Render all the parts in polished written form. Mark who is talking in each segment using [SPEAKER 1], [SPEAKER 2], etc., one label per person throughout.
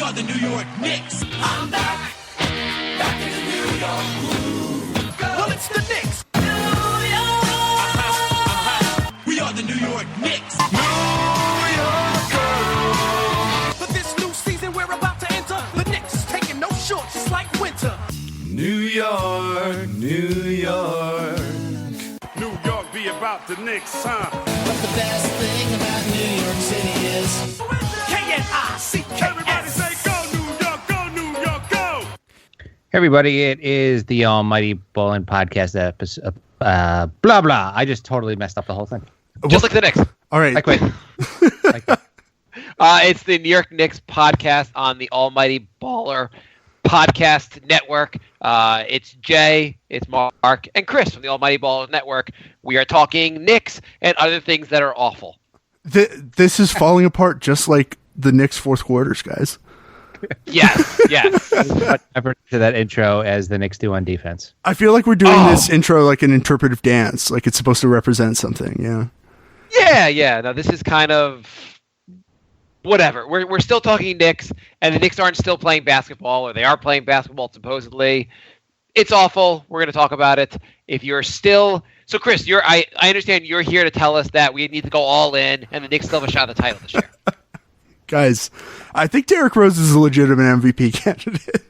[SPEAKER 1] are the New York Knicks. I'm back in the New York groove. Well, it's the Knicks. New York. We are the New York Knicks. New York. For this new season we're about to enter, the Knicks is taking no shorts just like winter. New York, New York.
[SPEAKER 2] New York be about the Knicks, huh?
[SPEAKER 3] But the best thing about New York City is
[SPEAKER 1] K-N-I-C-K-S.
[SPEAKER 2] Everybody say go New York, go New York, go!
[SPEAKER 4] Hey everybody, it is the almighty Ballin podcast episode. Blah blah. I just totally messed up the whole thing.
[SPEAKER 5] Just like the Knicks.
[SPEAKER 6] All right.
[SPEAKER 4] I quit.
[SPEAKER 5] It's the New York Knicks podcast on the Almighty Baller Podcast Network. It's Jay, it's Mark, and Chris from the Almighty Baller Network. We are talking Knicks and other things that are awful.
[SPEAKER 6] This is falling apart just like the Knicks fourth quarters, guys.
[SPEAKER 5] Yes, yes.
[SPEAKER 4] Effort to that intro as the Knicks do on defense.
[SPEAKER 6] I feel like we're doing this intro like an interpretive dance, like it's supposed to represent something. Yeah.
[SPEAKER 5] Yeah. Now this is kind of whatever. We're still talking Knicks, and the Knicks aren't still playing basketball, or they are playing basketball supposedly. It's awful. We're going to talk about it. If you're still so, Chris, I understand you're here to tell us that we need to go all in, and the Knicks still have a shot at the title this year.
[SPEAKER 6] Guys, I think Derrick Rose is a legitimate MVP candidate.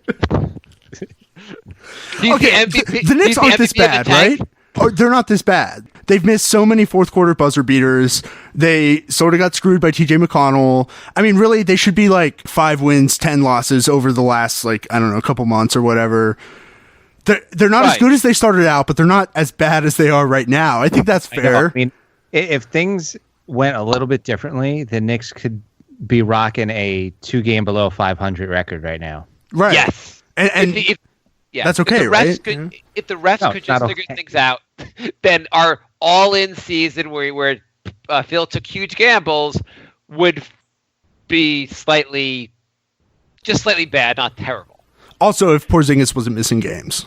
[SPEAKER 6] Okay, the Knicks aren't this bad, right? Oh, they're not this bad. They've missed so many fourth quarter buzzer beaters. They sort of got screwed by TJ McConnell. I mean, really, they should be like 5 wins, 10 losses over the last, like, I don't know, a couple months or whatever. They're not as good as they started out, but they're not as bad as they are right now. I think that's fair.
[SPEAKER 4] I mean, if things went a little bit differently, the Knicks could be rocking a 2-game below 500 record right now.
[SPEAKER 6] Right.
[SPEAKER 5] Yes.
[SPEAKER 6] And that's okay, right?
[SPEAKER 5] If the refs could just figure things out, then our all-in season where Phil took huge gambles would be slightly bad, not terrible.
[SPEAKER 6] Also, if Porzingis wasn't missing games.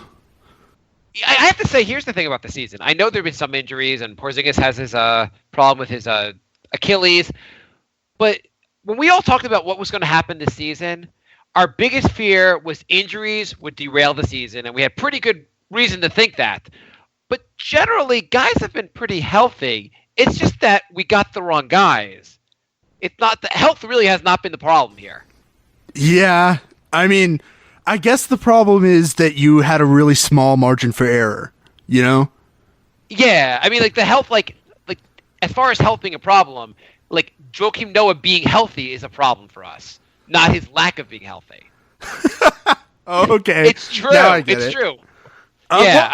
[SPEAKER 5] I have to say, here's the thing about the season. I know there have been some injuries, and Porzingis has his problem with his Achilles. But when we all talked about what was going to happen this season, our biggest fear was injuries would derail the season, and we had pretty good reason to think that. But generally, guys have been pretty healthy. It's just that we got the wrong guys. It's not the health really has not been the problem here.
[SPEAKER 6] Yeah, I mean, I guess the problem is that you had a really small margin for error, you know?
[SPEAKER 5] Yeah, I mean, like the health, like as far as health being a problem, like Joakim Noah being healthy is a problem for us, not his lack of being healthy.
[SPEAKER 6] Oh, okay.
[SPEAKER 5] It's true.
[SPEAKER 6] Now I get
[SPEAKER 5] it's
[SPEAKER 6] it.
[SPEAKER 5] True. Yeah,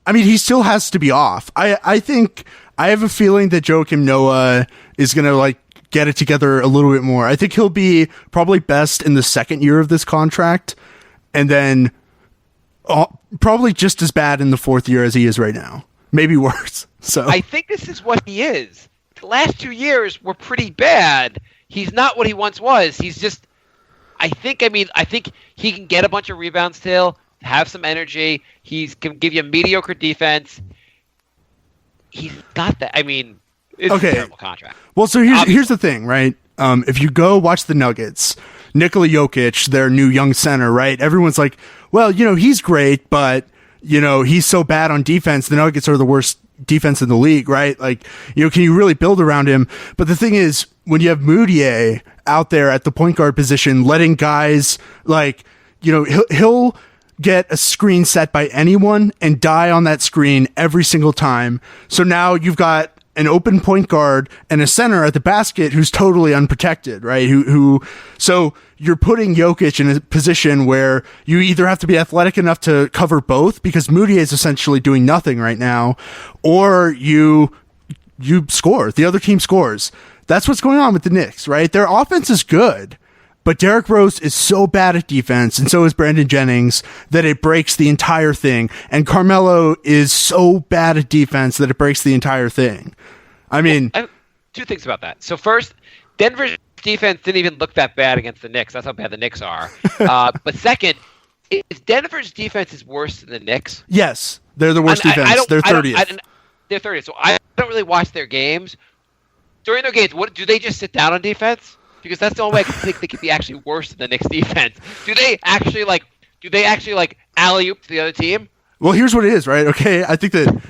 [SPEAKER 6] I mean, he still has to be off. I think I have a feeling that Joakim Noah is going to like get it together a little bit more. I think he'll be probably best in the second year of this contract, and then probably just as bad in the fourth year as he is right now. Maybe worse. So
[SPEAKER 5] I think this is what he is. The last 2 years were pretty bad. He's not what he once was. He's just. I think he can get a bunch of rebounds still, have some energy. He can give you a mediocre defense. He's got that. I mean, it's a terrible contract.
[SPEAKER 6] Well, so here's the thing, right? If you go watch the Nuggets, Nikola Jokic, their new young center, right? Everyone's like, well, you know, he's great, but, you know, he's so bad on defense. The Nuggets are the worst defense in the league, right? Like, you know, can you really build around him? But the thing is, when you have Moutier out there at the point guard position, letting guys like, you know, he'll get a screen set by anyone and die on that screen every single time. So now you've got an open point guard and a center at the basket who's totally unprotected, right? So you're putting Jokic in a position where you either have to be athletic enough to cover both, because Moutier is essentially doing nothing right now, or you score. The other team scores. That's what's going on with the Knicks, right? Their offense is good, but Derrick Rose is so bad at defense, and so is Brandon Jennings, that it breaks the entire thing. And Carmelo is so bad at defense that it breaks the entire thing. I mean...
[SPEAKER 5] Well, two things about that. So first, Denver's defense didn't even look that bad against the Knicks. That's how bad the Knicks are. But second, is Denver's defense is worse than the Knicks?
[SPEAKER 6] Yes, they're the worst defense. They're 30th.
[SPEAKER 5] They're 30th. So I don't really watch their games. During their games, what do they just sit down on defense? Because that's the only way I can think they could be actually worse than the Knicks defense. Do they actually alley-oop to the other team?
[SPEAKER 6] Well, here's what it is, right? Okay, I think that,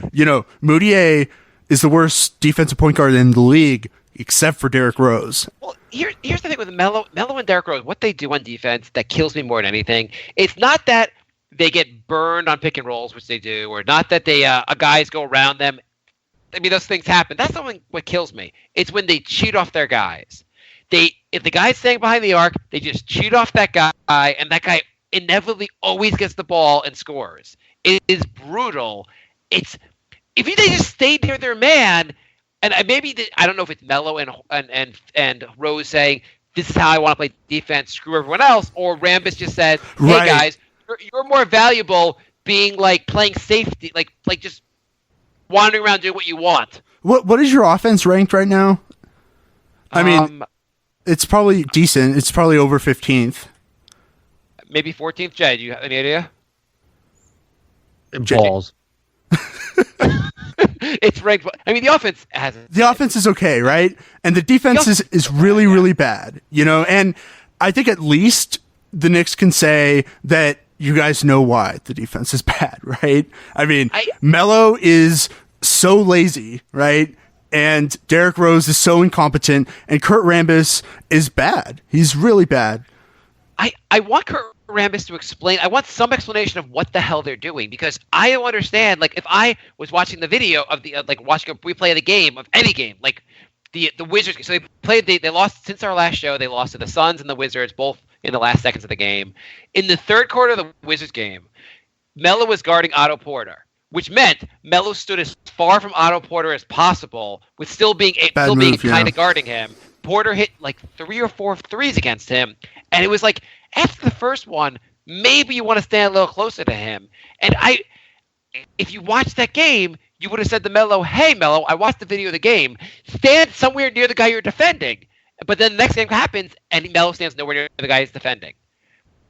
[SPEAKER 6] Moutier is the worst defensive point guard in the league, except for Derrick Rose.
[SPEAKER 5] Well, here's the thing with Melo and Derrick Rose. What they do on defense that kills me more than anything. It's not that they get burned on pick and rolls, which they do, or not that they guys go around them. I mean, those things happen. That's not what kills me. It's when they cheat off their guys. If the guy's staying behind the arc, they just cheat off that guy, and that guy inevitably always gets the ball and scores. It is brutal. If they just stayed near their man, and maybe I don't know if it's Melo and Rose saying this is how I want to play defense, screw everyone else, or Rambis just said, hey guys, you're more valuable being like playing safety, like just wandering around doing what you want.
[SPEAKER 6] What is your offense ranked right now? I mean, it's probably decent. It's probably over 15th.
[SPEAKER 5] Maybe 14th. Jay, do you have any idea?
[SPEAKER 4] Balls.
[SPEAKER 5] It's ranked. I mean, the offense hasn't.
[SPEAKER 6] The offense is okay, right? And the defense is really, really bad, And I think at least the Knicks can say that you guys know why the defense is bad, right? I mean, Melo is so lazy, right? And Derrick Rose is so incompetent, and Kurt Rambis is bad. He's really bad.
[SPEAKER 5] I want Kurt Rambis to explain. I want some explanation of what the hell they're doing, because I don't understand. Like, if I was watching the video of the watching a replay of the game, of any game, like the Wizards. So they lost since our last show. They lost to the Suns and the Wizards, both in the last seconds of the game. In the third quarter of the Wizards game, Melo was guarding Otto Porter, which meant Melo stood as far from Otto Porter as possible, with still being kind of guarding him. Porter hit like 3 or 4 threes against him, and it was like after the first one, maybe you want to stand a little closer to him. And if you watched that game, you would have said to Melo, "Hey, Melo, I watched the video of the game. Stand somewhere near the guy you're defending." But then the next game happens, and Melo stands nowhere near the guy he's defending.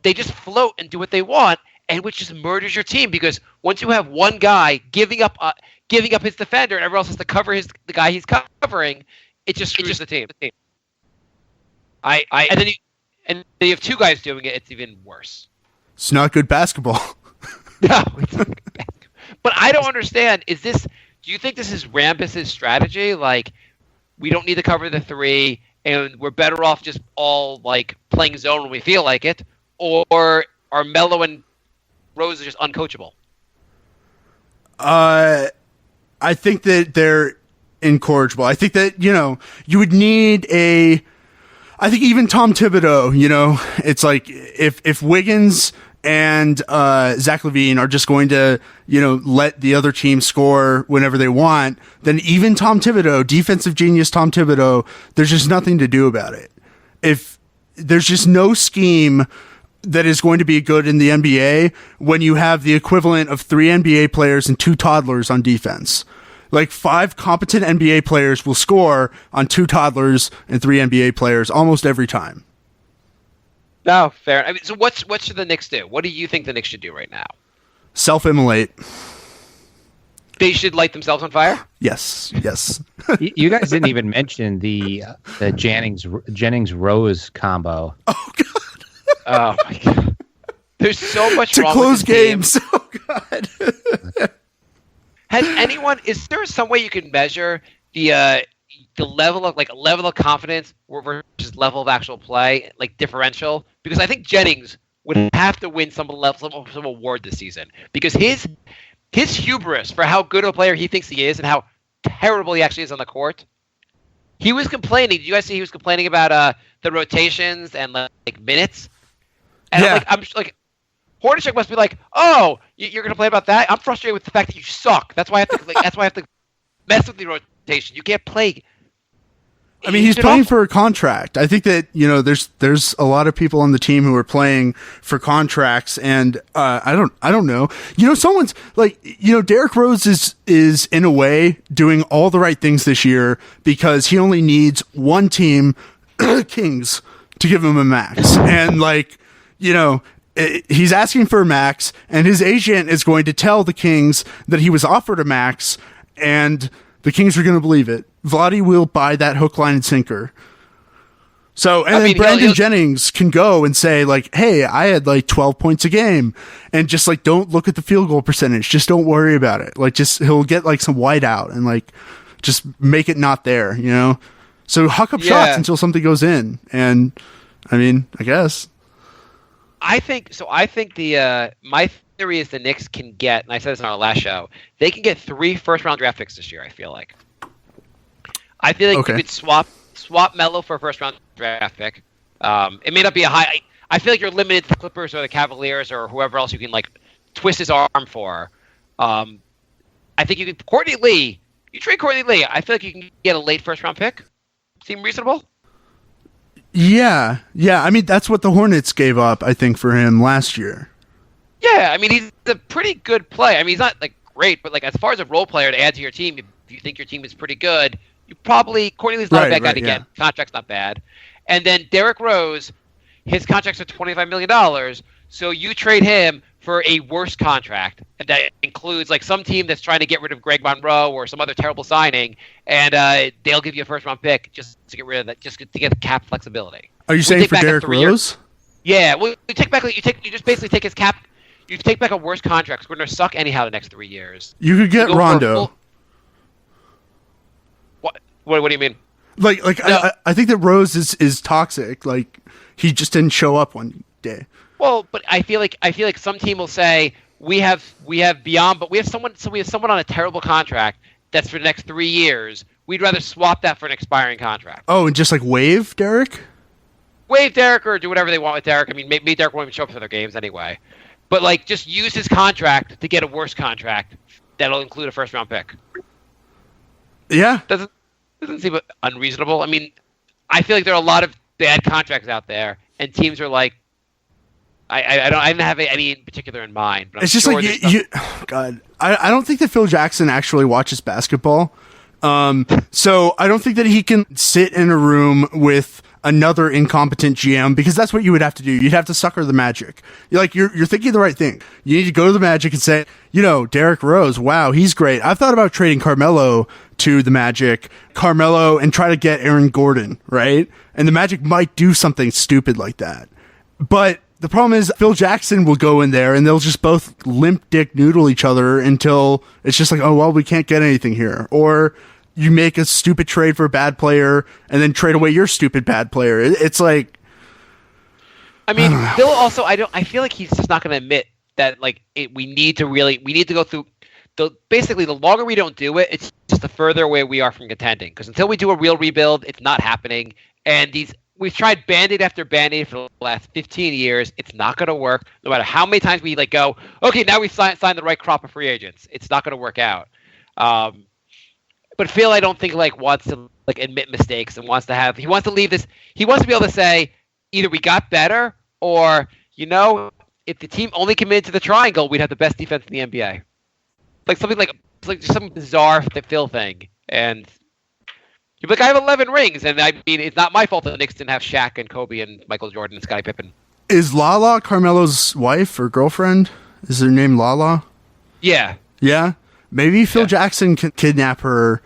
[SPEAKER 5] They just float and do what they want, and which just murders your team, because once you have one guy giving up his defender and everyone else has to cover the guy he's covering, it just screws the team. And then you have 2 guys doing it. It's even worse.
[SPEAKER 6] It's not good basketball.
[SPEAKER 5] No, it's not good basketball. But I don't understand. Do you think this is Rambis' strategy? Like, we don't need to cover the 3, and we're better off just all like playing zone when we feel like it, or are Melo and Rose just uncoachable?
[SPEAKER 6] I think that they're incorrigible. I think that, you would need I think even Tom Thibodeau, it's like if Wiggins and Zach LaVine are just going to, let the other team score whenever they want, then even Tom Thibodeau, defensive genius Tom Thibodeau, there's just nothing to do about it. If there's just no scheme that is going to be good in the NBA when you have the equivalent of 3 NBA players and 2 toddlers on defense. Like 5 competent NBA players will score on 2 toddlers and 3 NBA players almost every time.
[SPEAKER 5] No, fair. I mean, so what should the Knicks do? What do you think the Knicks should do right now?
[SPEAKER 6] Self-immolate.
[SPEAKER 5] They should light themselves on fire?
[SPEAKER 6] Yes.
[SPEAKER 4] You guys didn't even mention the Jennings Rose combo.
[SPEAKER 6] Oh God.
[SPEAKER 5] Oh my God. There's so much
[SPEAKER 6] to
[SPEAKER 5] wrong
[SPEAKER 6] close
[SPEAKER 5] with this
[SPEAKER 6] games.
[SPEAKER 5] Team.
[SPEAKER 6] Oh God.
[SPEAKER 5] Is there some way you can measure the level of confidence versus level of actual play, like differential? Because I think Jennings would have to win some award this season, because his hubris for how good a player he thinks he is and how terrible he actually is on the court. He was complaining. Did you guys see he was complaining about the rotations and like minutes? And
[SPEAKER 6] yeah.
[SPEAKER 5] I'm just like, Hornacek must be like, oh, you're gonna play about that? I'm frustrated with the fact that you suck. That's why I have to mess with the rotation. You can't play.
[SPEAKER 6] I mean, he's playing for a contract. I think that there's a lot of people on the team who are playing for contracts, and I don't know. Someone's like, Derrick Rose is in a way doing all the right things this year because he only needs one team, Kings, to give him a max, and he's asking for a max, and his agent is going to tell the Kings that he was offered a max, and the Kings are going to believe it. Vlade will buy that hook, line, and sinker. So, and
[SPEAKER 5] I
[SPEAKER 6] then
[SPEAKER 5] mean,
[SPEAKER 6] Brandon Jennings can go and say, like, hey, I had like 12 points a game, and just like, don't look at the field goal percentage. Just don't worry about it. Like, just, he'll get like some white out and like, just make it not there, you know? So huck up shots until something goes in. And I mean, I guess.
[SPEAKER 5] I think the my theory is the Knicks can get, and I said this on our last show, they can get 3 first-round draft picks this year. I feel like you could swap Melo for a first-round draft pick. It may not be a high. I feel like you're limited to the Clippers or the Cavaliers or whoever else you can like twist his arm for. I think you could Courtney Lee. You trade Courtney Lee. I feel like you can get a late first-round pick. Seem reasonable?
[SPEAKER 6] Yeah. I mean, that's what the Hornets gave up, I think, for him last year.
[SPEAKER 5] Yeah, I mean, he's a pretty good player. I mean, he's not like great, but like as far as a role player to add to your team, if you think your team is pretty good, you probably Courtney Lee's not a bad guy to get. Contract's not bad. And then Derrick Rose, his contract's at $25 million, so you trade him for a worse contract, and that includes like some team that's trying to get rid of Greg Monroe or some other terrible signing, and they'll give you a first-round pick just to get rid of that, just to get the cap flexibility.
[SPEAKER 6] Are you saying for Derrick Rose?
[SPEAKER 5] Yeah, well, you take back you just basically take his cap. You take back a worse contract. Because we're going to suck anyhow the next 3 years.
[SPEAKER 6] You could get Rondo.
[SPEAKER 5] What do you mean?
[SPEAKER 6] Like no. I think that Rose is toxic. Like he just didn't show up one day.
[SPEAKER 5] Well, but I feel like some team will say we have beyond, but we have someone on a terrible contract that's for the next 3 years. We'd rather swap that for an expiring contract.
[SPEAKER 6] Oh, and just like waive Derrick?
[SPEAKER 5] Waive Derrick or do whatever they want with Derrick. I mean, maybe Derrick won't even show up for their games anyway. But like, just use his contract to get a worse contract that'll include a first-round pick.
[SPEAKER 6] Yeah,
[SPEAKER 5] doesn't seem unreasonable. I mean, I feel like there are a lot of bad contracts out there, and teams are like, I don't have any in particular in mind. But I'm
[SPEAKER 6] it's just
[SPEAKER 5] sure
[SPEAKER 6] like God, I don't think that Phil Jackson actually watches basketball. So I don't think that he can sit in a room with another incompetent GM, because that's what you would have to do. You'd have to sucker the Magic. You're thinking the right thing. You need to go to the Magic and say, Derrick Rose, wow, he's great. I've thought about trading Carmelo to the Magic, and try to get Aaron Gordon, right? And the Magic might do something stupid like that. But the problem is Phil Jackson will go in there and they'll just both limp dick noodle each other until it's just like, oh, well, we can't get anything here. Or you make a stupid trade for a bad player and then trade away your stupid bad player. It's like,
[SPEAKER 5] I mean, Bill also, I feel like he's just not going to admit that like we need to go through basically the longer we don't do it, it's just the further away we are from contending. Because until we do a real rebuild, it's not happening. And we've tried Band-Aid after Band-Aid for the last 15 years. It's not going to work. No matter how many times we like go, okay, now we signed the right crop of free agents. It's not going to work out. But Phil, I don't think like wants to like admit mistakes and wants to leave this. He wants to be able to say either we got better or, if the team only committed to the triangle, we'd have the best defense in the NBA. Like something like just some bizarre Phil thing. And you're like, I have 11 rings. And I mean, it's not my fault that the Knicks didn't have Shaq and Kobe and Michael Jordan and Scottie Pippen.
[SPEAKER 6] Is Lala Carmelo's wife or girlfriend? Is her name Lala?
[SPEAKER 5] Yeah.
[SPEAKER 6] Yeah? Maybe Phil Jackson can kidnap her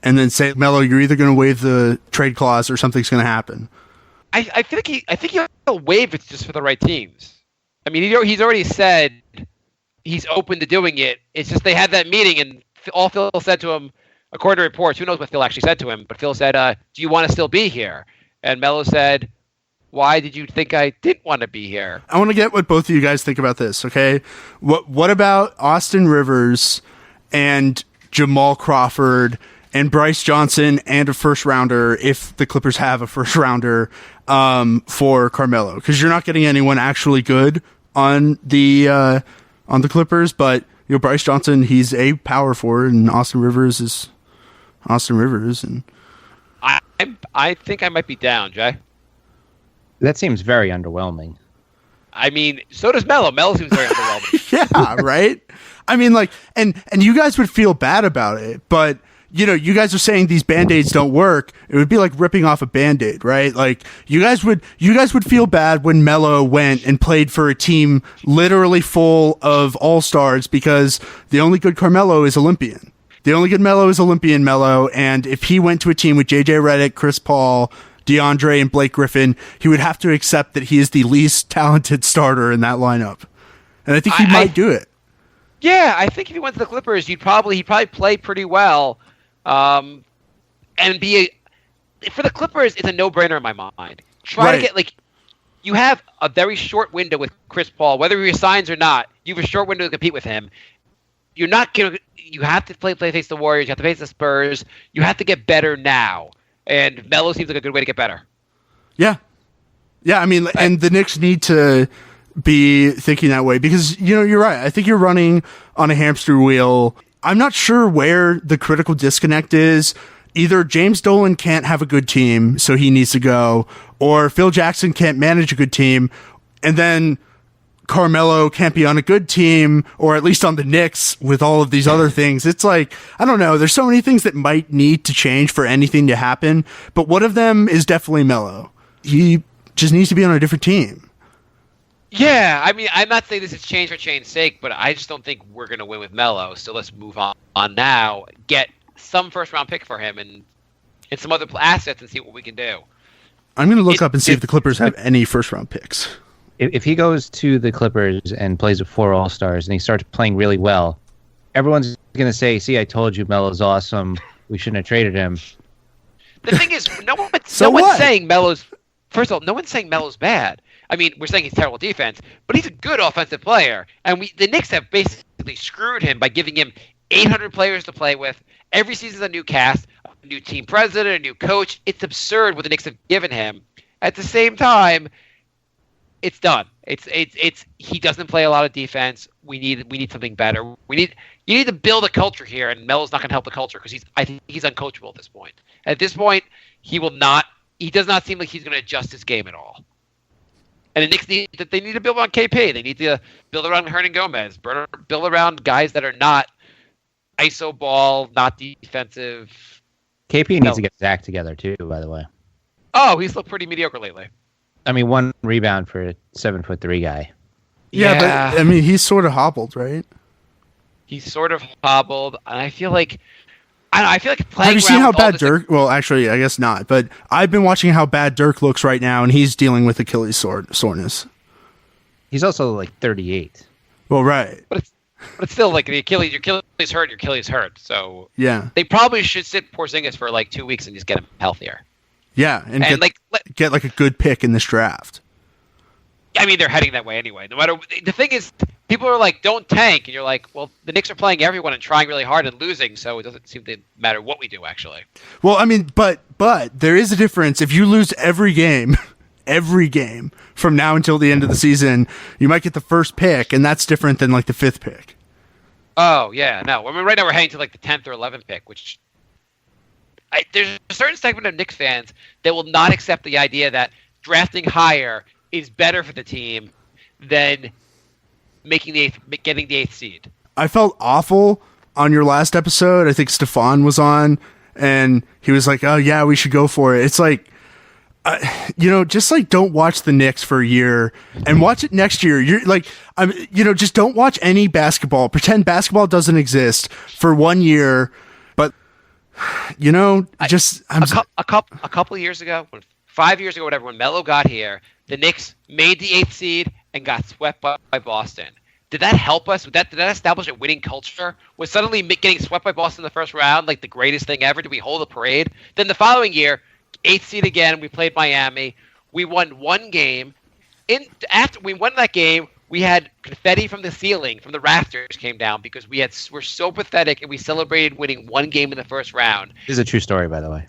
[SPEAKER 6] and then say, Melo, you're either going to waive the trade clause or something's going to happen.
[SPEAKER 5] I think he'll waive it just for the right teams. I mean, he's already said he's open to doing it. It's just they had that meeting and all Phil said to him, according to reports, who knows what Phil actually said to him, but Phil said, do you want to still be here? And Melo said, why did you think I didn't want to be here?
[SPEAKER 6] I want to get what both of you guys think about this, okay? What about Austin Rivers and Jamal Crawford and Bryce Johnson and a first rounder if the Clippers have a first rounder for Carmelo? Because you're not getting anyone actually good on the Clippers, but Bryce Johnson, he's a power forward, and Austin Rivers is Austin Rivers. And
[SPEAKER 5] I think I might be down, Jay.
[SPEAKER 4] That seems very underwhelming.
[SPEAKER 5] I mean, so does Melo. Melo seems very underwhelming.
[SPEAKER 6] Yeah, right? I mean, like, and you guys would feel bad about it, but, you guys are saying these Band-Aids don't work. It would be like ripping off a Band-Aid, right? Like, you guys would feel bad when Melo went and played for a team literally full of all-stars because the only good Carmelo is Olympian. The only good Melo is Olympian Melo, and if he went to a team with J.J. Redick, Chris Paul, DeAndre and Blake Griffin, he would have to accept that he is the least talented starter in that lineup. And I think he might do it.
[SPEAKER 5] Yeah, I think if he went to the Clippers, he'd probably play pretty well, and for the Clippers, it's a no-brainer in my mind. Try to get you have a very short window with Chris Paul, whether he resigns or not. You have a short window to compete with him. You're not gonna. You have to face the Warriors. You have to face the Spurs. You have to get better now, and Melo seems like a good way to get better.
[SPEAKER 6] Yeah, I mean, and the Knicks need to be thinking that way because you're right. I think you're running on a hamster wheel. I'm not sure where the critical disconnect is. Either James Dolan can't have a good team, so he needs to go, or Phil Jackson can't manage a good team, and then Carmelo can't be on a good team, or at least on the Knicks with all of these other things. It's like, I don't know. There's so many things that might need to change for anything to happen, but one of them is definitely Melo. He just needs to be on a different team.
[SPEAKER 5] Yeah, I mean, I'm not saying this is change for change's sake, but I just don't think we're going to win with Melo, so let's move on now. Get some first-round pick for him and some other assets and see what we can do.
[SPEAKER 6] I'm going to look up and see if the Clippers have any first-round picks.
[SPEAKER 4] If he goes to the Clippers and plays with 4 All-Stars and he starts playing really well, everyone's going to say, see, I told you Melo's awesome. We shouldn't have traded him.
[SPEAKER 5] The thing is, no one's saying Melo's... First of all, no one's saying Melo's bad. I mean, we're saying he's terrible defense, but he's a good offensive player. And the Knicks have basically screwed him by giving him 800 players to play with. Every season's a new cast, a new team president, a new coach. It's absurd what the Knicks have given him. At the same time, it's done. It's he doesn't play a lot of defense. We need something better. You need to build a culture here, and Melo's not going to help the culture because I think he's uncoachable at this point. At this point, he does not seem like he's going to adjust his game at all. And the Knicks need to build on KP. They need to build around Hernan Gomez, build around guys that are not ISO ball, not defensive.
[SPEAKER 4] KP needs to get his act together too, by the way.
[SPEAKER 5] Oh, he's looked pretty mediocre lately.
[SPEAKER 4] I mean, 1 rebound for a 7'3" guy.
[SPEAKER 6] Yeah, but I mean, he's sort of hobbled, right?
[SPEAKER 5] He's sort of hobbled, and I feel like playing.
[SPEAKER 6] Have you seen how bad Dirk? Well, actually, I guess not. But I've been watching how bad Dirk looks right now, and he's dealing with Achilles soreness.
[SPEAKER 4] He's also like 38.
[SPEAKER 6] Well, right.
[SPEAKER 5] But it's still like your Achilles hurt. So
[SPEAKER 6] yeah,
[SPEAKER 5] they probably should sit Porzingis for like 2 weeks and just get him healthier.
[SPEAKER 6] Yeah, and get like a good pick in this draft.
[SPEAKER 5] I mean, they're heading that way anyway. No matter the thing is, people are like, "Don't tank," and you're like, "Well, the Knicks are playing everyone and trying really hard and losing, so it doesn't seem to matter what we do." Actually,
[SPEAKER 6] well, I mean, but there is a difference. If you lose every game from now until the end of the season, you might get the first pick, and that's different than like the 5th pick.
[SPEAKER 5] Oh yeah, no. I mean, right now we're heading to like the 10th or 11th pick, which there's a certain segment of Knicks fans that will not accept the idea that drafting higher is better for the team than getting the 8th seed. I
[SPEAKER 6] felt awful on your last episode. I think Stefan was on, and he was like, "Oh yeah, we should go for it." It's like, just like don't watch the Knicks for a year and watch it next year. You're like, just don't watch any basketball. Pretend basketball doesn't exist for 1 year. But a
[SPEAKER 5] couple of years ago, 5 years ago, whatever, when Melo got here, the Knicks made the 8th seed and got swept by Boston. Did that help us? Did that establish a winning culture? Was suddenly getting swept by Boston in the first round like the greatest thing ever? Did we hold a parade? Then the following year, 8th seed again, we played Miami. We won 1 game. After we won that game, we had confetti from the ceiling, from the rafters came down because we're so pathetic and we celebrated winning 1 game in the first round.
[SPEAKER 4] This is a true story, by the way.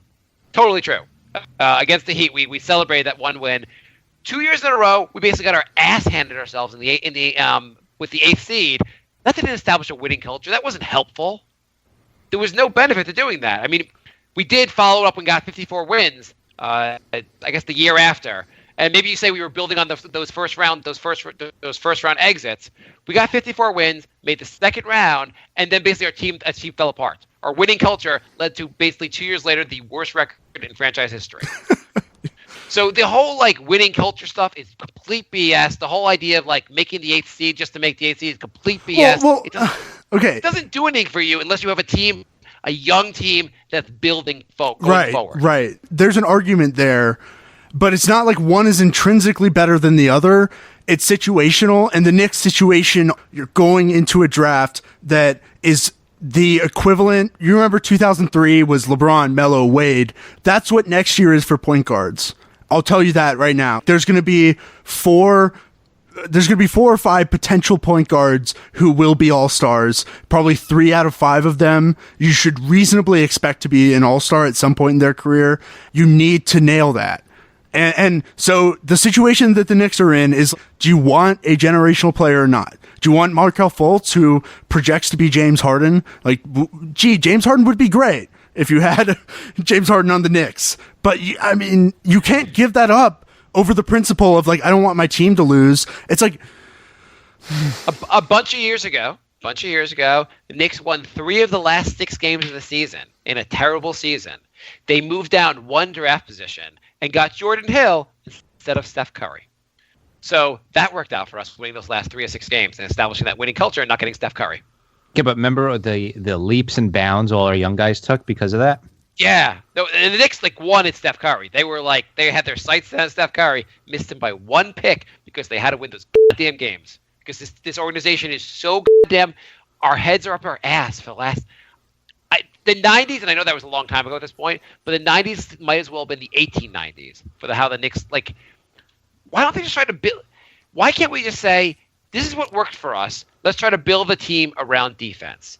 [SPEAKER 5] Totally true. Against the Heat, we celebrated that 1 win. 2 years in a row, we basically got our ass handed ourselves with the 8th seed. That didn't establish a winning culture. That wasn't helpful. There was no benefit to doing that. I mean, we did follow up and got 54 wins. I guess the year after, and maybe you say we were building on those first round exits. We got 54 wins, made the second round, and then basically our team fell apart. Our winning culture led to basically 2 years later the worst record in franchise history. So the whole winning culture stuff is complete BS. The whole idea of making the 8th seed just to make the 8th seed is complete BS.
[SPEAKER 6] Well,
[SPEAKER 5] it doesn't do anything for you unless you have a team a young team that's building going forward.
[SPEAKER 6] Right. There's an argument there, but it's not like one is intrinsically better than the other. It's situational, and the Knicks situation, you're going into a draft that is the equivalent. You remember 2003 was LeBron, Melo, Wade. That's what next year is for point guards. I'll tell you that right now. There's going to be four or five potential point guards who will be all-stars. Probably 3 out of 5 of them you should reasonably expect to be an all-star at some point in their career. You need to nail that. And so the situation that the Knicks are in is, do you want a generational player or not? Do you want Markelle Fultz, who projects to be James Harden? Like, James Harden would be great if you had James Harden on the Knicks. But, you can't give that up over the principle of, like, I don't want my team to lose. It's like...
[SPEAKER 5] A bunch of years ago, the Knicks won 3 of the last 6 games of the season in a terrible season. They moved down 1 draft position and got Jordan Hill instead of Steph Curry. So that worked out for us, winning those last 3 of 6 games and establishing that winning culture and not getting Steph Curry.
[SPEAKER 4] Yeah, but remember the leaps and bounds all our young guys took because of that? Yeah.
[SPEAKER 5] No, and the Knicks wanted Steph Curry. They were they had their sights set on Steph Curry, missed him by 1 pick because they had to win those goddamn games. Because this organization is so goddamn, our heads are up our ass for the last... the 90s, and I know that was a long time ago at this point, but the 90s might as well have been the 1890s for how the Knicks, why don't they just try to build, why can't we just say, this is what worked for us, let's try to build the team around defense.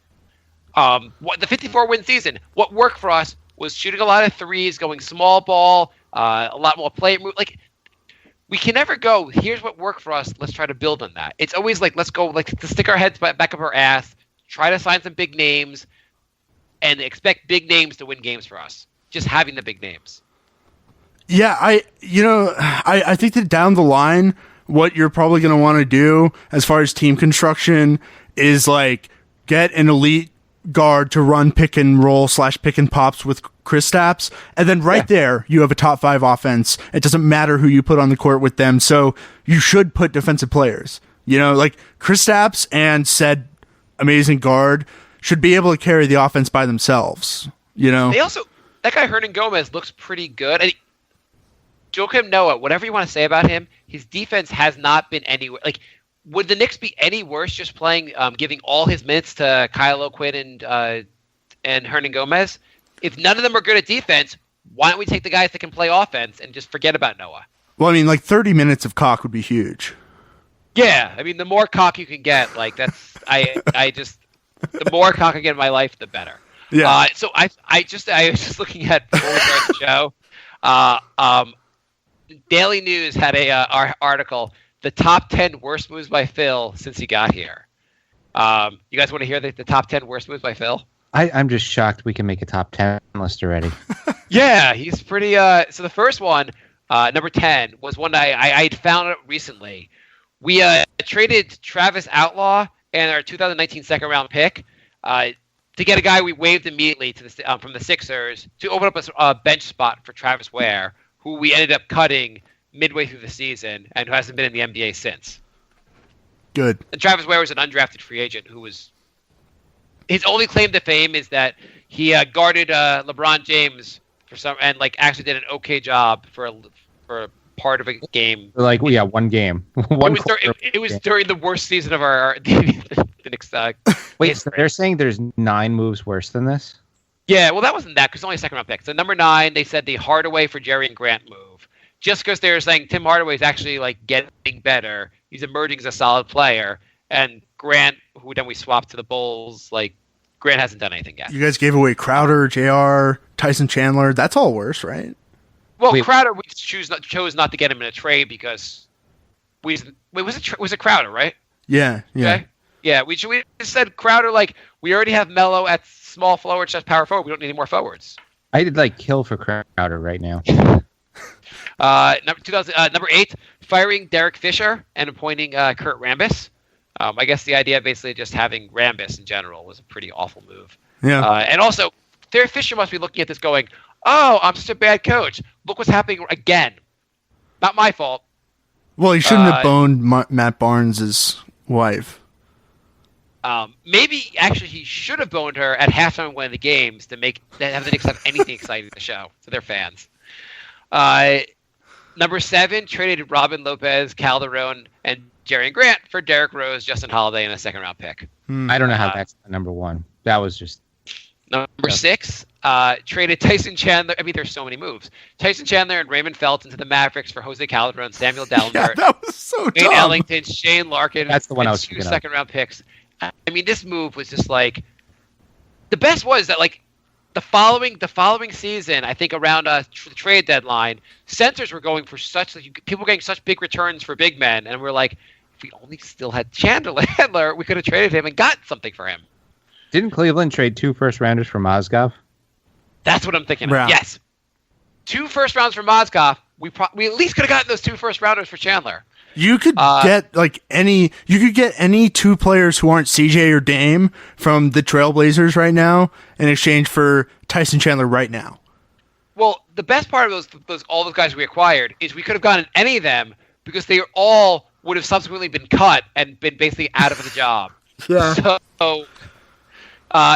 [SPEAKER 5] The 54-win season, what worked for us was shooting a lot of threes, going small ball, a lot more play. We can never go, here's what worked for us, let's try to build on that. It's always let's go, to stick our heads back up our ass, try to sign some big names, and expect big names to win games for us. Just having the big names.
[SPEAKER 6] Yeah, I think that down the line, what you're probably going to want to do as far as team construction is get an elite guard to run pick and roll / pick and pops with Kristaps, and then there you have a top 5 offense. It doesn't matter who you put on the court with them, so you should put defensive players. Kristaps and said amazing guard should be able to carry the offense by themselves.
[SPEAKER 5] They also, that guy Hernan Gomez looks pretty good. Joakim Noah, whatever you want to say about him, his defense has not been anywhere. Would the Knicks be any worse just playing, giving all his minutes to Kyle O'Quinn and Hernan Gomez? If none of them are good at defense, why don't we take the guys that can play offense and just forget about Noah?
[SPEAKER 6] Well, 30 minutes of cock would be huge.
[SPEAKER 5] Yeah, the more cock you can get, that's the more cock I get in my life, the better.
[SPEAKER 6] Yeah.
[SPEAKER 5] So I was just looking at before we started the show. Daily News had a article, the top 10 worst moves by Phil since he got here. You guys want to hear the top 10 worst moves by Phil?
[SPEAKER 4] I'm just shocked we can make a top 10 list already.
[SPEAKER 5] Yeah, he's pretty. So the first one, number 10, was one I found out recently. We traded Travis Outlaw and our 2019 second round pick to get a guy we waived immediately from the Sixers to open up a bench spot for Travis Ware, who we ended up cutting midway through the season and who hasn't been in the NBA since.
[SPEAKER 6] Good.
[SPEAKER 5] And Travis Ware was an undrafted free agent who was... His only claim to fame is that he guarded LeBron James and actually did an okay job for a part of a game.
[SPEAKER 4] One game.
[SPEAKER 5] It was during the worst season of the Knicks.
[SPEAKER 4] Wait, so they're saying there's 9 moves worse than this?
[SPEAKER 5] Yeah, well, that wasn't that because it's only a second round pick. So number 9, they said the Hardaway for Jerry and Grant move. Just because they were saying Tim Hardaway is actually getting better, he's emerging as a solid player, and Grant, who then we swapped to the Bulls, Grant hasn't done anything yet.
[SPEAKER 6] You guys gave away Crowder, JR, Tyson Chandler. That's all worse, right?
[SPEAKER 5] Well, Crowder, we chose not to get him in a trade because was it Crowder, right?
[SPEAKER 6] Yeah.
[SPEAKER 5] Okay. Yeah, we just said Crowder, we already have Melo at small forward, just power forward. We don't need any more forwards.
[SPEAKER 4] I did kill for Crowder right now.
[SPEAKER 5] Number 8, firing Derek Fisher and appointing Kurt Rambis. I guess the idea basically just having Rambis in general was a pretty awful move.
[SPEAKER 6] Yeah.
[SPEAKER 5] And also, Derek Fisher must be looking at this going, oh, I'm such a bad coach. Look what's happening again. Not my fault.
[SPEAKER 6] Well, he shouldn't have boned Matt Barnes' wife.
[SPEAKER 5] Maybe actually he should have boned her at halftime of one of the games to have the Knicks have anything exciting to show to their fans. Number 7 traded Robin Lopez, Calderon, and Jerry Grant for Derrick Rose, Justin Holiday, and a second-round pick.
[SPEAKER 4] I don't know how that's number 1. That was just
[SPEAKER 5] Number 6 traded Tyson Chandler. I mean, there's so many moves. Tyson Chandler and Raymond Felton to the Mavericks for Jose Calderon, Samuel Dallenberg,
[SPEAKER 6] Yeah, that was so
[SPEAKER 5] Wayne
[SPEAKER 6] dumb.
[SPEAKER 5] Ellington, Shane Larkin.
[SPEAKER 4] That's the one
[SPEAKER 5] and
[SPEAKER 4] I was
[SPEAKER 5] 2
[SPEAKER 4] thinking of.
[SPEAKER 5] second-round picks. I mean, this move was just like the best was that like the following season. I think around the trade deadline, centers were going for people were getting such big returns for big men, and we're like, if we only still had Chandler, we could have traded him and got something for him.
[SPEAKER 4] Didn't Cleveland trade 2 first-rounders for Mozgov?
[SPEAKER 5] That's what I'm thinking.
[SPEAKER 6] Yeah.
[SPEAKER 5] Of. Yes, 2 first rounds for Mozgov. We at least could have gotten those 2 first rounders for Chandler.
[SPEAKER 6] You could get any 2 players who aren't CJ or Dame from the Trailblazers right now in exchange for Tyson Chandler right now.
[SPEAKER 5] Well, the best part of all those guys we acquired is we could have gotten any of them because they all would have subsequently been cut and been basically out of the job.
[SPEAKER 6] Yeah.
[SPEAKER 5] So,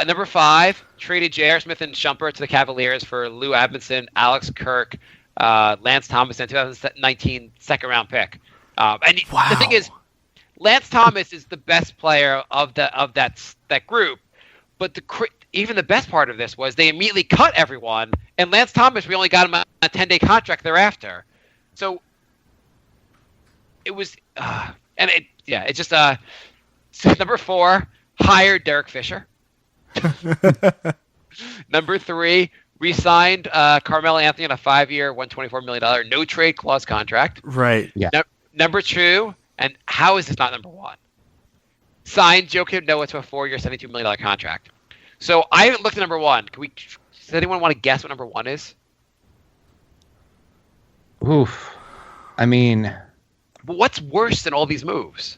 [SPEAKER 5] number 5 traded J.R. Smith and Shumpert to the Cavaliers for Lou Amundsen, Alex Kirk, Lance Thomas, and 2019 second-round pick. The thing is, Lance Thomas is the best player of that group, but even the best part of this was they immediately cut everyone, and Lance Thomas, we only got him a 10-day contract thereafter. So it was, it's just so number 4 hired Derek Fisher. Number 3 re-signed Carmelo Anthony on a 5-year, $124 million no trade clause contract.
[SPEAKER 6] Right.
[SPEAKER 4] Yeah.
[SPEAKER 5] Number 2, and how is this not number 1? Signed Joakim Noah to a 4-year, $72 million contract. So I haven't looked at number 1. Does anyone want to guess what number 1 is?
[SPEAKER 4] Oof. I mean,
[SPEAKER 5] But what's worse than all these moves?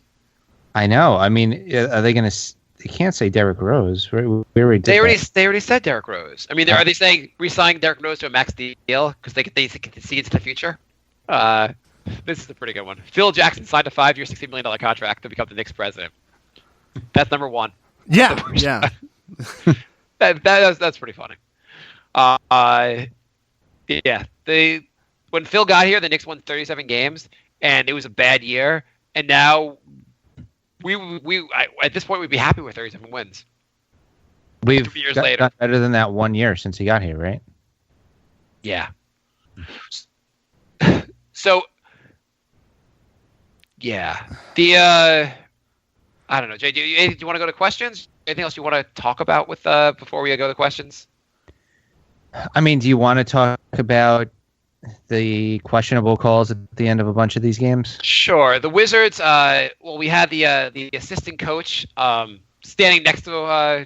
[SPEAKER 4] I know. I mean, are they going to? They can't say Derrick Rose. We already did
[SPEAKER 5] They
[SPEAKER 4] that.
[SPEAKER 5] already said Derrick Rose. I mean, are they saying re-signing Derrick Rose to a max deal because they can see into the future? This is a pretty good one. Phil Jackson signed a 5-year, $60 million contract to become the Knicks president. That's number 1.
[SPEAKER 6] Yeah. Yeah.
[SPEAKER 5] That's pretty funny. Yeah. When Phil got here, the Knicks won 37 games, and it was a bad year. And now at this point we'd be happy with 37 wins.
[SPEAKER 4] We've
[SPEAKER 5] 3 years
[SPEAKER 4] done
[SPEAKER 5] later.
[SPEAKER 4] better than that 1 year since he got here, right?
[SPEAKER 5] Yeah. So. Yeah. I don't know, Jay. Do you want to go to questions? Anything else you want to talk about with before we go to questions?
[SPEAKER 4] I mean, do you want to talk about the questionable calls at the end of a bunch of these games?
[SPEAKER 5] Sure. The Wizards. We had the assistant coach standing next to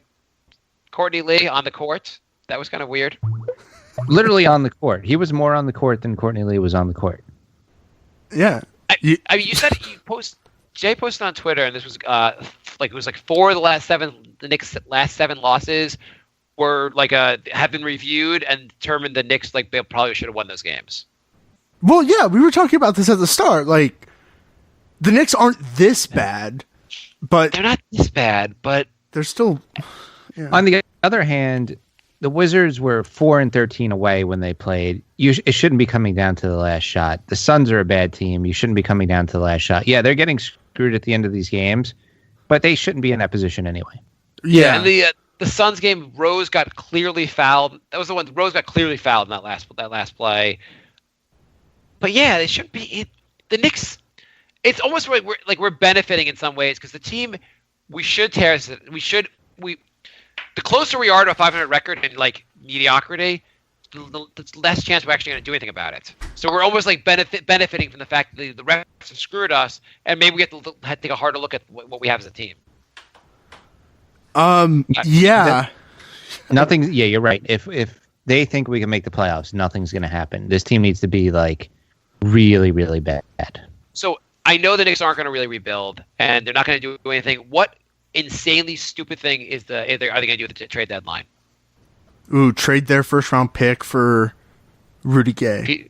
[SPEAKER 5] Courtney Lee on the court. That was kind of weird.
[SPEAKER 4] Literally on the court. He was more on the court than Courtney Lee was on the court.
[SPEAKER 6] Yeah.
[SPEAKER 5] I mean, you said Jay posted on Twitter, and this was it was 4 of the last 7. The Knicks' last 7 losses were have been reviewed and determined the Knicks they probably should have won those games.
[SPEAKER 6] Well, yeah, we were talking about this at the start. The Knicks aren't this bad, but
[SPEAKER 5] They're not this bad, but
[SPEAKER 6] they're still. Yeah.
[SPEAKER 4] On the other hand, the Wizards were 4-13 away when they played. It shouldn't be coming down to the last shot. The Suns are a bad team. You shouldn't be coming down to the last shot. Yeah, they're getting screwed at the end of these games, but they shouldn't be in that position anyway.
[SPEAKER 6] Yeah.
[SPEAKER 5] And the Suns game, Rose got clearly fouled. That was the one. Rose got clearly fouled in that last play. But yeah, they shouldn't be. The Knicks. It's almost like we're benefiting in some ways because the team we should tear. The closer we are to a 500 record and mediocrity, the less chance we're actually going to do anything about it. So we're almost benefiting from the fact that the refs have screwed us, and maybe we have to take a harder look at what we have as a team.
[SPEAKER 6] Yeah.
[SPEAKER 4] Nothing. Yeah, you're right. If they think we can make the playoffs, nothing's going to happen. This team needs to be really, really bad.
[SPEAKER 5] So I know the Knicks aren't going to really rebuild, and they're not going to do anything. What insanely stupid thing are they going to do at the trade deadline?
[SPEAKER 6] Ooh, trade their first round pick for Rudy Gay.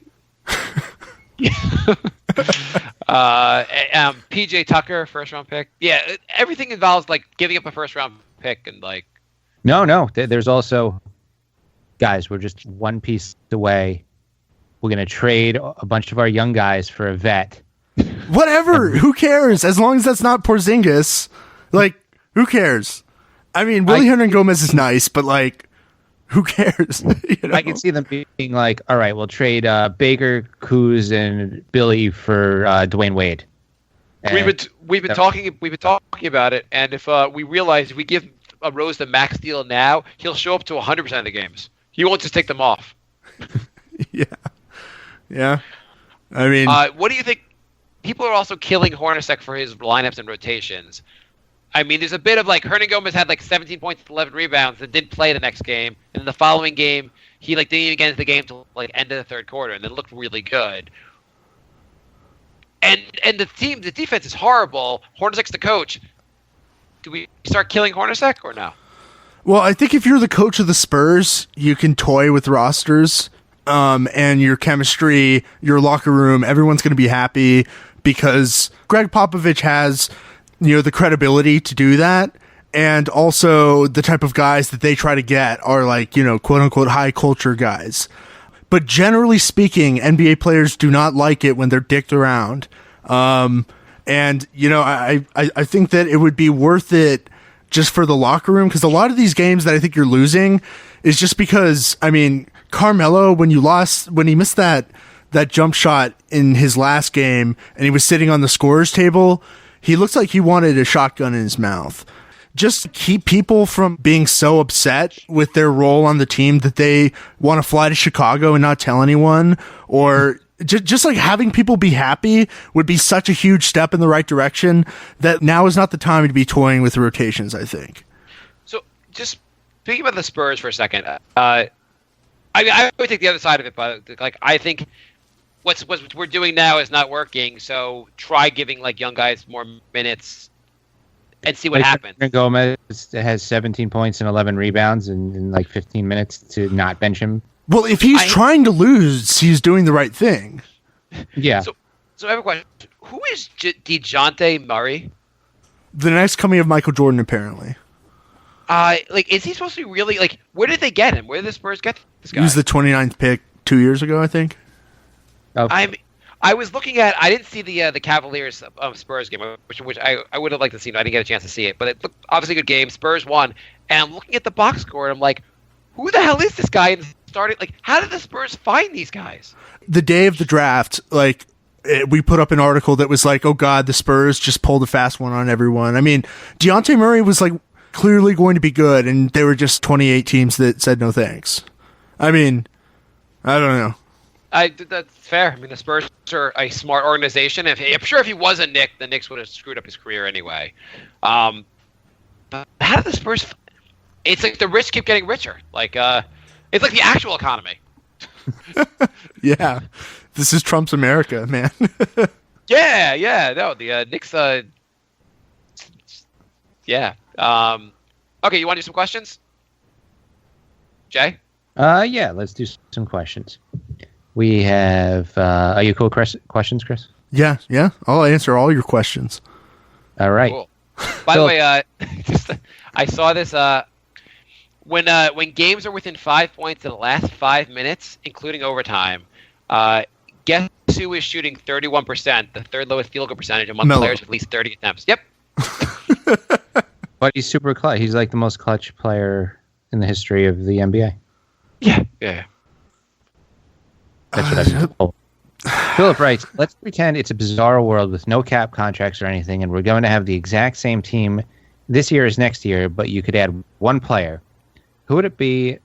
[SPEAKER 5] PJ Tucker, first round pick. Yeah, everything involves like giving up a first round pick and like.
[SPEAKER 4] No. There's also, guys, we're just one piece away. We're going to trade a bunch of our young guys for a vet.
[SPEAKER 6] Whatever. Who cares? As long as that's not Porzingis. Like, who cares? I mean, Willie Hernan Gomez is nice, but like, who cares? You know?
[SPEAKER 4] I can see them being like, all right, we'll trade Baker, Kuz, and Billy for Dwayne Wade. And
[SPEAKER 5] We've been talking about it, and if we realize if we give a Rose the max deal now, he'll show up to 100% of the games. He won't just take them off.
[SPEAKER 6] Yeah. I mean,
[SPEAKER 5] what do you think? People are also killing Hornacek for his lineups and rotations. I mean, there's a bit of like Hernan Gomez had like 17 points, 11 rebounds, and didn't play the next game. And then the following game, he like didn't even get into the game till like end of the third quarter, and then looked really good. And the defense is horrible. Hornacek's the coach. Do we start killing Hornacek or no?
[SPEAKER 6] well, I think if you're the coach of the Spurs, you can toy with rosters, and your chemistry, your locker room, everyone's going to be happy because Greg Popovich has, the credibility to do that. And also the type of guys that they try to get are like, quote unquote high culture guys. But generally speaking, NBA players do not like it when they're dicked around. I think that it would be worth it just for the locker room, because a lot of these games that I think you're losing is just because, I mean, Carmelo, when he missed that jump shot in his last game and he was sitting on the scorer's table, he looks like he wanted a shotgun in his mouth. Just keep people from being so upset with their role on the team that they want to fly to Chicago and not tell anyone, or just like having people be happy would be such a huge step in the right direction that now is not the time to be toying with rotations, I think.
[SPEAKER 5] So just speaking about the Spurs for a second, I would take the other side of it, but like I think what we're doing now is not working. So try giving like young guys more minutes and see what happens.
[SPEAKER 4] Gomez has 17 points and 11 rebounds in like 15 minutes to not bench him.
[SPEAKER 6] Well, if he's trying to lose, he's doing the right thing.
[SPEAKER 4] Yeah.
[SPEAKER 5] So I have a question. Who is DeJounte Murray?
[SPEAKER 6] The next coming of Michael Jordan, apparently.
[SPEAKER 5] Is he supposed to be really like? Where did they get him? Where did the Spurs get this guy?
[SPEAKER 6] He was the 29th pick 2 years ago, I think.
[SPEAKER 4] Okay.
[SPEAKER 5] I was looking at. I didn't see the Cavaliers Spurs game, which I would have liked to see. I didn't get a chance to see it, but it looked obviously a good game. Spurs won, and I'm looking at the box score, and I'm like, who the hell is this guy? And started like, how did the Spurs find these guys?
[SPEAKER 6] The day of the draft, we put up an article that was like, oh God, the Spurs just pulled a fast one on everyone. I mean, DeJounte Murray was like clearly going to be good, and there were just 28 teams that said no thanks. I mean, I don't know.
[SPEAKER 5] That's fair. I mean, the Spurs are a smart organization. I'm sure if he was a Knick, the Knicks would have screwed up his career anyway. But how did the Spurs? It's like the rich keep getting richer. It's like the actual economy.
[SPEAKER 6] Yeah, this is Trump's America, man.
[SPEAKER 5] Yeah. No, the Knicks. Yeah. Okay, you want to do some questions, Jay?
[SPEAKER 4] Yeah. Let's do some questions. We have. Are you cool? Questions, Chris?
[SPEAKER 6] Yeah. I'll answer all your questions.
[SPEAKER 4] All right.
[SPEAKER 5] Cool. By the way, I saw this. When games are within 5 points in the last 5 minutes, including overtime, guess who is shooting 31%, the third lowest field goal percentage among players with at least 30 attempts? Yep.
[SPEAKER 4] But he's super clutch. He's like the most clutch player in the history of the NBA.
[SPEAKER 5] Yeah.
[SPEAKER 4] That's what I've been told. Philip writes, let's pretend it's a bizarre world with no cap contracts or anything, and we're going to have the exact same team this year as next year, but you could add one player. Who would it be?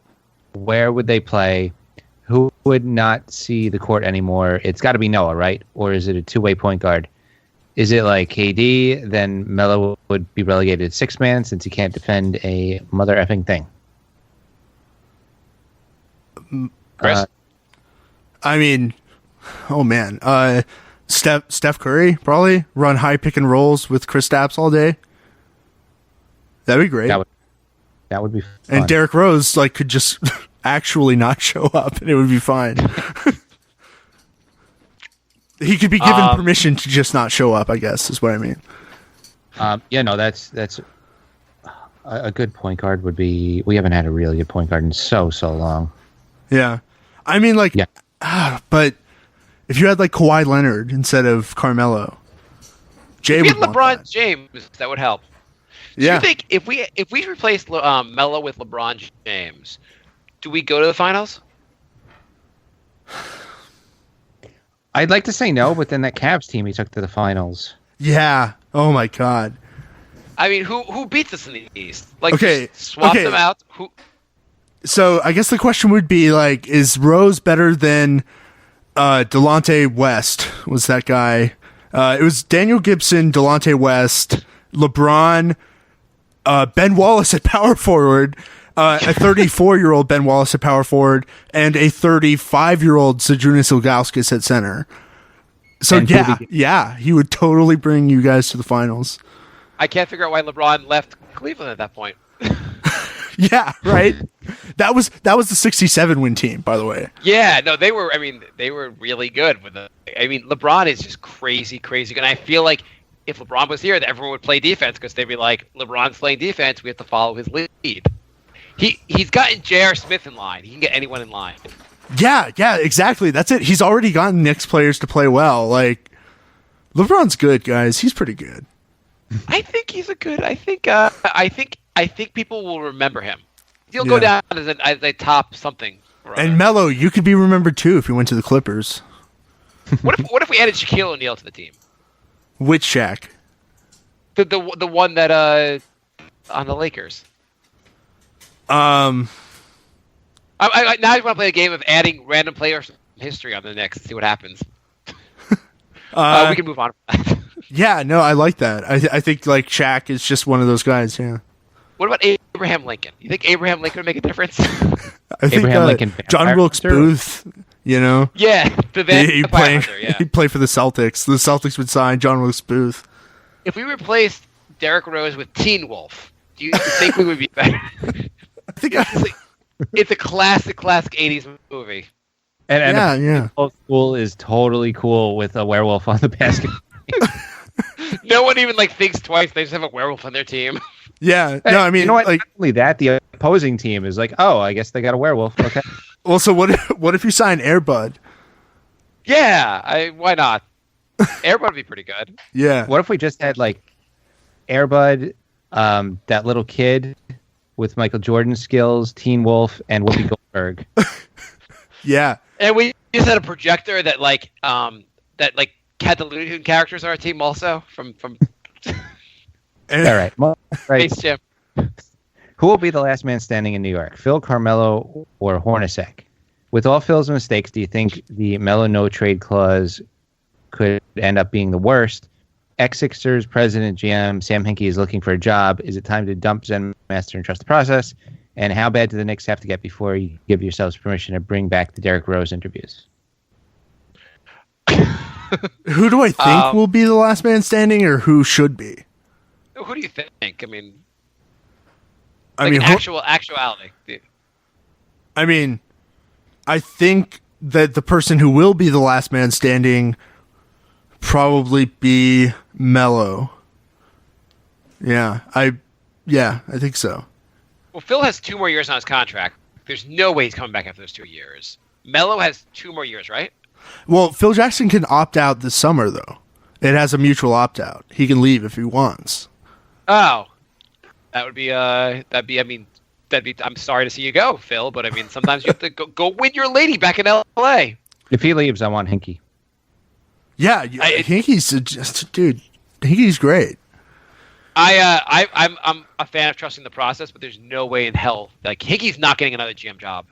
[SPEAKER 4] Where would they play? Who would not see the court anymore? It's got to be Noah, right? Or is it a two-way point guard? Is it like KD? Then Melo would be relegated to six-man since he can't defend a mother effing thing.
[SPEAKER 5] Chris?
[SPEAKER 6] I mean, oh man, Steph Curry probably run high pick and rolls with Kristaps all day. That'd be great.
[SPEAKER 4] That would be fun.
[SPEAKER 6] And Derrick Rose could just actually not show up, and it would be fine. He could be given permission to just not show up, I guess, is what I mean.
[SPEAKER 4] That's a good point guard would be. We haven't had a really good point guard in so long.
[SPEAKER 6] Yeah. I mean, like, but if you had, like, Kawhi Leonard instead of Carmelo, Jay
[SPEAKER 5] if we had
[SPEAKER 6] would want
[SPEAKER 5] LeBron
[SPEAKER 6] that.
[SPEAKER 5] James, that would help. Do
[SPEAKER 6] Yeah.
[SPEAKER 5] you think if we replace Melo with LeBron James, do we go to the finals?
[SPEAKER 4] I'd like to say no, but then that Cavs team he took to the finals.
[SPEAKER 6] Yeah. Oh, my God.
[SPEAKER 5] I mean, who beats us in the East? Like,
[SPEAKER 6] Okay,
[SPEAKER 5] just swap
[SPEAKER 6] okay.
[SPEAKER 5] them out. Who?
[SPEAKER 6] So I guess the question would be, like, is Rose better than Delonte West? Was that guy? It was Daniel Gibson, Delonte West, LeBron, Ben Wallace at power forward, a 34-year-old Ben Wallace at power forward, and a 35-year-old Zydrunas Ilgauskas at center. So
[SPEAKER 4] And
[SPEAKER 6] yeah, he would totally bring you guys to the finals.
[SPEAKER 5] I can't figure out why LeBron left Cleveland at that point.
[SPEAKER 6] Yeah, right. That was the 67 win team, by the way.
[SPEAKER 5] Yeah, no, they were. I mean, they were really good with the. I mean, LeBron is just crazy good, and I feel like if LeBron was here, that everyone would play defense because they'd be like, LeBron's playing defense. We have to follow his lead. He's gotten J.R. Smith in line. He can get anyone in line.
[SPEAKER 6] Yeah, exactly. That's it. He's already gotten Knicks players to play well. Like, LeBron's good, guys. He's pretty good.
[SPEAKER 5] I think he's a good. I think people will remember him. He'll go down as a top something.
[SPEAKER 6] And Melo, you could be remembered too if you went to the Clippers.
[SPEAKER 5] What if we added Shaquille O'Neal to the team?
[SPEAKER 6] Which Shaq?
[SPEAKER 5] The one that on the Lakers.
[SPEAKER 6] Um,
[SPEAKER 5] I now I want to play a game of adding random players from history on the Knicks and see what happens. We can move on.
[SPEAKER 6] yeah, no, I like that. I think like Shaq is just one of those guys. Yeah.
[SPEAKER 5] What about Abraham Lincoln? You think Abraham Lincoln would make a difference?
[SPEAKER 6] I think
[SPEAKER 4] Abraham Lincoln,
[SPEAKER 6] John
[SPEAKER 4] vampire
[SPEAKER 6] Wilkes
[SPEAKER 4] hunter?
[SPEAKER 6] Booth. You know,
[SPEAKER 5] Yeah, the
[SPEAKER 6] he'd play.
[SPEAKER 5] hunter, yeah.
[SPEAKER 6] He'd play for the Celtics. The Celtics would sign John Wilkes Booth.
[SPEAKER 5] If we replaced Derrick Rose with Teen Wolf, do you think we would be better?
[SPEAKER 6] I think.
[SPEAKER 5] It's a classic 80s movie.
[SPEAKER 4] And
[SPEAKER 6] Yeah.
[SPEAKER 4] old school is totally cool with a werewolf on the basket.
[SPEAKER 5] No one even like thinks twice. They just have a werewolf on their team.
[SPEAKER 6] Yeah. No, I mean,
[SPEAKER 4] you know what?
[SPEAKER 6] like,
[SPEAKER 4] Not only that, the opposing team is like, oh, I guess they got a werewolf. Okay.
[SPEAKER 6] well, so what if you sign Air Bud?
[SPEAKER 5] Yeah, why not? Airbud would be pretty good.
[SPEAKER 6] Yeah.
[SPEAKER 4] What if we just had like Airbud, that little kid with Michael Jordan skills, Teen Wolf, and Whoopi Goldberg?
[SPEAKER 6] Yeah.
[SPEAKER 5] And we just had a projector that had the Looney Tunes characters on our team also from
[SPEAKER 6] And,
[SPEAKER 4] All right. Well, right.
[SPEAKER 5] Space Jam.
[SPEAKER 4] Who will be the last man standing in New York? Phil, Carmelo, or Hornacek? With all Phil's mistakes, do you think the Melo no trade clause could end up being the worst? Ex-Sixers president GM Sam Hinkie is looking for a job. Is it time to dump Zen Master and trust the process? And how bad do the Knicks have to get before you give yourselves permission to bring back the Derrick Rose interviews?
[SPEAKER 6] who do I think will be the last man standing, or who should be?
[SPEAKER 5] Who do you think? I mean,
[SPEAKER 6] I mean,
[SPEAKER 5] actuality.
[SPEAKER 6] I mean, I think that the person who will be the last man standing probably be Melo. Yeah, I think so.
[SPEAKER 5] Well, Phil has 2 more years on his contract. There's no way he's coming back after those 2 years. Melo has 2 more years, right?
[SPEAKER 6] Well, Phil Jackson can opt out this summer, though. It has a mutual opt out. He can leave if he wants.
[SPEAKER 5] Oh, that would be. I mean, I'm sorry to see you go, Phil, but I mean, sometimes you have to go win your lady back in L.A.
[SPEAKER 4] If he leaves, I want Hinkie.
[SPEAKER 6] Yeah, Hinkie's dude. Hinkie's great.
[SPEAKER 5] I'm a fan of trusting the process, but there's no way in hell like Hinkie's not getting another GM job.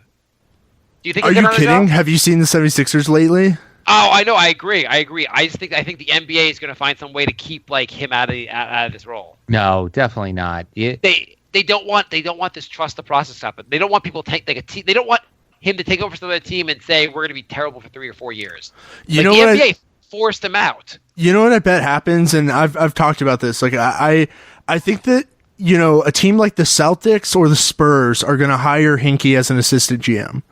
[SPEAKER 5] Do you think?
[SPEAKER 6] Are
[SPEAKER 5] he'll
[SPEAKER 6] you
[SPEAKER 5] get another
[SPEAKER 6] kidding?
[SPEAKER 5] job?
[SPEAKER 6] Have you seen the 76ers lately?
[SPEAKER 5] Oh, I know. I agree. I think the NBA is going to find some way to keep like him out of this role.
[SPEAKER 4] No, definitely not.
[SPEAKER 5] They don't want this trust the process to happen. They don't want people take like a team. They don't want him to take over some other team and say we're going to be terrible for 3 or 4 years.
[SPEAKER 6] You
[SPEAKER 5] like,
[SPEAKER 6] know
[SPEAKER 5] the
[SPEAKER 6] what?
[SPEAKER 5] NBA forced him out.
[SPEAKER 6] You know what I bet happens, and I've talked about this. Like I think that a team like the Celtics or the Spurs are going to hire Hinkie as an assistant GM.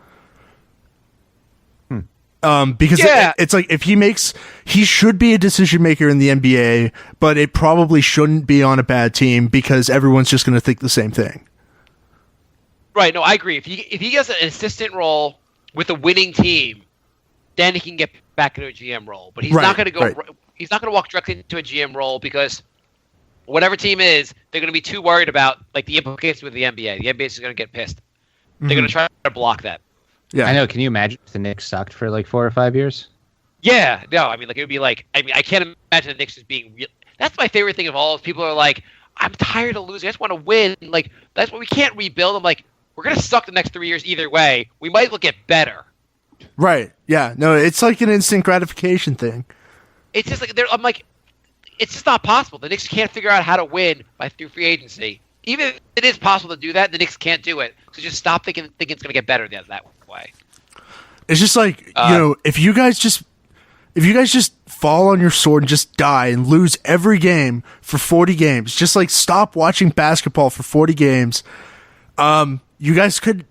[SPEAKER 6] Because it's like if he should be a decision maker in the NBA, but it probably shouldn't be on a bad team because everyone's just going to think the same thing.
[SPEAKER 5] Right. No, I agree. If he gets an assistant role with a winning team, then he can get back into a GM role. But he's not going to go. Right. He's not going to walk directly into a GM role because whatever team is, they're going to be too worried about like the implications with the NBA. The NBA is going to get pissed. They're going to try to block that.
[SPEAKER 4] Yeah, I know. Can you imagine if the Knicks sucked for like 4 or 5 years?
[SPEAKER 5] Yeah, no. I mean, like it would be like. I mean, I can't imagine the Knicks just being real. That's my favorite thing of all. Is people are like, I'm tired of losing. I just want to win. Like that's what we can't rebuild. I'm like, we're gonna suck the next 3 years either way. We might as well get better.
[SPEAKER 6] Right. Yeah. No, it's like an instant gratification thing.
[SPEAKER 5] It's just like I'm like, it's just not possible. The Knicks can't figure out how to win through free agency. Even if it is possible to do that, the Knicks can't do it. So just stop thinking it's gonna get better that way.
[SPEAKER 6] It's just like if you guys just fall on your sword and just die and lose every game for 40 games, just like stop watching basketball for 40 games. You guys could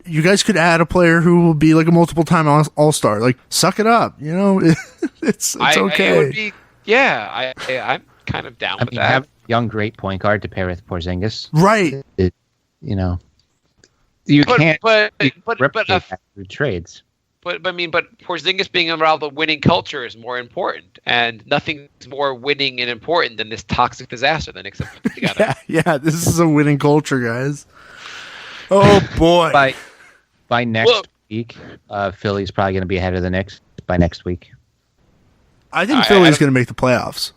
[SPEAKER 6] add a player who will be like a multiple time all-star. Like suck it up, it's okay.
[SPEAKER 5] It would be, I'm kind of down with that.
[SPEAKER 4] Have a young great point guard to pair with Porzingis,
[SPEAKER 6] right?
[SPEAKER 4] You can't
[SPEAKER 5] replicate
[SPEAKER 4] that through trades.
[SPEAKER 5] But Porzingis being around the winning culture is more important, and nothing's more winning and important than this toxic disaster the Knicks have put together.
[SPEAKER 6] yeah, this is a winning culture, guys. Oh boy!
[SPEAKER 4] By next week, Philly's probably going to be ahead of the Knicks by next week.
[SPEAKER 6] I think Philly's going to make the playoffs.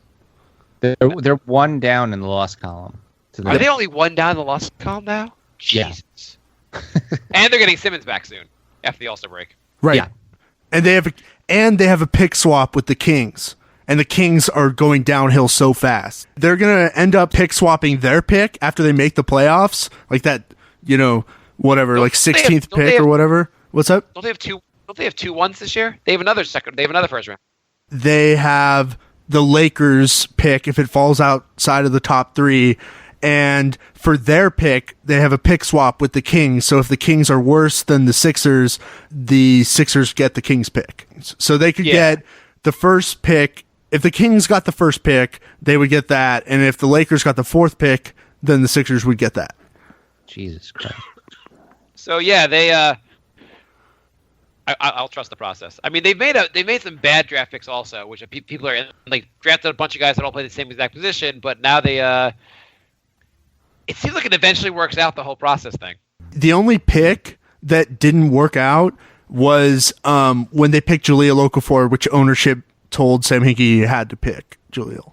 [SPEAKER 4] They're one down in the loss column.
[SPEAKER 5] Are they only one down in the loss column now? Jesus. And they're getting Simmons back soon after the All-Star break.
[SPEAKER 6] Right.
[SPEAKER 4] Yeah.
[SPEAKER 6] And they have a pick swap with the Kings. And the Kings are going downhill so fast. They're going to end up pick swapping their pick after they make the playoffs. Like that, whatever, like 16th pick or whatever. What's up?
[SPEAKER 5] Don't they have 2 ones this year? They have another first round.
[SPEAKER 6] They have the Lakers pick if it falls outside of the top 3. And for their pick, they have a pick swap with the Kings. So if the Kings are worse than the Sixers get the Kings pick. So they could get the first pick. If the Kings got the first pick, they would get that. And if the Lakers got the 4th pick, then the Sixers would get that.
[SPEAKER 4] Jesus Christ.
[SPEAKER 5] So yeah, they I'll trust the process. I mean, they made some bad draft picks also, which people are like drafted a bunch of guys that all play the same exact position, but now they it seems like it eventually works out, the whole process thing.
[SPEAKER 6] The only pick that didn't work out was when they picked Jahlil Okafor, which ownership told Sam Hinkie had to pick Jahlil.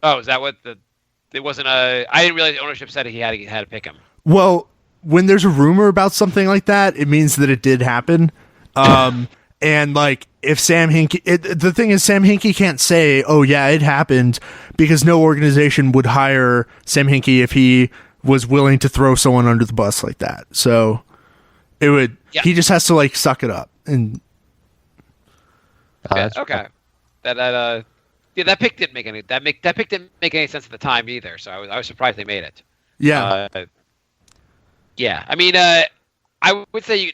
[SPEAKER 5] Oh, is that what it wasn't I didn't realize the ownership said he had to pick him.
[SPEAKER 6] Well, when there's a rumor about something like that, it means that it did happen. And like if Sam Hinkie, the thing is Sam Hinkie can't say, oh yeah, it happened, because no organization would hire Sam Hinkie if he was willing to throw someone under the bus like that. So he just has to like suck it up. And
[SPEAKER 5] okay. That pick didn't make any that pick didn't make any sense at the time either. So I was surprised they made it.
[SPEAKER 6] Yeah.
[SPEAKER 5] Yeah. I mean, I would say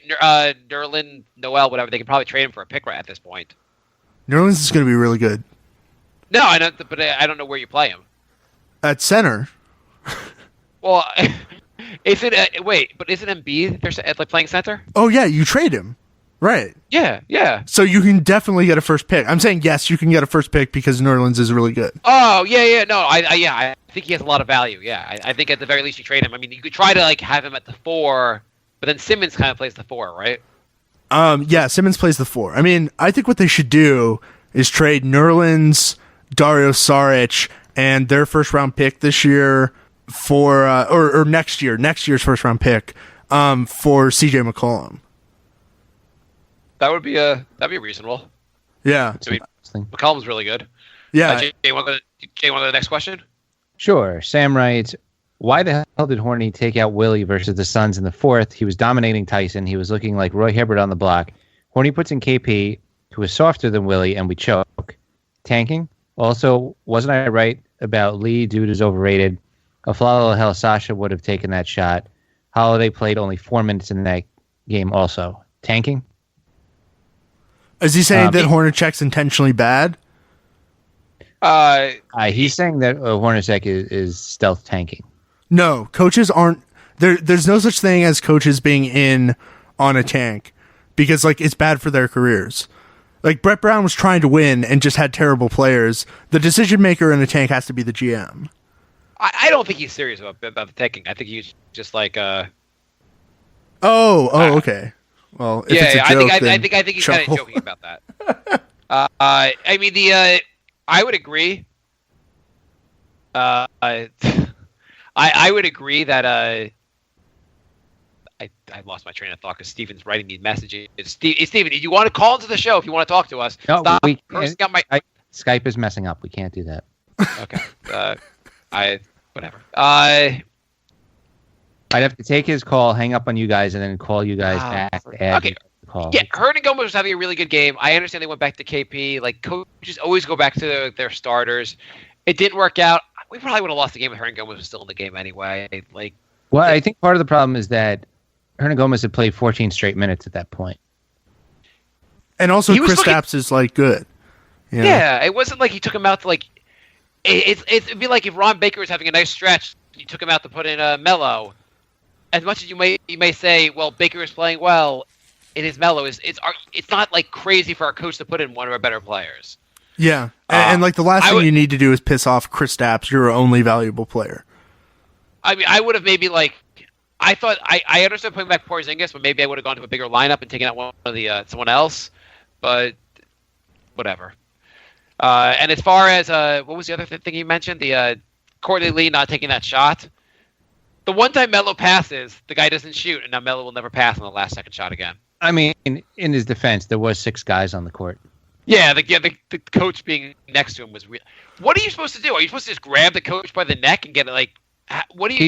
[SPEAKER 5] Nerlin, Noel, whatever. They could probably trade him for a pick right at this point.
[SPEAKER 6] Nerlens is going to be really good.
[SPEAKER 5] No, I don't. But I don't know where you play him.
[SPEAKER 6] At center.
[SPEAKER 5] Well, is it? Wait, but isn't Embiid like playing center?
[SPEAKER 6] Oh yeah, you trade him, right?
[SPEAKER 5] Yeah.
[SPEAKER 6] So you can definitely get a first pick. I'm saying yes, you can get a first pick because Nerlens is really good.
[SPEAKER 5] Oh yeah. No, I think he has a lot of value. Yeah, I think at the very least you trade him. I mean, you could try to like have him at the 4. But then Simmons kind of plays the 4, right?
[SPEAKER 6] Yeah, Simmons plays the 4. I mean, I think what they should do is trade Nerlens, Dario Saric, and their first round pick this year for or next year's first round pick for CJ McCollum.
[SPEAKER 5] That'd be reasonable.
[SPEAKER 6] Yeah,
[SPEAKER 5] I mean, McCollum's really good.
[SPEAKER 6] Yeah.
[SPEAKER 5] Jay, want to the next question?
[SPEAKER 4] Sure. Sam writes, why the hell did Horny take out Willie versus the Suns in the 4th? He was dominating Tyson. He was looking like Roy Hibbert on the block. Horny puts in KP, who is softer than Willie, and we choke. Tanking? Also, wasn't I right about Lee? Dude is overrated. Aflalo hell, Sasha would have taken that shot. Holiday played only 4 minutes in that game also. Tanking?
[SPEAKER 6] Is he saying that Hornacek's intentionally bad?
[SPEAKER 4] He's saying that Hornacek is stealth tanking.
[SPEAKER 6] No, coaches aren't. There's no such thing as coaches being in on a tank because like it's bad for their careers. Like Brett Brown was trying to win and just had terrible players. The decision maker in a tank has to be the GM.
[SPEAKER 5] I don't think he's serious about the tanking. I think he's just like
[SPEAKER 6] okay. Well, if it's a joke,
[SPEAKER 5] I think he's kind of joking about that. I mean I would agree. I would agree that I lost my train of thought because Steven's writing me messages. Steven, do you want to call into the show if you want to talk to us?
[SPEAKER 4] No,
[SPEAKER 5] Stop
[SPEAKER 4] Skype is messing up. We can't do that.
[SPEAKER 5] Okay. Whatever.
[SPEAKER 4] I'd have to take his call, hang up on you guys, and then call you guys back.
[SPEAKER 5] Okay.
[SPEAKER 4] Call.
[SPEAKER 5] Yeah, Hernan Gomez was having a really good game. I understand they went back to KP. Like, coaches always go back to their starters. It didn't work out. We probably would have lost the game if Hernan Gomez was still in the game anyway.
[SPEAKER 4] I think part of the problem is that Hernan Gomez had played 14 straight minutes at that point.
[SPEAKER 6] And also, Kristaps is like good.
[SPEAKER 5] Yeah, it wasn't like he took him out to like. It'd be like if Ron Baker was having a nice stretch, you took him out to put in Melo. As much as you may say, well, Baker is playing well, it is Melo. It's not like crazy for our coach to put in one of our better players.
[SPEAKER 6] Yeah, and like the last thing you need to do is piss off Kristaps, your only valuable player.
[SPEAKER 5] I mean, I would have maybe like. I thought I understood putting back Porzingis, but maybe I would have gone to a bigger lineup and taken out one of the someone else. But whatever. And as far as what was the other thing you mentioned? The Courtney Lee not taking that shot. The one time Melo passes, the guy doesn't shoot, and now Melo will never pass on the last second shot again.
[SPEAKER 4] I mean, in his defense, there was 6 guys on the court.
[SPEAKER 5] Yeah, the coach being next to him was real. What are you supposed to do? Are you supposed to just grab the coach by the neck and get it like? What do you do?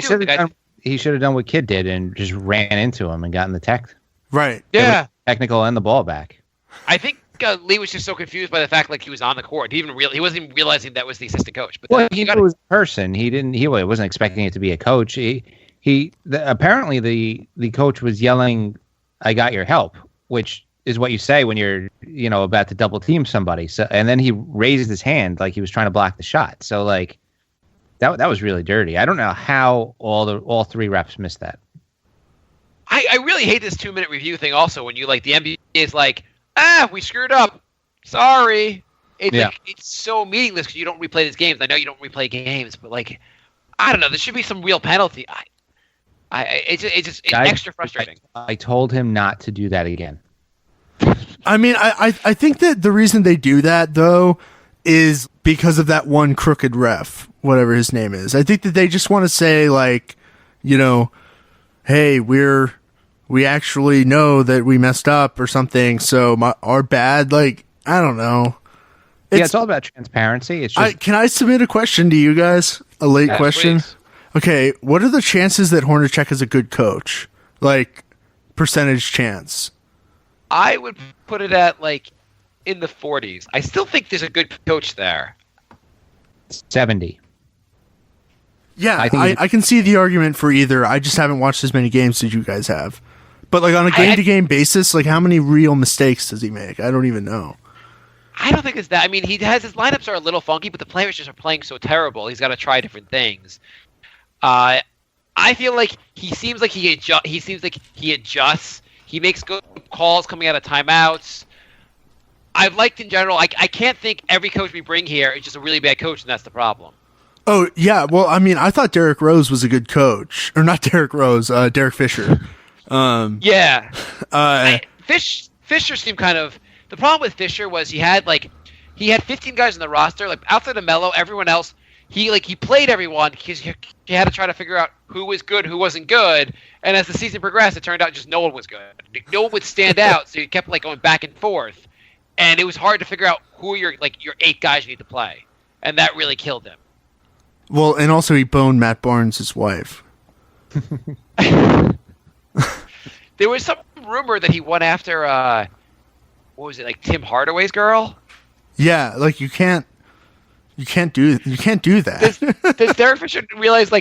[SPEAKER 4] He should have done what Kidd did and just ran into him and gotten the tech.
[SPEAKER 6] Right.
[SPEAKER 5] Yeah.
[SPEAKER 4] Technical and the ball back.
[SPEAKER 5] I think Lee was just so confused by the fact like he was on the court. He wasn't even realizing that was the assistant coach. But
[SPEAKER 4] he knew it was a person. He wasn't expecting it to be a coach. Apparently the coach was yelling, "I got your help," which is what you say when you're about to double team somebody. So and then he raised his hand like he was trying to block the shot. So like that was really dirty. I don't know how all 3 refs missed that.
[SPEAKER 5] I really hate this 2-minute review thing. Also, when you like the NBA is like, we screwed up. Sorry. It's so meaningless because you don't replay these games. I know you don't replay games, but like, I don't know. There should be some real penalty. It's extra frustrating.
[SPEAKER 4] I told him not to do that again.
[SPEAKER 6] I mean, I think that the reason they do that though is because of that one crooked ref, whatever his name is. I think that they just want to say like, hey, we actually know that we messed up or something. So our bad, like, I don't know.
[SPEAKER 4] It's all about transparency. It's just,
[SPEAKER 6] can I submit a question to you guys? A late question?
[SPEAKER 5] Please.
[SPEAKER 6] Okay. What are the chances that Hornacek is a good coach? Like percentage chance?
[SPEAKER 5] I would put it at like in the 40s. I still think there's a good coach there.
[SPEAKER 4] 70.
[SPEAKER 6] Yeah, I can see the argument for either. I just haven't watched as many games as you guys have. But like on a game-to-game basis, like how many real mistakes does he make? I don't even know.
[SPEAKER 5] I don't think it's that. I mean, his lineups are a little funky, but the players just are playing so terrible. He's got to try different things. I feel like he seems like he adjusts. He makes good calls coming out of timeouts. I've liked in general. I can't think every coach we bring here is just a really bad coach, and that's the problem.
[SPEAKER 6] Oh yeah, well, I mean, I thought Derrick Rose was a good coach, or not Derrick Rose, Derek Fisher.
[SPEAKER 5] Yeah, Fisher seemed kind of. The problem with Fisher was he had 15 guys on the roster. Like outside of Melo, everyone else he played everyone because he had to try to figure out who was good, who wasn't good. And as the season progressed, it turned out just no one was good. No one would stand out, so you kept going back and forth, and it was hard to figure out who your 8 guys you need to play, and that really killed him.
[SPEAKER 6] Well, and also he boned Matt Barnes' wife.
[SPEAKER 5] There was some rumor that he went after what was it, like Tim Hardaway's girl?
[SPEAKER 6] Yeah, like you can't do that.
[SPEAKER 5] Does Derek Fisher realize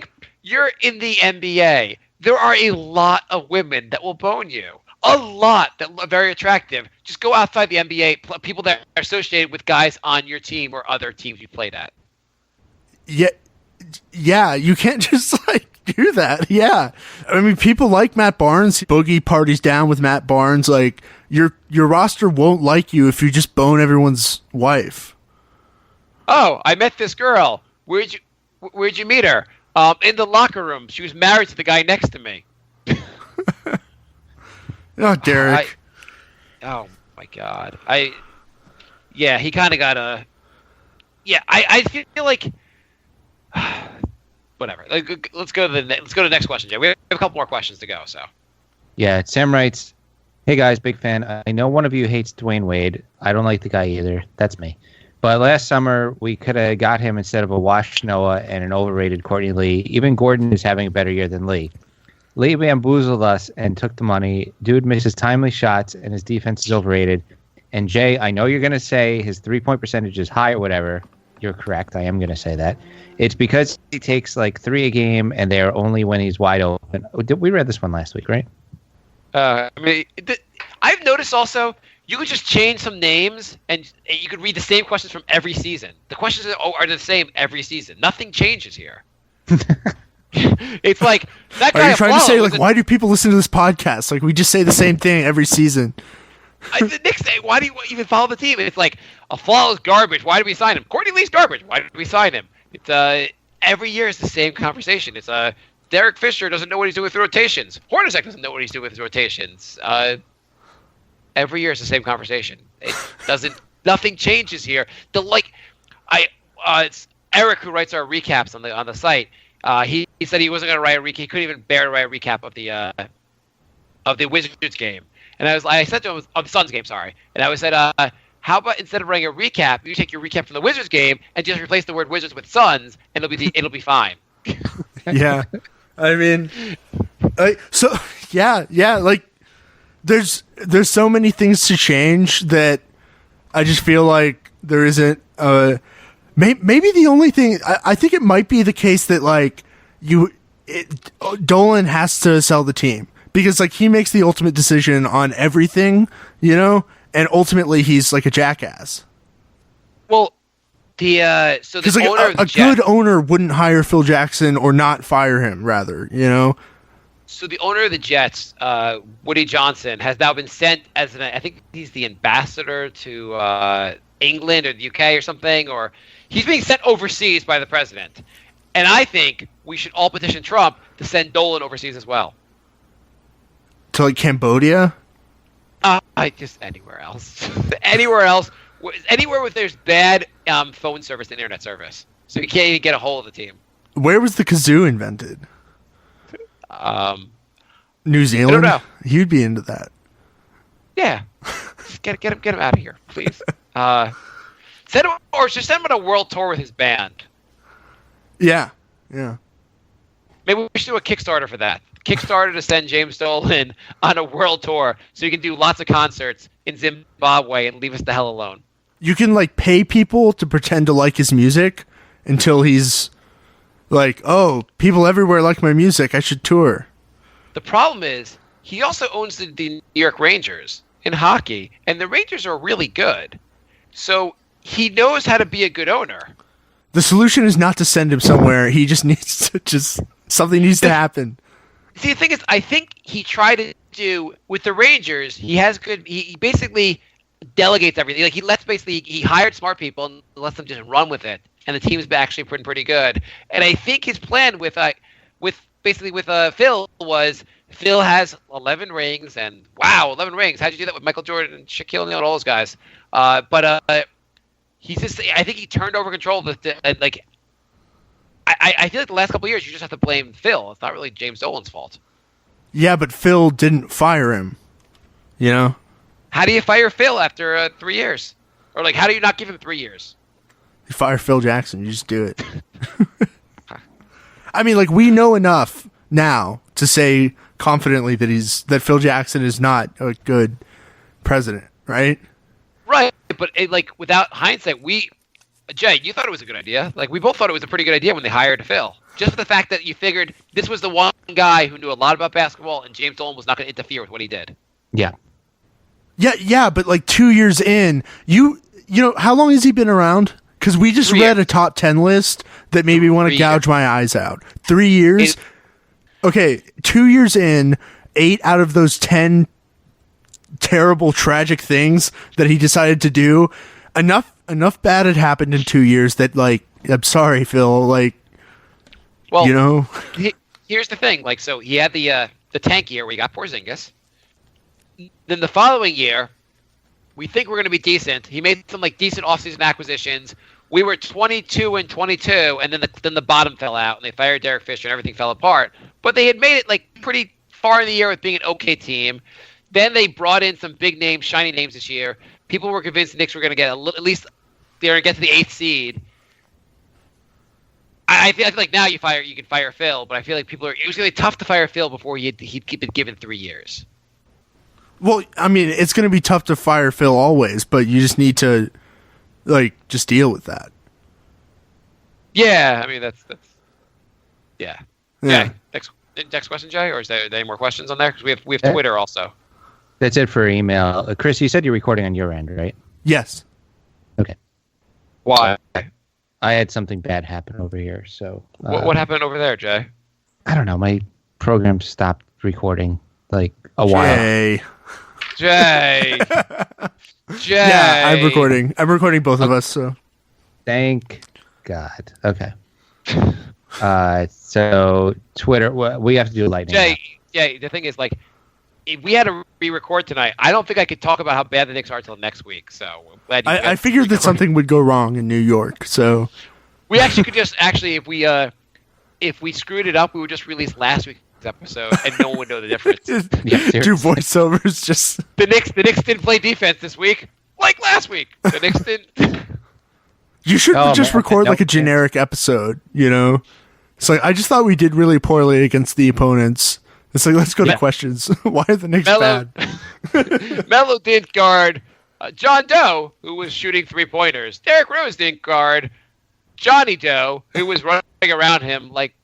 [SPEAKER 5] you're in the NBA? There are a lot of women that will bone you. a lot that are very attractive. Just go outside the NBA, people that are associated with guys on your team or other teams you played at.
[SPEAKER 6] Yeah, you can't just like do that. Yeah. I mean, people like Matt Barnes. Boogie parties down with Matt Barnes. Like your roster won't like you if you just bone everyone's wife.
[SPEAKER 5] Oh, I met this girl. Where'd you meet her? In the locker room. She was married to the guy next to me.
[SPEAKER 6] Oh, Derek.
[SPEAKER 5] Oh my God. He kind of got a. Yeah, I feel like. Whatever. Let's go to the next question, Jay. We have a couple more questions to go. So.
[SPEAKER 4] Yeah, Sam writes, "Hey guys, big fan. I know one of you hates Dwayne Wade. I don't like the guy either. That's me. But last summer we could have got him instead of a washed Noah and an overrated Courtney Lee. Even Gordon is having a better year than Lee. Lee bamboozled us and took the money. Dude misses timely shots and his defense is overrated. And Jay, I know you're going to say his 3-point percentage is high or whatever. You're correct. I am going to say that. It's because he takes like 3 a game and they're only when he's wide open. We read this one last week, right?
[SPEAKER 5] I've noticed also you could just change some names and you could read the same questions from every season. The questions are the same every season. Nothing changes here. It's like that guy.
[SPEAKER 6] Are you trying to say like why do people listen to this podcast? Like we just say the same thing every season.
[SPEAKER 5] The Knicks say, why do you even follow the team? It's like a Fall is garbage. Why do we sign him? Courtney Lee's garbage. Why did we sign him? It's every year is the same conversation. It's Derek Fisher doesn't know what he's doing with rotations. Hornacek doesn't know what he's doing with rotations. Every year is the same conversation. It doesn't. Nothing changes here. It's Eric who writes our recaps on the site. He said he wasn't going to write a recap. He couldn't even bear to write a recap of the Wizards game. And I said to him, of the Suns game, sorry. And I said, how about instead of writing a recap, you take your recap from the Wizards game and just replace the word Wizards with Suns, and it'll be fine.
[SPEAKER 6] Yeah, I mean, like there's so many things to change that I just feel like there isn't. Maybe the only thing I think it might be the case that like Dolan has to sell the team. Because like he makes the ultimate decision on everything, you know, and ultimately he's like a jackass.
[SPEAKER 5] Well, the owner of the
[SPEAKER 6] Jets, good owner wouldn't hire Phil Jackson or not fire him, rather, you know.
[SPEAKER 5] So the owner of the Jets, Woody Johnson, has now been sent as I think he's the ambassador to England or the UK or something, or he's being sent overseas by the president. And I think we should all petition Trump to send Dolan overseas as well.
[SPEAKER 6] To like Cambodia?
[SPEAKER 5] Just anywhere else. Anywhere where there's bad phone service and internet service. So you can't even get a hold of the team.
[SPEAKER 6] Where was the kazoo invented? New Zealand?
[SPEAKER 5] I don't know.
[SPEAKER 6] He'd be into that.
[SPEAKER 5] Yeah. Just get him out of here, please. Send him on a world tour with his band.
[SPEAKER 6] Yeah. Yeah.
[SPEAKER 5] Maybe we should do a Kickstarter for that. Kickstarter to send James Dolan on a world tour so he can do lots of concerts in Zimbabwe and leave us the hell alone.
[SPEAKER 6] You can like pay people to pretend to like his music until he's like, oh, people everywhere like my music. I should tour.
[SPEAKER 5] The problem is he also owns the New York Rangers in hockey, and the Rangers are really good. So he knows how to be a good owner.
[SPEAKER 6] The solution is not to send him somewhere. He just needs to something needs to happen.
[SPEAKER 5] See, the thing is, I think he tried to do with the Rangers. He basically delegates everything. Like he hired smart people and lets them just run with it, and the team's actually pretty good. And I think his plan with Phil was Phil has 11 rings, and wow, 11 rings. How'd you do that with Michael Jordan and Shaquille O'Neal and all those guys? He's just. I think he turned over control of the. I feel like the last couple of years, you just have to blame Phil. It's not really James Dolan's fault.
[SPEAKER 6] Yeah, but Phil didn't fire him. You know?
[SPEAKER 5] How do you fire Phil after 3 years? Or, like, how do you not give him 3 years?
[SPEAKER 6] You fire Phil Jackson. You just do it. I mean, like, we know enough now to say confidently that Phil Jackson is not a good president, right?
[SPEAKER 5] Right, but, without hindsight, Jay, you thought it was a good idea. Like, we both thought it was a pretty good idea when they hired Phil. Just for the fact that you figured this was the one guy who knew a lot about basketball and James Dolan was not going to interfere with what he did.
[SPEAKER 4] Yeah.
[SPEAKER 6] Yeah, but like 2 years in, you know, how long has he been around? Because we just
[SPEAKER 5] 3
[SPEAKER 6] read
[SPEAKER 5] years.
[SPEAKER 6] a top 10 list that made me want to
[SPEAKER 5] 3
[SPEAKER 6] gouge
[SPEAKER 5] years.
[SPEAKER 6] my eyes out. 3 years?
[SPEAKER 5] It-
[SPEAKER 6] Okay, 2 years in, 8 out of those 10 terrible, tragic things that he decided to do, enough bad had happened in 2 years that, like, I'm sorry, Phil, like,
[SPEAKER 5] Well,
[SPEAKER 6] you know?
[SPEAKER 5] here's the thing. Like, so he had the tank year where he got Porzingis. Then the following year, we think we're going to be decent. He made some like decent offseason acquisitions. We were 22-22, and then the bottom fell out, and they fired Derek Fisher, and everything fell apart. But they had made it like pretty far in the year with being an okay team. Then they brought in some big names, shiny names this year. People were convinced the Knicks were going to get at least they're going to get to the 8th seed. I feel like now you can fire Phil, but I feel like it was going to be tough to fire Phil before he'd been given 3 years.
[SPEAKER 6] Well, I mean, it's going to be tough to fire Phil always, but you just need to, like, just deal with that.
[SPEAKER 5] Yeah, I mean that's yeah.
[SPEAKER 6] Yeah.
[SPEAKER 5] Next question, Jay, or is there any more questions on there? Because we have Twitter also.
[SPEAKER 4] That's it for email. Chris, you said you're recording on your end, right?
[SPEAKER 6] Yes.
[SPEAKER 4] Okay.
[SPEAKER 5] Why?
[SPEAKER 4] I had something bad happen over here, so
[SPEAKER 5] What happened over there, Jay?
[SPEAKER 4] I don't know. My program stopped recording like a while.
[SPEAKER 6] Jay.
[SPEAKER 5] Jay. Jay.
[SPEAKER 6] Yeah, I'm recording. I'm recording both of us, so.
[SPEAKER 4] Thank God. Okay. So Twitter, we have to do lightning.
[SPEAKER 5] Jay, the thing is, like, if we had to re-record tonight, I don't think I could talk about how bad the Knicks are until next week. So I'm glad you
[SPEAKER 6] I
[SPEAKER 5] guys
[SPEAKER 6] figured that
[SPEAKER 5] recorded.
[SPEAKER 6] something would go wrong in New York, so.
[SPEAKER 5] We actually could just if we screwed it up, we would just release last week's episode, and no one would know the difference.
[SPEAKER 4] Yeah,
[SPEAKER 6] Do
[SPEAKER 4] seriously.
[SPEAKER 6] voiceovers just.
[SPEAKER 5] The Knicks didn't play defense this week, like last week. The Knicks didn't.
[SPEAKER 6] You should
[SPEAKER 4] Oh,
[SPEAKER 6] just
[SPEAKER 4] man.
[SPEAKER 6] record like a
[SPEAKER 4] Nope.
[SPEAKER 6] generic episode, you know? It's like, I just thought we did really poorly against the opponents. It's like, let's go to
[SPEAKER 5] Yeah.
[SPEAKER 6] questions. Why are the Knicks
[SPEAKER 5] Melo,
[SPEAKER 6] bad?
[SPEAKER 5] Melo didn't guard John Doe, who was shooting 3-pointers. Derrick Rose didn't guard Johnny Doe, who was running around him like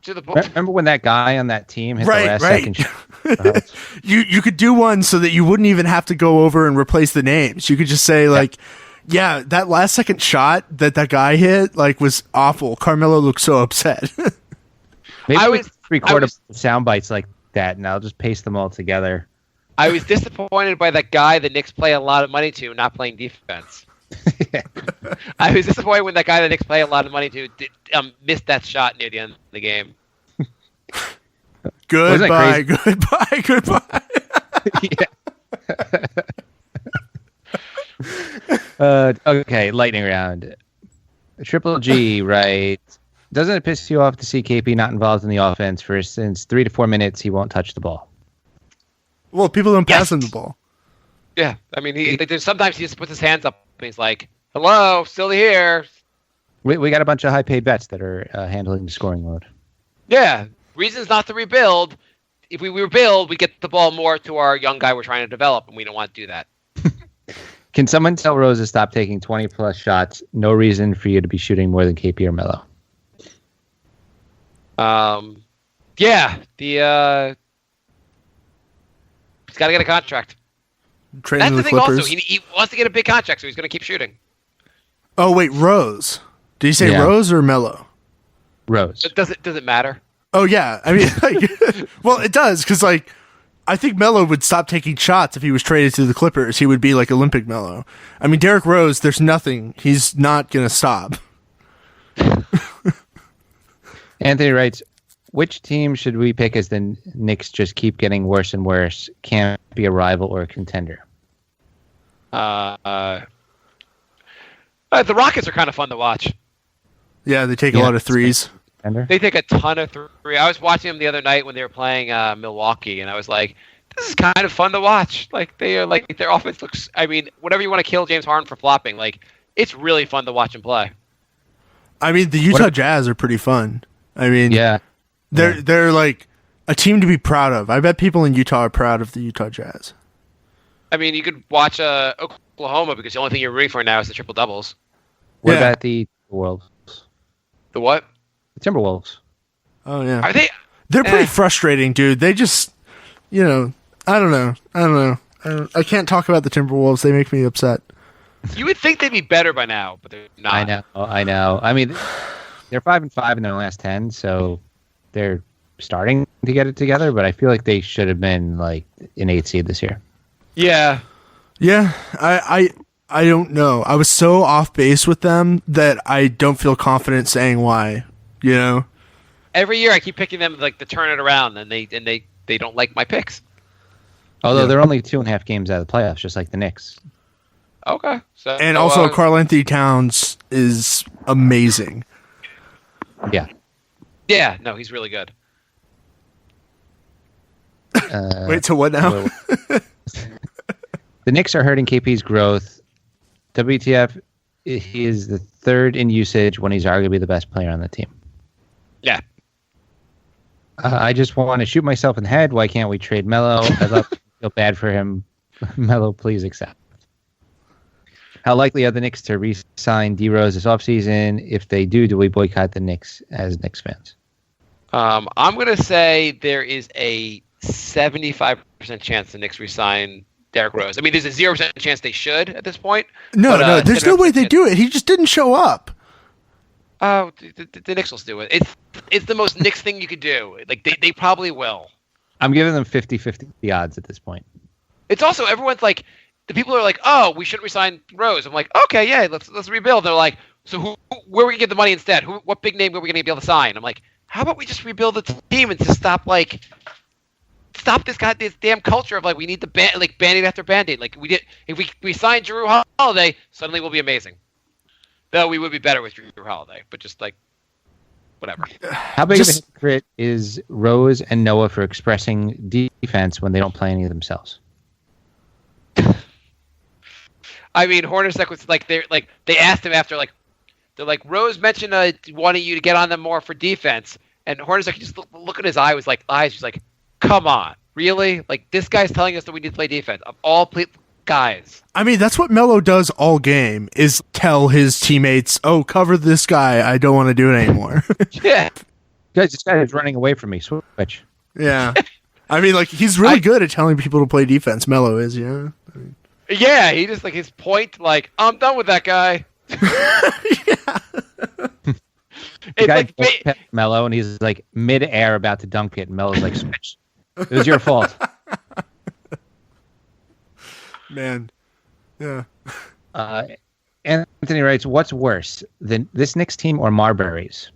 [SPEAKER 5] to the ball.
[SPEAKER 4] Remember when that guy on that team hit
[SPEAKER 6] Right,
[SPEAKER 4] the last
[SPEAKER 6] right.
[SPEAKER 4] second shot?
[SPEAKER 6] You could do one so that you wouldn't even have to go over and replace the names. You could just say, like, yeah, that last second shot that guy hit, like, was awful. Carmelo looked so upset.
[SPEAKER 4] Maybe
[SPEAKER 5] I
[SPEAKER 4] we
[SPEAKER 5] was-
[SPEAKER 4] record
[SPEAKER 5] I was-
[SPEAKER 4] sound bites like that, and I'll just paste them all together.
[SPEAKER 5] I was disappointed by that guy the Knicks play a lot of money to not playing defense. I was disappointed when that guy the Knicks play a lot of money to missed that shot near the end of the game.
[SPEAKER 6] Goodbye,
[SPEAKER 4] crazy?
[SPEAKER 6] goodbye.
[SPEAKER 4] Okay, lightning round. Triple G, right? Doesn't it piss you off to see KP not involved in the offense for since 3 to 4 minutes he won't touch the ball?
[SPEAKER 6] Well, people don't pass
[SPEAKER 5] Yes.
[SPEAKER 6] him the ball.
[SPEAKER 5] Yeah, I mean, sometimes he just puts his hands up and he's like, "Hello, still here."
[SPEAKER 4] We got a bunch of high paid vets that are handling the scoring load.
[SPEAKER 5] Yeah, reasons not to rebuild. If we rebuild, we get the ball more to our young guy we're trying to develop, and we don't want to do that.
[SPEAKER 4] Can someone tell Rose to stop taking 20 plus shots? No reason for you to be shooting more than KP or Melo.
[SPEAKER 5] Yeah, he's got to get a contract.
[SPEAKER 6] Trade
[SPEAKER 5] That's
[SPEAKER 6] him
[SPEAKER 5] the
[SPEAKER 6] to the
[SPEAKER 5] thing.
[SPEAKER 6] Clippers.
[SPEAKER 5] Also, he wants to get a big contract, so he's going to keep shooting.
[SPEAKER 6] Oh, wait, Rose. Did you say
[SPEAKER 4] Yeah.
[SPEAKER 6] Rose or Mello?
[SPEAKER 4] Rose.
[SPEAKER 5] Does it matter?
[SPEAKER 6] Oh, yeah. I mean, like, well, it does, because, like, I think Melo would stop taking shots if he was traded to the Clippers. He would be like Olympic Melo. I mean, Derrick Rose, there's nothing. He's not going to stop.
[SPEAKER 4] Anthony writes, which team should we pick as the Knicks just keep getting worse and worse? Can't be a rival or a contender.
[SPEAKER 5] The Rockets are kind of fun to watch.
[SPEAKER 6] Yeah, they take a
[SPEAKER 4] Yeah.
[SPEAKER 6] lot of threes.
[SPEAKER 4] Contender?
[SPEAKER 5] They take a ton of three. I was watching them the other night when they were playing Milwaukee, and I was like, this is kind of fun to watch. Like, they are like, their offense looks, I mean, whatever you want to kill James Harden for flopping, like, it's really fun to watch him play.
[SPEAKER 6] I mean, the Utah Jazz are pretty fun. I mean,
[SPEAKER 4] Yeah.
[SPEAKER 6] they're like a team to be proud of. I bet people in Utah are proud of the Utah Jazz.
[SPEAKER 5] I mean, you could watch Oklahoma because the only thing you're rooting for now is the triple doubles.
[SPEAKER 4] What
[SPEAKER 6] Yeah.
[SPEAKER 4] about the Timberwolves?
[SPEAKER 5] The what?
[SPEAKER 4] The Timberwolves.
[SPEAKER 6] Oh, yeah.
[SPEAKER 5] Are they?
[SPEAKER 6] They're pretty
[SPEAKER 5] Eh.
[SPEAKER 6] frustrating, dude. They just, you know, I don't know. I can't talk about the Timberwolves. They make me upset.
[SPEAKER 5] You would think they'd be better by now, but they're not.
[SPEAKER 4] I know. I mean, they're 5-5 in their last 10, so they're starting to get it together. But I feel like they should have been like an 8 seed this year.
[SPEAKER 5] Yeah.
[SPEAKER 6] Yeah, I don't know. I was so off base with them that I don't feel confident saying why. You know.
[SPEAKER 5] Every year I keep picking them like to turn it around, and they don't like my picks.
[SPEAKER 4] Although they're only 2.5 games out of the playoffs, just like the Knicks.
[SPEAKER 5] Okay.
[SPEAKER 6] And also, Karl Anthony Towns is amazing.
[SPEAKER 4] Yeah.
[SPEAKER 5] Yeah. No, he's really good.
[SPEAKER 6] Wait, so what now?
[SPEAKER 4] The Knicks are hurting KP's growth. WTF, he is the third in usage when he's arguably the best player on the team.
[SPEAKER 5] Yeah.
[SPEAKER 4] I just want to shoot myself in the head. Why can't we trade Melo? I feel bad for him. Melo, please accept. How likely are the Knicks to re-sign D-Rose this offseason? If they do we boycott the Knicks as Knicks fans?
[SPEAKER 5] I'm going to say there is a 75% chance the Knicks re-sign Derrick Rose. I mean, there's a 0% chance they should at this point.
[SPEAKER 6] No, there's no way they do it. He just didn't show up.
[SPEAKER 5] Oh, the Knicks will do it. It's the most Knicks thing you could do. Like they probably will.
[SPEAKER 4] I'm giving them 50-50 odds at this point.
[SPEAKER 5] It's also everyone's like the people are like, oh, we shouldn't resign Rose. I'm like, okay, yeah, let's rebuild. They're like, so where are we gonna get the money instead? What big name are we gonna be able to sign? I'm like, how about we just rebuild the team and just stop this damn culture of like we need to band-aid after band-aid. Like we did if we signed Drew Holiday, suddenly we'll be amazing. Though we would be better with Drew Holiday, but just like whatever.
[SPEAKER 4] How big of a hypocrite is Rose and Noah for expressing defense when they don't play any of themselves?
[SPEAKER 5] I mean, Hornacek was like they asked him after they're like Rose mentioned wanting you to get on them more for defense, and Hornacek just look at his eyes just like, come on, really? Like this guy's telling us that we need to play defense of all guys.
[SPEAKER 6] I mean, that's what Melo does all game is tell his teammates, "Oh, cover this guy. I don't want to do it anymore."
[SPEAKER 5] Yeah,
[SPEAKER 4] guys, this guy is running away from me. Switch.
[SPEAKER 6] Yeah, I mean, like he's really good at telling people to play defense. Melo is, yeah.
[SPEAKER 5] Yeah, he just like his point, like I'm done with that guy.
[SPEAKER 4] The
[SPEAKER 5] It's
[SPEAKER 4] guy
[SPEAKER 5] like
[SPEAKER 4] Melo, and he's like mid-air about to dunk it, and Melo's like, switch. It was your fault.
[SPEAKER 6] Man. Yeah.
[SPEAKER 4] Anthony writes, what's worse, this Knicks team or Marbury's?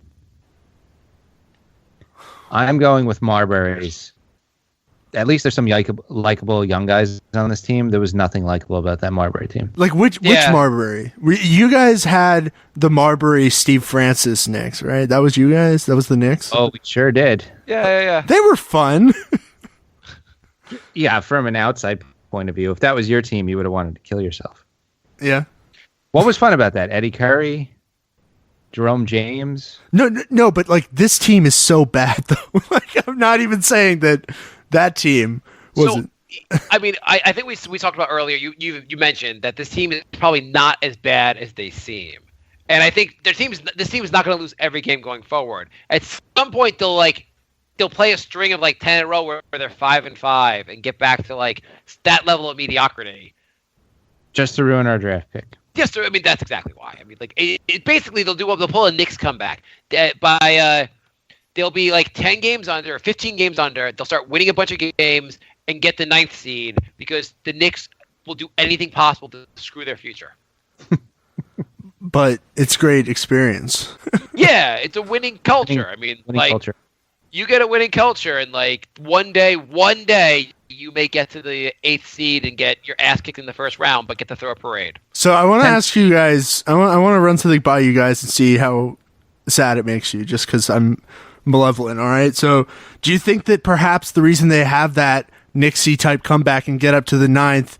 [SPEAKER 4] I'm going with Marbury's. At least there's some likable young guys on this team. There was nothing likable about that Marbury team.
[SPEAKER 6] Like which Marbury? You guys had the Marbury Steve Francis Knicks, right? That was you guys? That was the Knicks?
[SPEAKER 4] Oh, we sure did.
[SPEAKER 5] Yeah.
[SPEAKER 6] They were fun.
[SPEAKER 4] Yeah, from an outside point of view. If that was your team, you would have wanted to kill yourself.
[SPEAKER 6] Yeah.
[SPEAKER 4] What was fun about that? Eddie Curry? Jerome James?
[SPEAKER 6] No, but like this team is so bad though. Like I'm not even saying that team wasn't.
[SPEAKER 5] So, I mean, I think we talked about earlier. You mentioned that this team is probably not as bad as they seem, and I think this team is not going to lose every game going forward. At some point, they'll play a string of like 10 in a row where they're 5-5 and get back to like that level of mediocrity.
[SPEAKER 4] Just to ruin our draft pick.
[SPEAKER 5] Yes, I mean that's exactly why. I mean, like it basically they'll pull a Knicks comeback they'll be like 10 games under, 15 games under. They'll start winning a bunch of games and get the 9th seed because the Knicks will do anything possible to screw their future.
[SPEAKER 6] But it's great experience.
[SPEAKER 5] Yeah, it's a winning culture. I mean, like
[SPEAKER 4] culture.
[SPEAKER 5] You get a winning culture, and like one day you may get to the 8th seed and get your ass kicked in the first round, but get to throw a parade.
[SPEAKER 6] So I want to ask you guys. I want to run something by you guys and see how sad it makes you, just because I'm malevolent. All right. So do you think that perhaps the reason they have that Knicksy type comeback and get up to the 9th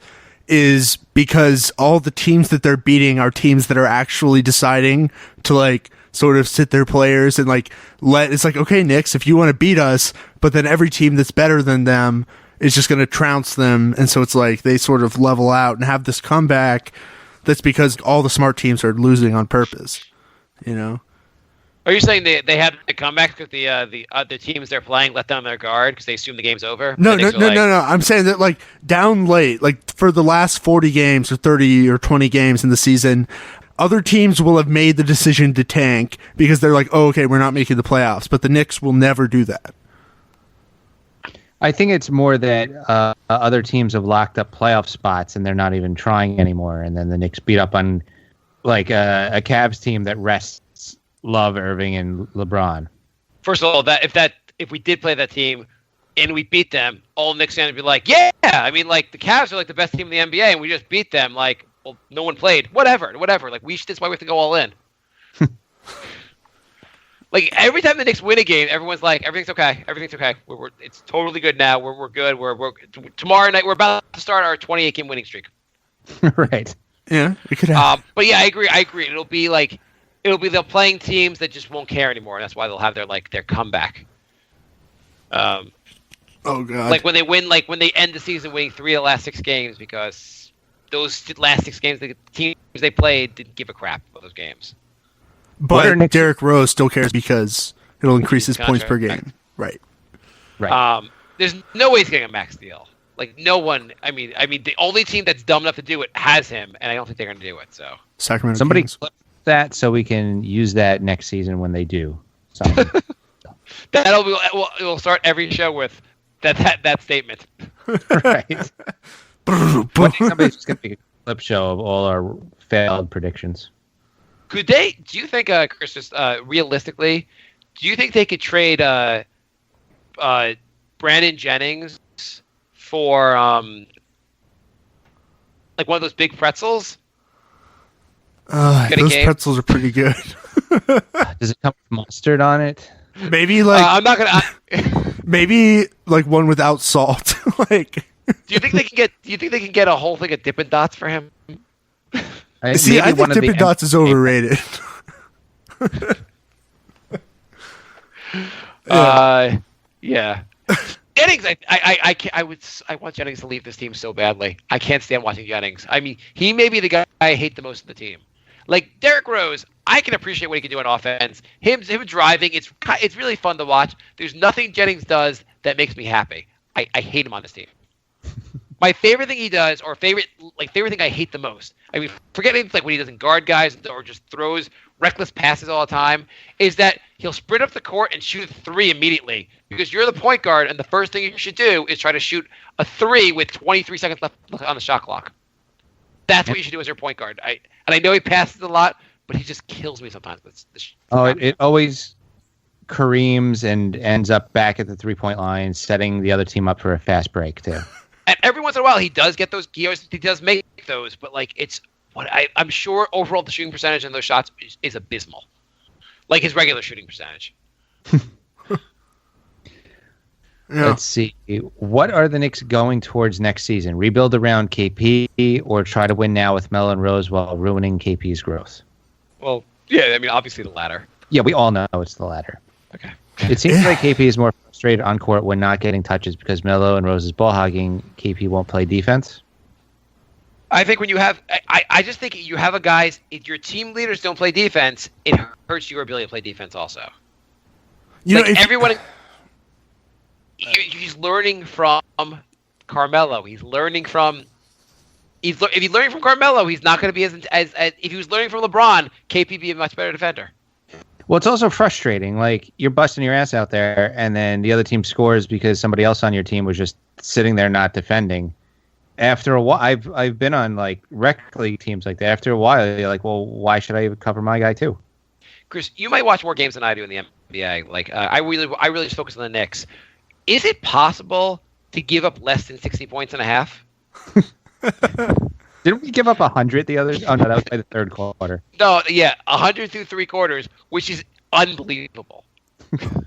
[SPEAKER 6] is because all the teams that they're beating are teams that are actually deciding to like sort of sit their players and like it's like, okay, Knicks, if you want to beat us, but then every team that's better than them is just going to trounce them. And so it's like they sort of level out and have this comeback that's because all the smart teams are losing on purpose, you know?
[SPEAKER 5] Are you saying they had to come back because the teams they're playing let down their guard because they assume the game's over?
[SPEAKER 6] No,
[SPEAKER 5] The
[SPEAKER 6] no,
[SPEAKER 5] Knicks
[SPEAKER 6] no,
[SPEAKER 5] are
[SPEAKER 6] no,
[SPEAKER 5] like,
[SPEAKER 6] no. I'm saying that like down late, like for the last 40 games or 30 or 20 games in the season, other teams will have made the decision to tank because they're like, oh, okay, we're not making the playoffs. But the Knicks will never do that.
[SPEAKER 4] I think it's more that other teams have locked up playoff spots and they're not even trying anymore. And then the Knicks beat up on like a Cavs team that rests Love, Irving, and LeBron.
[SPEAKER 5] First of all, if we did play that team and we beat them, all Knicks fans would be like, yeah. I mean, like the Cavs are like the best team in the NBA, and we just beat them. Like, well, no one played. Whatever. Like that's why we have to go all in. Like every time the Knicks win a game, everyone's like, everything's okay. It's totally good now. We're good. We're tomorrow night. We're about to start our 28-game winning streak.
[SPEAKER 4] Right.
[SPEAKER 6] Yeah, it could happen.
[SPEAKER 5] But yeah, I agree. It'll be they're playing teams that just won't care anymore, and that's why they'll have their comeback.
[SPEAKER 6] Oh god!
[SPEAKER 5] Like when they win, like when they end the season winning 3 of the last 6 games, because those last 6 games, the teams they played didn't give a crap about those games.
[SPEAKER 6] But Derrick Rose still cares because it'll increase his points per
[SPEAKER 5] contract.
[SPEAKER 6] game. Right.
[SPEAKER 5] There's no way he's getting a max deal. Like no one. I mean, the only team that's dumb enough to do it has him, and I don't think they're going to do it. So
[SPEAKER 6] Sacramento
[SPEAKER 4] Somebody
[SPEAKER 6] Kings.
[SPEAKER 4] clip that so we can use that next season when they do something.
[SPEAKER 5] we'll start every show with that statement.
[SPEAKER 4] Right. One day somebody's just going to make a clip show of all our failed predictions.
[SPEAKER 5] Could they? Do you think, Chris? Just realistically, do you think they could trade Brandon Jennings for like one of those big pretzels?
[SPEAKER 6] Those pretzels are pretty good.
[SPEAKER 4] Does it come with mustard on it?
[SPEAKER 6] Maybe like
[SPEAKER 5] I'm not gonna.
[SPEAKER 6] maybe like one without salt. Like,
[SPEAKER 5] Do you think they can get? Do you think they can get a whole thing of Dippin' Dots for him?
[SPEAKER 6] see, I think Dippin' Dots is overrated.
[SPEAKER 5] Yeah. Jennings, I want Jennings to leave this team so badly. I can't stand watching Jennings. I mean, he may be the guy I hate the most in the team. Like Derrick Rose, I can appreciate what he can do on offense. Him driving, it's really fun to watch. There's nothing Jennings does that makes me happy. I hate him on this team. My favorite thing he does, or favorite thing I hate the most, I mean, forgetting like when he doesn't guard guys or just throws reckless passes all the time, is that he'll sprint up the court and shoot a 3 immediately. Because you're the point guard, and the first thing you should do is try to shoot a 3 with 23 seconds left on the shot clock. That's what you should do as your point guard. I know he passes a lot, but he just kills me sometimes.
[SPEAKER 4] It always careens and ends up back at the 3-point line, setting the other team up for a fast break too.
[SPEAKER 5] And every once in a while, he does get those. He does make those, but like I'm sure overall the shooting percentage in those shots is abysmal, like his regular shooting percentage.
[SPEAKER 6] Yeah.
[SPEAKER 4] Let's see. What are the Knicks going towards next season? Rebuild around KP or try to win now with Melo and Rose while ruining KP's growth?
[SPEAKER 5] Well, yeah, I mean, obviously the latter.
[SPEAKER 4] Yeah, we all know it's the latter.
[SPEAKER 5] Okay.
[SPEAKER 4] It seems like KP is more frustrated on court when not getting touches because Melo and Rose is ball hogging. KP won't play defense.
[SPEAKER 5] I think when you have, I just think you have a guys. If your team leaders don't play defense, it hurts your ability to play defense. Also, everyone. He's learning from Carmelo. If he's learning from Carmelo, he's not going to be as if he was learning from LeBron. KP be a much better defender.
[SPEAKER 4] Well, it's also frustrating. Like you're busting your ass out there, and then the other team scores because somebody else on your team was just sitting there not defending. After a while, I've been on like rec league teams like that. After a while, you're like, well, why should I cover my guy too?
[SPEAKER 5] Chris, you might watch more games than I do in the NBA. Like I really just focus on the Knicks. Is it possible to give up less than 60 points and a half?
[SPEAKER 4] Didn't we give up 100 the other? Oh no, that was by the third quarter.
[SPEAKER 5] No, yeah, 100 through 3 quarters, which is unbelievable.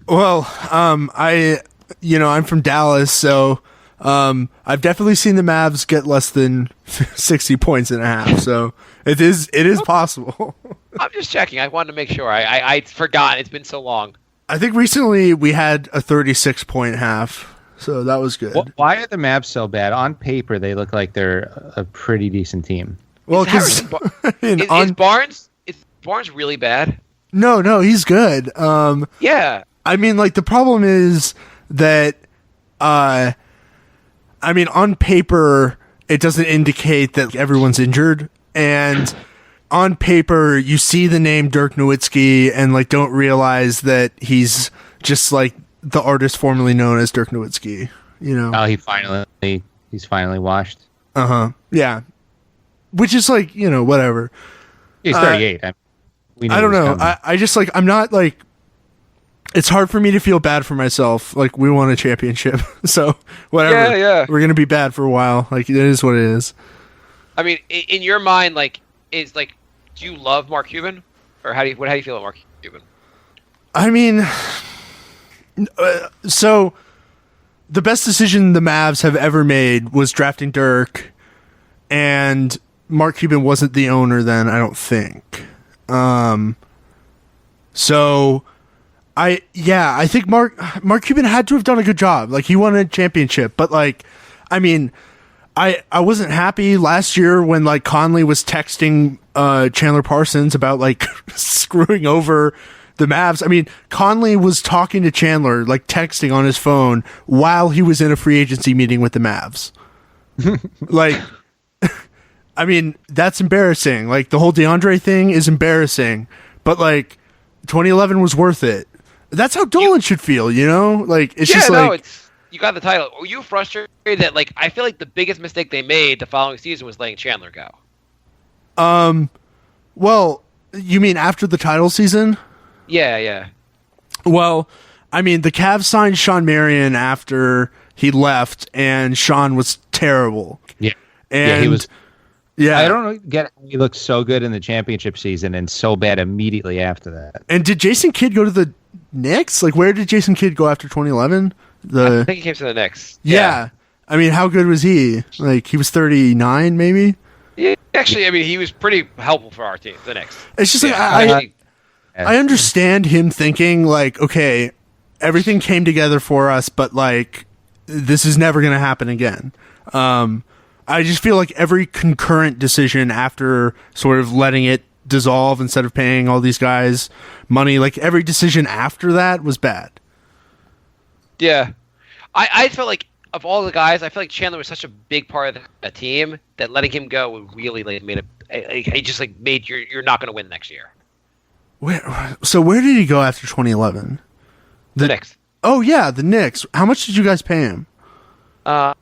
[SPEAKER 6] Well, I'm from Dallas, so I've definitely seen the Mavs get less than 60 points and a half. So it is possible.
[SPEAKER 5] I'm just checking. I wanted to make sure. I forgot. It's been so long.
[SPEAKER 6] I think recently we had a 36-point half, so that was good.
[SPEAKER 4] Well, why are the Mavs so bad? On paper, they look like they're a pretty decent team.
[SPEAKER 6] Well,
[SPEAKER 5] is Barnes really bad?
[SPEAKER 6] No, he's good.
[SPEAKER 5] Yeah.
[SPEAKER 6] I mean, like, the problem is that, I mean, on paper, it doesn't indicate that everyone's injured. And on paper, you see the name Dirk Nowitzki and, like, don't realize that he's just, like, the artist formerly known as Dirk Nowitzki, you know?
[SPEAKER 4] Oh, he's finally washed.
[SPEAKER 6] Yeah. Which is, like, you know, whatever.
[SPEAKER 4] He's 38.
[SPEAKER 6] I don't know. I just, like, I'm not, like, it's hard for me to feel bad for myself. Like, we won a championship. So, whatever.
[SPEAKER 5] Yeah.
[SPEAKER 6] We're going to be bad for a while. Like, it is what it is.
[SPEAKER 5] I mean, in your mind, like, do you love Mark Cuban? Or how do you feel about Mark Cuban?
[SPEAKER 6] I mean, so the best decision the Mavs have ever made was drafting Dirk, and Mark Cuban wasn't the owner then, I don't think. So I think Mark Cuban had to have done a good job. Like, he won a championship, but, like, I mean, I wasn't happy last year when, like, Conley was texting Chandler Parsons about, like, screwing over the Mavs. I mean, Conley was talking to Chandler, like, texting on his phone while he was in a free agency meeting with the Mavs. Like, I mean, that's embarrassing. Like, the whole DeAndre thing is embarrassing, but, like, 2011 was worth it. That's how Dolan should feel, you know? Like, it's just like,
[SPEAKER 5] you got the title. Were you frustrated that, like, I feel like the biggest mistake they made the following season was letting Chandler go?
[SPEAKER 6] well, you mean after the title season?
[SPEAKER 5] Yeah.
[SPEAKER 6] Well, I mean, the Cavs signed Sean Marion after he left, and Sean was terrible.
[SPEAKER 4] Yeah.
[SPEAKER 6] And
[SPEAKER 4] he was.
[SPEAKER 6] Yeah.
[SPEAKER 4] I don't get he looked so good in the championship season and so bad immediately after that.
[SPEAKER 6] And did Jason Kidd go to the Knicks? Like, where did Jason Kidd go after 2011?
[SPEAKER 5] I think he came to the Knicks.
[SPEAKER 6] Yeah. I mean, how good was he? Like, he was 39, maybe?
[SPEAKER 5] Yeah, actually, I mean, he was pretty helpful for our team, the Knicks.
[SPEAKER 6] It's just like, I understand him thinking, like, okay, everything came together for us, but, like, this is never going to happen again. I just feel like every concurrent decision after sort of letting it dissolve instead of paying all these guys money, like, every decision after that was bad.
[SPEAKER 5] Yeah. I felt like, of all the guys, I feel like Chandler was such a big part of the team that letting him go would really, like, made it just, like, made you're not going to win next year.
[SPEAKER 6] So where did he go after 2011?
[SPEAKER 5] The Knicks.
[SPEAKER 6] Oh, yeah, the Knicks. How much did you guys pay him?
[SPEAKER 5] I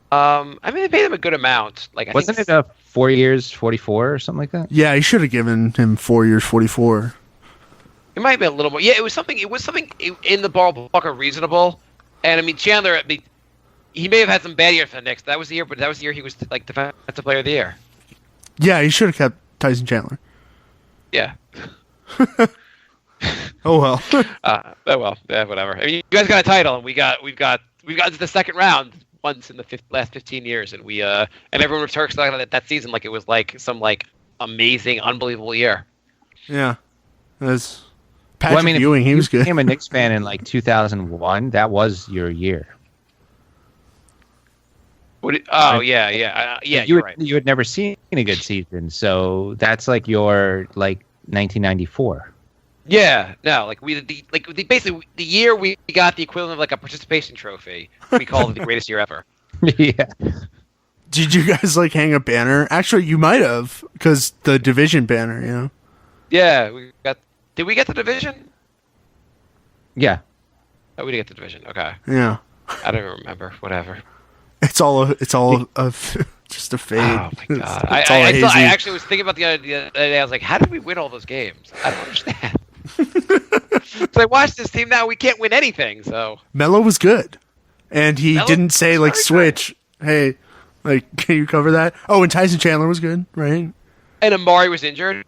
[SPEAKER 5] mean, they paid him a good amount. Like,
[SPEAKER 4] Wasn't it 4 years, 44 or something like that?
[SPEAKER 6] Yeah, he should have given him 4 years, 44.
[SPEAKER 5] It might be a little more. Yeah, it was something in the ballpark of reasonable. And I mean, Chandler, he may have had some bad years for the Knicks. That was the year he was, like, defensive player of the year.
[SPEAKER 6] Yeah, he should have kept Tyson Chandler.
[SPEAKER 5] Yeah.
[SPEAKER 6] Oh well.
[SPEAKER 5] Yeah, whatever. I mean, you guys got a title, and we've got to the second round once in the last 15 years, and and everyone was talking about that season like it was like some, like, amazing, unbelievable year.
[SPEAKER 6] Yeah, that's Patrick Ewing. He was good.
[SPEAKER 4] If you became a Knicks fan in, like, 2001, that was your year.
[SPEAKER 5] Yeah.
[SPEAKER 4] You had never seen a good season, so that's like your, like, 1994.
[SPEAKER 5] Yeah, no, like, basically the year we got the equivalent of, like, a participation trophy. We called it the greatest year ever.
[SPEAKER 4] Yeah.
[SPEAKER 6] Did you guys, like, hang a banner? Actually, you might have, because the division banner, you know.
[SPEAKER 5] Yeah, did we get the division?
[SPEAKER 4] Yeah.
[SPEAKER 5] Oh, we did get the division. Okay.
[SPEAKER 6] Yeah.
[SPEAKER 5] I don't even remember. Whatever.
[SPEAKER 6] It's all just a fade.
[SPEAKER 5] Oh my god!
[SPEAKER 6] It's
[SPEAKER 5] I actually was thinking about the other day. I was like, how did we win all those games? I don't understand. So I watched this team now. We can't win anything. So
[SPEAKER 6] Melo was good, and he didn't say, like, switch. Good. Hey, like, can you cover that? Oh, and Tyson Chandler was good, right?
[SPEAKER 5] And Amari was injured.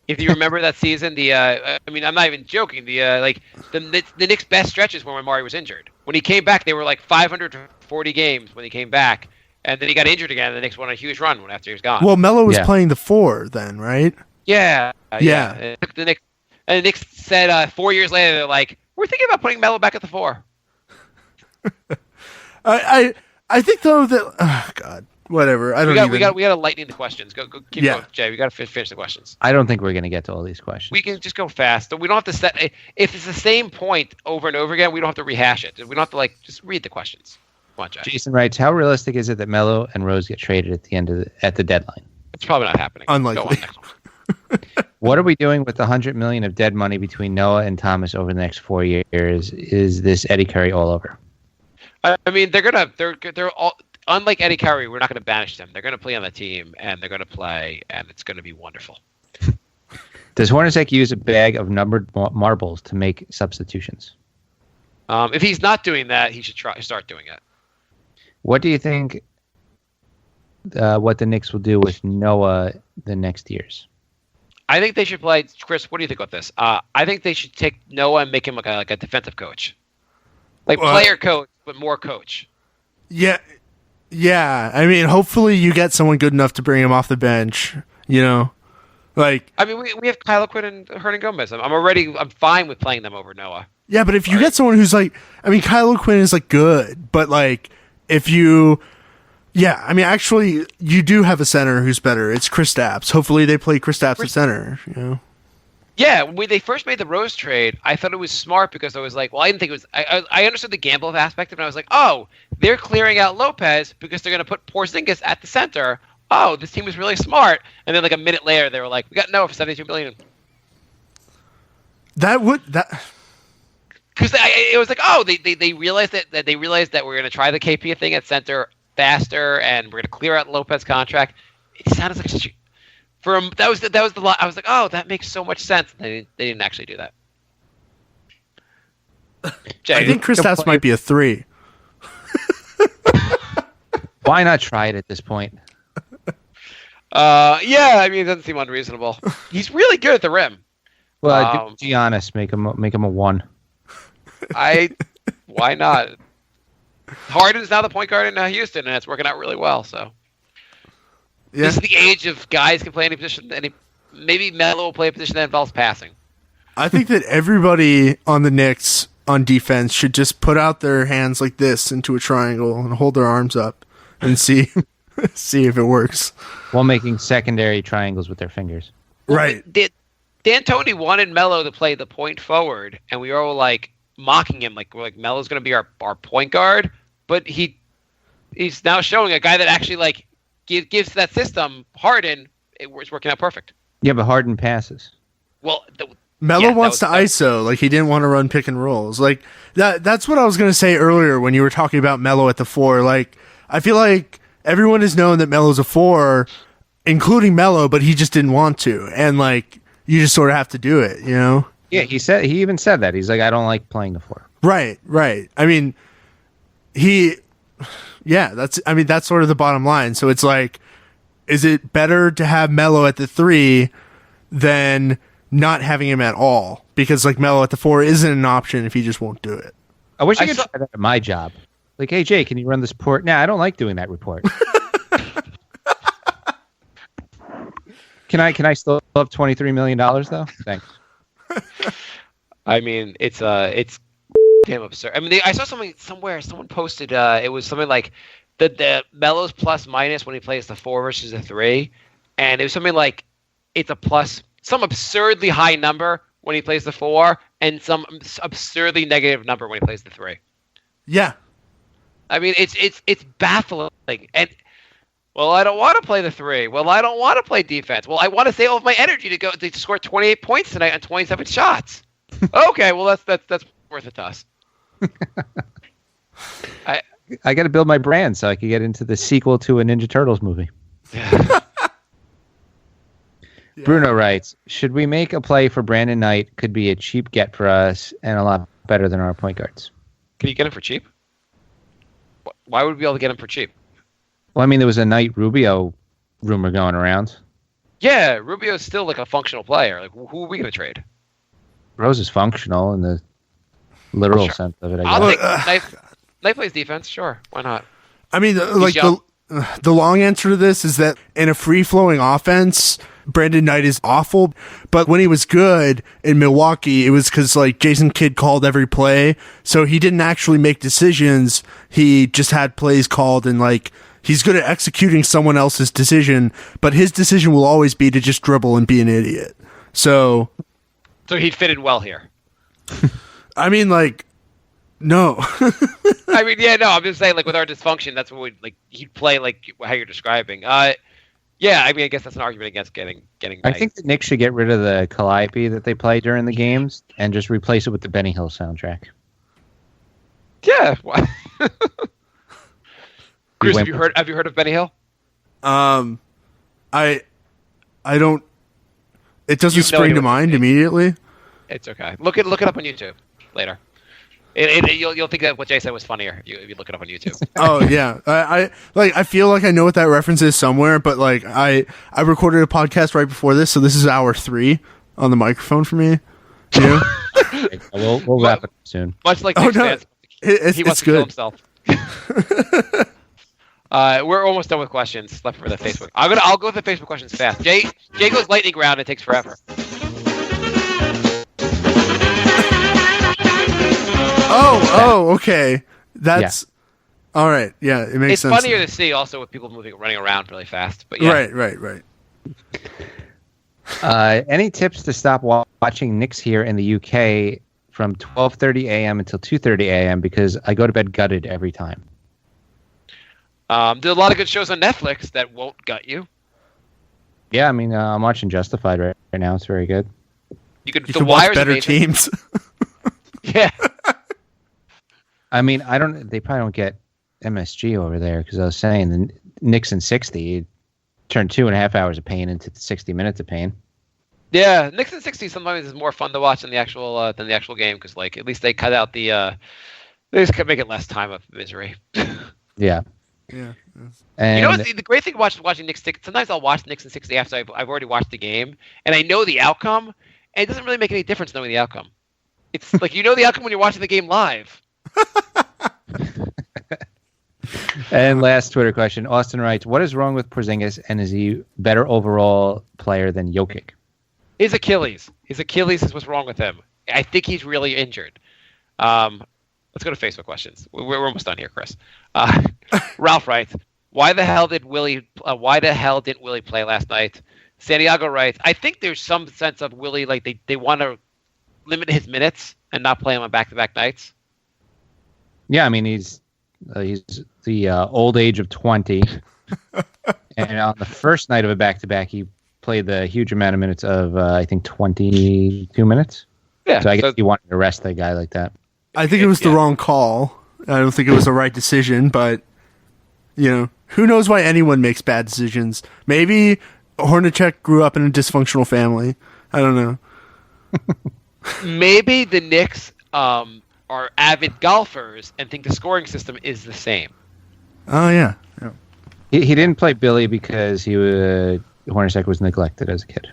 [SPEAKER 5] If you remember that season, I mean, I'm not even joking. The Knicks' best stretches were when Amari was injured. When he came back, they were like 540 games when he came back, and then he got injured again. And the Knicks won a huge run after he was gone.
[SPEAKER 6] Well, Melo was playing the 4 then, right?
[SPEAKER 5] Yeah.
[SPEAKER 6] Yeah.
[SPEAKER 5] The Knicks said 4 years later, they're like, we're thinking about putting Melo back at the 4.
[SPEAKER 6] I think, though, that God, whatever. I don't
[SPEAKER 5] we got to lightning the questions. Go keep going, Jay. We got to finish the questions.
[SPEAKER 4] I don't think we're going to get to all these questions.
[SPEAKER 5] We can just go fast. We don't have to set. If it's the same point over and over again, we don't have to rehash it. We don't have to just read the questions. Come on, Jay.
[SPEAKER 4] Jason writes, how realistic is it that Melo and Rose get traded at the end of at the deadline?
[SPEAKER 5] It's probably not happening.
[SPEAKER 6] Unlikely.
[SPEAKER 5] Go on, next one.
[SPEAKER 4] What are we doing with the $100 million of dead money between Noah and Thomas over the next 4 years? Is this Eddie Curry all over?
[SPEAKER 5] I mean, they're all, unlike Eddie Curry, we're not going to banish them. They're going to play on the team, and they're going to play, and it's going to be wonderful.
[SPEAKER 4] Does Hornacek use a bag of numbered marbles to make substitutions?
[SPEAKER 5] If he's not doing that, he should start doing it.
[SPEAKER 4] What do you think what the Knicks will do with Noah the next years?
[SPEAKER 5] I think they should play. Chris, what do you think about this? I think they should take Noah and make him like a defensive coach. Player coach, but more coach.
[SPEAKER 6] Yeah. I mean, hopefully you get someone good enough to bring him off the bench, I
[SPEAKER 5] mean, we have Kyle Quinn and Hernan Gomez. I'm fine with playing them over Noah.
[SPEAKER 6] Yeah, but if you get someone who's Kyle Quinn is good, but if you, actually you do have a center who's better. It's Kristaps. Hopefully they play Kristaps at center,
[SPEAKER 5] Yeah, when they first made the Rose trade, I thought it was smart because I was like, well, I didn't think it was. I understood the gamble aspect of it, and I was like, oh, they're clearing out Lopez because they're going to put Porzingis at the center. Oh, this team is really smart. And then a minute later, they were like, we got Noah for $72 million. Because it was like, oh, they realized that we're going to try the KP thing at center faster, and we're going to clear out Lopez contract. It sounded like such a. That was the lot. I was like, oh, that makes so much sense. They didn't actually do that. Jay,
[SPEAKER 6] I think Kristaps might be a 3.
[SPEAKER 4] Why not try it at this point?
[SPEAKER 5] Yeah, I mean, it doesn't seem unreasonable. He's really good at the rim.
[SPEAKER 4] Well, Giannis, make him a 1.
[SPEAKER 5] Why not? Harden's now the point guard in Houston, and it's working out really well. So. Yeah. This is the age of guys can play any position. Maybe Melo will play a position that involves passing.
[SPEAKER 6] I think that everybody on the Knicks on defense should just put out their hands like this into a triangle and hold their arms up and see if it works.
[SPEAKER 4] While making secondary triangles with their fingers.
[SPEAKER 6] Right.
[SPEAKER 5] D'Antoni wanted Melo to play the point forward, and we were all mocking him. We're like, Melo's going to be our point guard, but he's now showing a guy that actually gives that system. Harden, it's working out perfect.
[SPEAKER 4] Yeah, but Harden passes.
[SPEAKER 5] Well,
[SPEAKER 6] Melo wants to ISO. He didn't want to run pick and rolls. That's what I was going to say earlier when you were talking about Melo at the 4. I feel like everyone has known that Melo's a 4, including Melo, but he just didn't want to. And you just sort of have to do it,
[SPEAKER 4] Yeah, he even said that. He's like, I don't like playing the 4.
[SPEAKER 6] Right. I mean, that's sort of the bottom line. So it's is it better to have Melo at the 3 than not having him at all? Because Melo at the 4 isn't an option if he just won't do it.
[SPEAKER 4] I wish I could try that at my job. Hey Jay, can you run this report? Nah, I don't like doing that report. Can I still have $23 million though? Thanks.
[SPEAKER 5] I mean, it's damn absurd. I mean, I saw something somewhere. Someone posted. It was something like the Melo's plus minus when he plays the 4 versus the 3, and it was something like it's a plus some absurdly high number when he plays the 4, and some absurdly negative number when he plays the 3.
[SPEAKER 6] Yeah.
[SPEAKER 5] I mean, it's baffling. And well, I don't want to play the 3. Well, I don't want to play defense. Well, I want to save all of my energy to score 28 points tonight on 27 shots. Okay, well that's worth it to us.
[SPEAKER 4] I got to build my brand so I can get into the sequel to a Ninja Turtles movie.
[SPEAKER 5] Yeah.
[SPEAKER 4] Bruno writes, should we make a play for Brandon Knight? Could be a cheap get for us and a lot better than our point guards.
[SPEAKER 5] Can you get him for cheap? Why would we be able to get him for cheap?
[SPEAKER 4] Well, I mean, there was a Knight Rubio rumor going around.
[SPEAKER 5] Yeah, Rubio's still a functional player. Who are we going to trade?
[SPEAKER 4] Rose is functional in the literal sense of it, I guess.
[SPEAKER 5] I'll take Knight plays defense. Sure, why not?
[SPEAKER 6] I mean, the long answer to this is that in a free-flowing offense, Brandon Knight is awful. But when he was good in Milwaukee, it was because Jason Kidd called every play, so he didn't actually make decisions. He just had plays called, and He's good at executing someone else's decision, but his decision will always be to just dribble and be an idiot. So
[SPEAKER 5] he'd fit in well here.
[SPEAKER 6] I mean, like, no.
[SPEAKER 5] I mean, yeah, no, I'm just saying, like, with our dysfunction, that's what we'd, like, he'd play like how you're describing. Yeah, I mean, I guess that's an argument against getting.
[SPEAKER 4] I think the Knicks should get rid of the Calliope that they play during the games and just replace it with the Benny Hill soundtrack.
[SPEAKER 5] Yeah. Chris, have you heard of Benny Hill?
[SPEAKER 6] I don't. It doesn't spring to mind immediately.
[SPEAKER 5] It's okay. Look it up on YouTube later. You'll think that what Jay said was funnier if you look it up on YouTube.
[SPEAKER 6] Oh yeah, I feel like I know what that reference is somewhere, but like I recorded a podcast right before this, so this is hour 3 on the microphone for me. You know?
[SPEAKER 4] We'll wrap it up soon.
[SPEAKER 5] Much like Knicks fans, he wants to kill himself. We're almost done with questions left for the Facebook. I'll go with the Facebook questions fast. Jay goes lightning round. It takes forever.
[SPEAKER 6] Oh, okay. That's all right. Yeah, it makes sense.
[SPEAKER 5] It's funnier to see also with people running around really fast. But yeah.
[SPEAKER 6] Right.
[SPEAKER 4] Any tips to stop watching Knicks here in the UK from 12:30 a.m. until 2:30 a.m. because I go to bed gutted every time.
[SPEAKER 5] There's a lot of good shows on Netflix that won't gut you.
[SPEAKER 4] Yeah, I mean, I'm watching Justified right now. It's very good.
[SPEAKER 5] You could
[SPEAKER 6] watch better teams.
[SPEAKER 5] Yeah.
[SPEAKER 4] I mean, they probably don't get MSG over there because I was saying the Knicks in 60, you turn 2.5 hours of pain into 60 minutes of pain.
[SPEAKER 5] Yeah, Knicks in 60 sometimes is more fun to watch than the actual game because like at least they cut out the they just make it less time of misery.
[SPEAKER 4] Yeah.
[SPEAKER 6] Yeah.
[SPEAKER 5] And you know what, the great thing about watching Knicks, sometimes I'll watch Knicks in 60 after I've already watched the game and I know the outcome and it doesn't really make any difference knowing the outcome. It's like you know the outcome when you're watching the game live.
[SPEAKER 4] And last Twitter question. Austin writes, what is wrong with Porzingis and is he better overall player than Jokic?
[SPEAKER 5] His Achilles. His Achilles is what's wrong with him. I think he's really injured. Let's go to Facebook questions. We're almost done here, Chris. Ralph writes, why the hell didn't Willie play last night? Santiago writes, I think there's some sense of Willie, like they want to limit his minutes and not play him on back-to-back nights.
[SPEAKER 4] Yeah, I mean, he's the old age of 20. And on the first night of a back-to-back, he played the huge amount of minutes of, I think, 22 minutes. Yeah. So I guess he wanted to rest a guy like that.
[SPEAKER 6] I think it was the wrong call. I don't think it was the right decision, but, you know, who knows why anyone makes bad decisions. Maybe Hornacek grew up in a dysfunctional family. I don't know.
[SPEAKER 5] Maybe the Knicks are avid golfers and think the scoring system is the same.
[SPEAKER 6] Oh, yeah.
[SPEAKER 4] He didn't play Billy because Hornacek was neglected as a kid.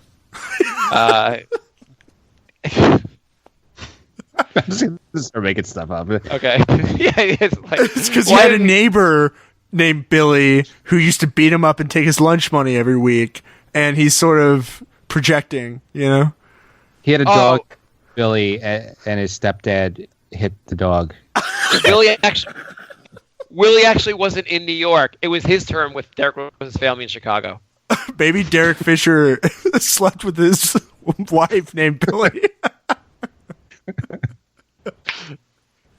[SPEAKER 4] Just are making stuff up.
[SPEAKER 5] Okay. Yeah,
[SPEAKER 6] it's because he had a neighbor named Billy who used to beat him up and take his lunch money every week, and he's sort of projecting, you know?
[SPEAKER 4] He had a dog, Billy, and his stepdad hit the dog.
[SPEAKER 5] Willie actually wasn't in New York. It was his term with Derek Rose's family in Chicago.
[SPEAKER 6] Maybe Derek Fisher slept with his wife named Billy.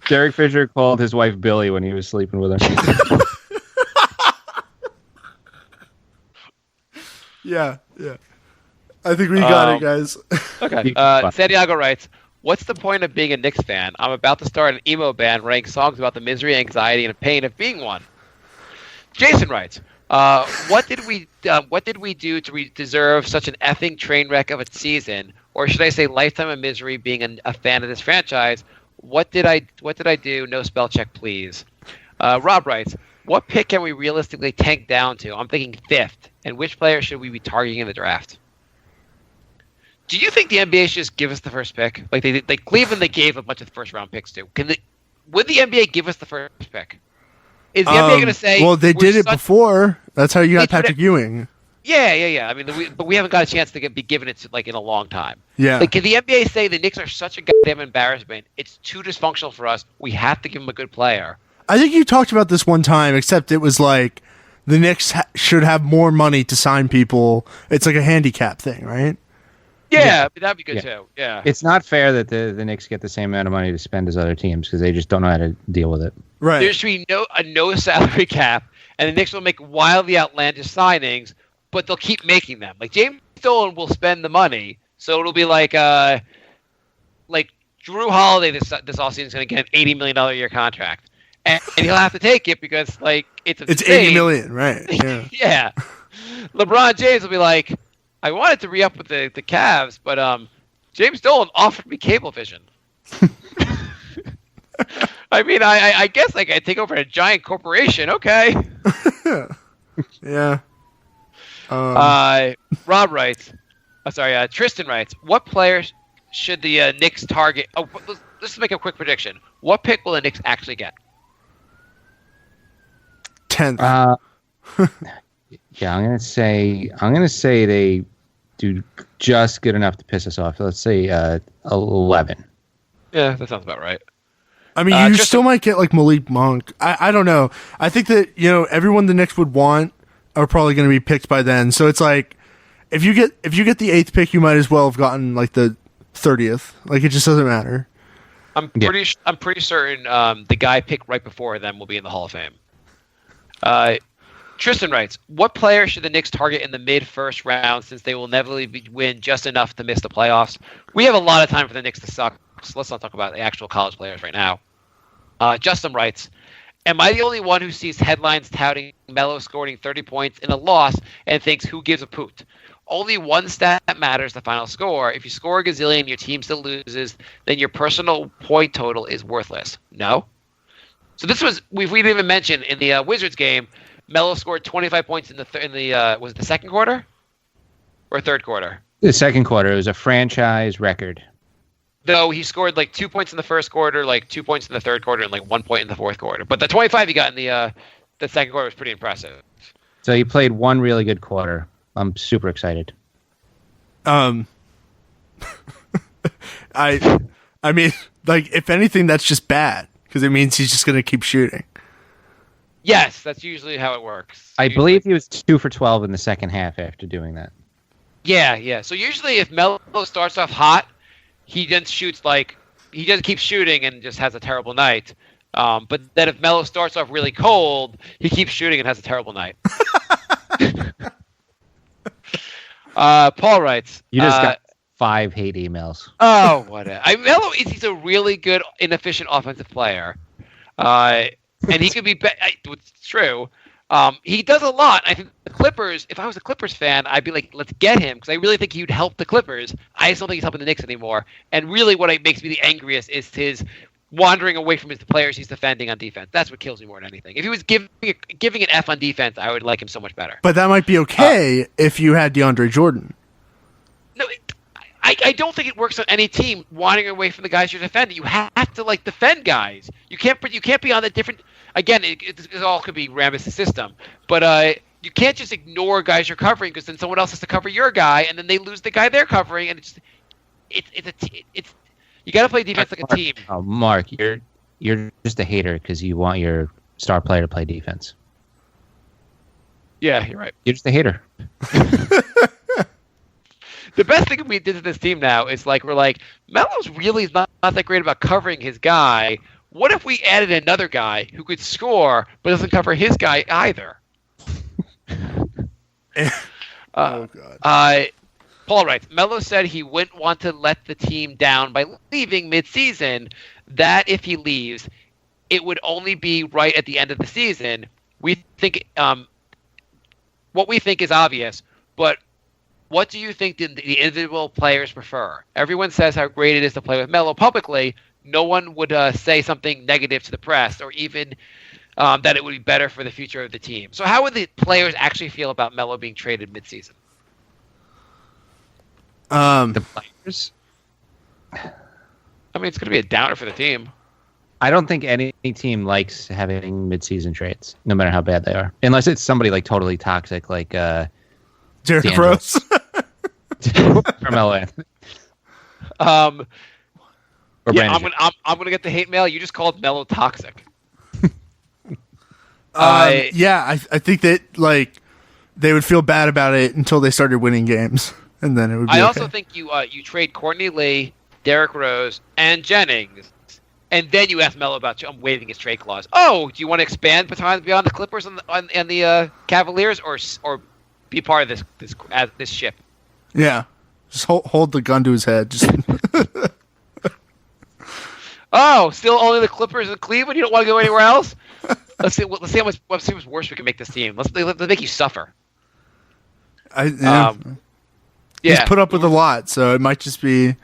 [SPEAKER 4] Derek Fisher called his wife Billy when he was sleeping with her.
[SPEAKER 6] Yeah. I think we got it, guys.
[SPEAKER 5] Okay. Santiago writes, what's the point of being a Knicks fan? I'm about to start an emo band writing songs about the misery, anxiety, and pain of being one. Jason writes, what did we do to deserve such an effing train wreck of a season? Or should I say lifetime of misery being a fan of this franchise? What did I do? No spell check, please. Rob writes, what pick can we realistically tank down to? I'm thinking 5th. And which player should we be targeting in the draft? Do you think the NBA should just give us the first pick? Like Cleveland, they gave a bunch of the first round picks to. Would the NBA give us the first pick? Is the NBA going to say?
[SPEAKER 6] Well, they did it before. That's how you got Patrick Ewing.
[SPEAKER 5] Yeah. I mean, but we haven't got a chance to be given it in a long time.
[SPEAKER 6] Yeah.
[SPEAKER 5] Like, can the NBA say the Knicks are such a goddamn embarrassment? It's too dysfunctional for us. We have to give them a good player.
[SPEAKER 6] I think you talked about this one time, except it was like the Knicks should have more money to sign people. It's like a handicap thing, right?
[SPEAKER 5] Yeah, that'd be good too. Yeah.
[SPEAKER 4] It's not fair that the Knicks get the same amount of money to spend as other teams because they just don't know how to deal with it.
[SPEAKER 6] Right.
[SPEAKER 5] There should be no salary cap, and the Knicks will make wildly outlandish signings, but they'll keep making them. Like James Dolan will spend the money, so it'll be like Drew Holiday this offseason is going to get an $80 million a year contract, and he'll have to take it because it's
[SPEAKER 6] $80 million, right? Yeah.
[SPEAKER 5] Yeah. LeBron James will be like, I wanted to re-up with the Cavs, but James Dolan offered me Cablevision. I mean, I guess I take over a giant corporation. Okay.
[SPEAKER 6] Yeah.
[SPEAKER 5] Rob writes. Tristan writes. What players should the Knicks target? Oh, let's make a quick prediction. What pick will the Knicks actually get?
[SPEAKER 6] 10th.
[SPEAKER 4] Yeah, I'm gonna say they do just good enough to piss us off. Let's say 11.
[SPEAKER 5] Yeah, that sounds about right.
[SPEAKER 6] I mean, you still might get like Malik Monk. I don't know. I think that everyone the Knicks would want are probably going to be picked by then. So it's like if you get the 8th pick, you might as well have gotten like the 30th. Like it just doesn't matter.
[SPEAKER 5] I'm pretty certain the guy picked right before them will be in the Hall of Fame. Tristan writes, what player should the Knicks target in the mid-first round since they will inevitably win just enough to miss the playoffs? We have a lot of time for the Knicks to suck, so let's not talk about the actual college players right now. Justin writes, am I the only one who sees headlines touting Melo scoring 30 points in a loss and thinks who gives a poot? Only one stat matters, the final score. If you score a gazillion and your team still loses, then your personal point total is worthless. No? So this was, we didn't even mention in the Wizards game, Melo scored 25 points in the was it the second quarter or third quarter?
[SPEAKER 4] The second quarter. It was a franchise record.
[SPEAKER 5] Though he scored like 2 points in the first quarter, like 2 points in the third quarter, and like 1 point in the fourth quarter. But the 25 he got in the second quarter was pretty impressive.
[SPEAKER 4] So he played one really good quarter. I'm super excited.
[SPEAKER 6] I mean, like if anything, that's just bad because it means he's just going to keep shooting.
[SPEAKER 5] Yes, that's usually how it works.
[SPEAKER 4] I believe he was 2 for 12 in the second half after doing that.
[SPEAKER 5] Yeah. So usually if Melo starts off hot, he then shoots he just keeps shooting and just has a terrible night. But then if Melo starts off really cold, he keeps shooting and has a terrible night. Paul writes.
[SPEAKER 4] You just got 5 hate emails.
[SPEAKER 5] Oh, whatever. Melo he's a really good, inefficient offensive player. And he could be, it's true. He does a lot. I think the Clippers, if I was a Clippers fan, I'd be like, let's get him because I really think he would help the Clippers. I just don't think he's helping the Knicks anymore. And really what makes me the angriest is his wandering away from his players he's defending on defense. That's what kills me more than anything. If he was giving an F on defense, I would like him so much better.
[SPEAKER 6] But that might be okay if you had DeAndre Jordan.
[SPEAKER 5] No, I don't think it works on any team wandering away from the guys you're defending. You have to defend guys. You can't be on the different. Again, it all could be Rambis' system, but you can't just ignore guys you're covering because then someone else has to cover your guy, and then they lose the guy they're covering, and it's you got to play defense like a team.
[SPEAKER 4] Oh, Mark, you're just a hater because you want your star player to play defense.
[SPEAKER 5] Yeah, you're right.
[SPEAKER 4] You're just a hater.
[SPEAKER 5] The best thing we did to this team now is we're like, Melo's really not that great about covering his guy. What if we added another guy who could score but doesn't cover his guy either?
[SPEAKER 6] Oh, God.
[SPEAKER 5] Paul writes, Melo said he wouldn't want to let the team down by leaving mid-season, that if he leaves, it would only be right at the end of the season. We think what we think is obvious, but what do you think the individual players prefer? Everyone says how great it is to play with Melo publicly. No one would say something negative to the press or even that it would be better for the future of the team. So how would the players actually feel about Melo being traded midseason?
[SPEAKER 4] The players?
[SPEAKER 5] I mean, it's going to be a downer for the team.
[SPEAKER 4] I don't think any team likes having midseason trades, no matter how bad they are. Unless it's somebody totally toxic, like
[SPEAKER 6] Derrick Rose.
[SPEAKER 4] Carmelo Anthony.
[SPEAKER 5] Yeah, I'm gonna get the hate mail. You just called Melo toxic.
[SPEAKER 6] Yeah, I think that like they would feel bad about it until they started winning games, and then it would be
[SPEAKER 5] I
[SPEAKER 6] okay.
[SPEAKER 5] also think you trade Courtney Lee, Derrick Rose, and Jennings, and then you ask Melo about waiving his trade clause. Oh, do you want to expand beyond the Clippers and the Cavaliers, or be part of this ship?
[SPEAKER 6] Yeah, just hold the gun to his head. Just
[SPEAKER 5] Oh, still only the Clippers and Cleveland? You don't want to go anywhere else? Let's see how much worse we can make this team. Let's make you suffer.
[SPEAKER 6] yeah. He's put up with a lot, so it might just be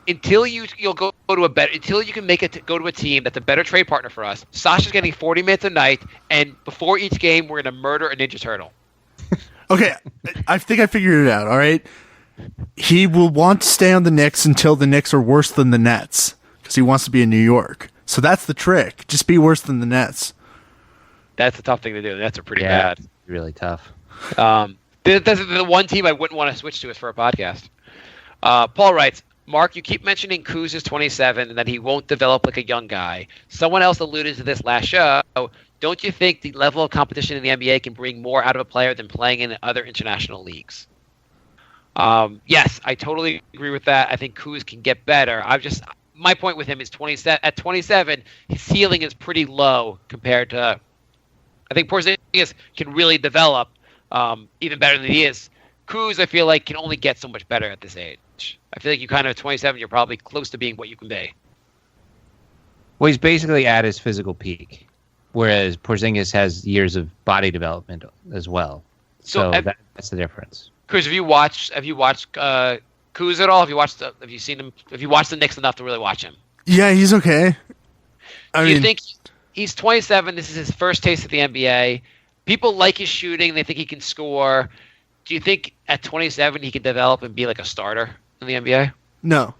[SPEAKER 5] Until you'll go to until you can make it go to a team that's a better trade partner for us. Sasha's getting 40 minutes a night, and before each game, we're gonna murder a Ninja Turtle.
[SPEAKER 6] okay. I think I figured it out. All right, he will want to stay on the Knicks until the Knicks are worse than the Nets because he wants to be in New York. So that's the trick. Just be worse than the Nets.
[SPEAKER 5] That's a tough thing to do. That's pretty
[SPEAKER 4] Yeah,
[SPEAKER 5] bad.
[SPEAKER 4] really tough.
[SPEAKER 5] This is the one team I wouldn't want to switch to is for a podcast. Paul writes, Mark, you keep mentioning Kuz is 27 and that he won't develop like a young guy. Someone else alluded to this last show. Don't you think the level of competition in the NBA can bring more out of a player than playing in other international leagues? Yes, I totally agree with that. I think Kuz can get better. My point with him is at 27, his ceiling is pretty low compared to. I think Porzingis can really develop even better than he is. Kuz, I feel like, can only get so much better at this age. I feel like you kind of at 27, you're probably close to being what you can be.
[SPEAKER 4] Well, he's basically at his physical peak, whereas Porzingis has years of body development as well. So that's the difference.
[SPEAKER 5] Chris, have you watched Kuz at all? Have you seen him? Have you watched the Knicks enough to really watch him?
[SPEAKER 6] Yeah, he's okay.
[SPEAKER 5] Do you think he's 27? This is his first taste of the NBA. People like his shooting. They think he can score. Do you think at 27 he can develop and be like a starter in the NBA?
[SPEAKER 6] No.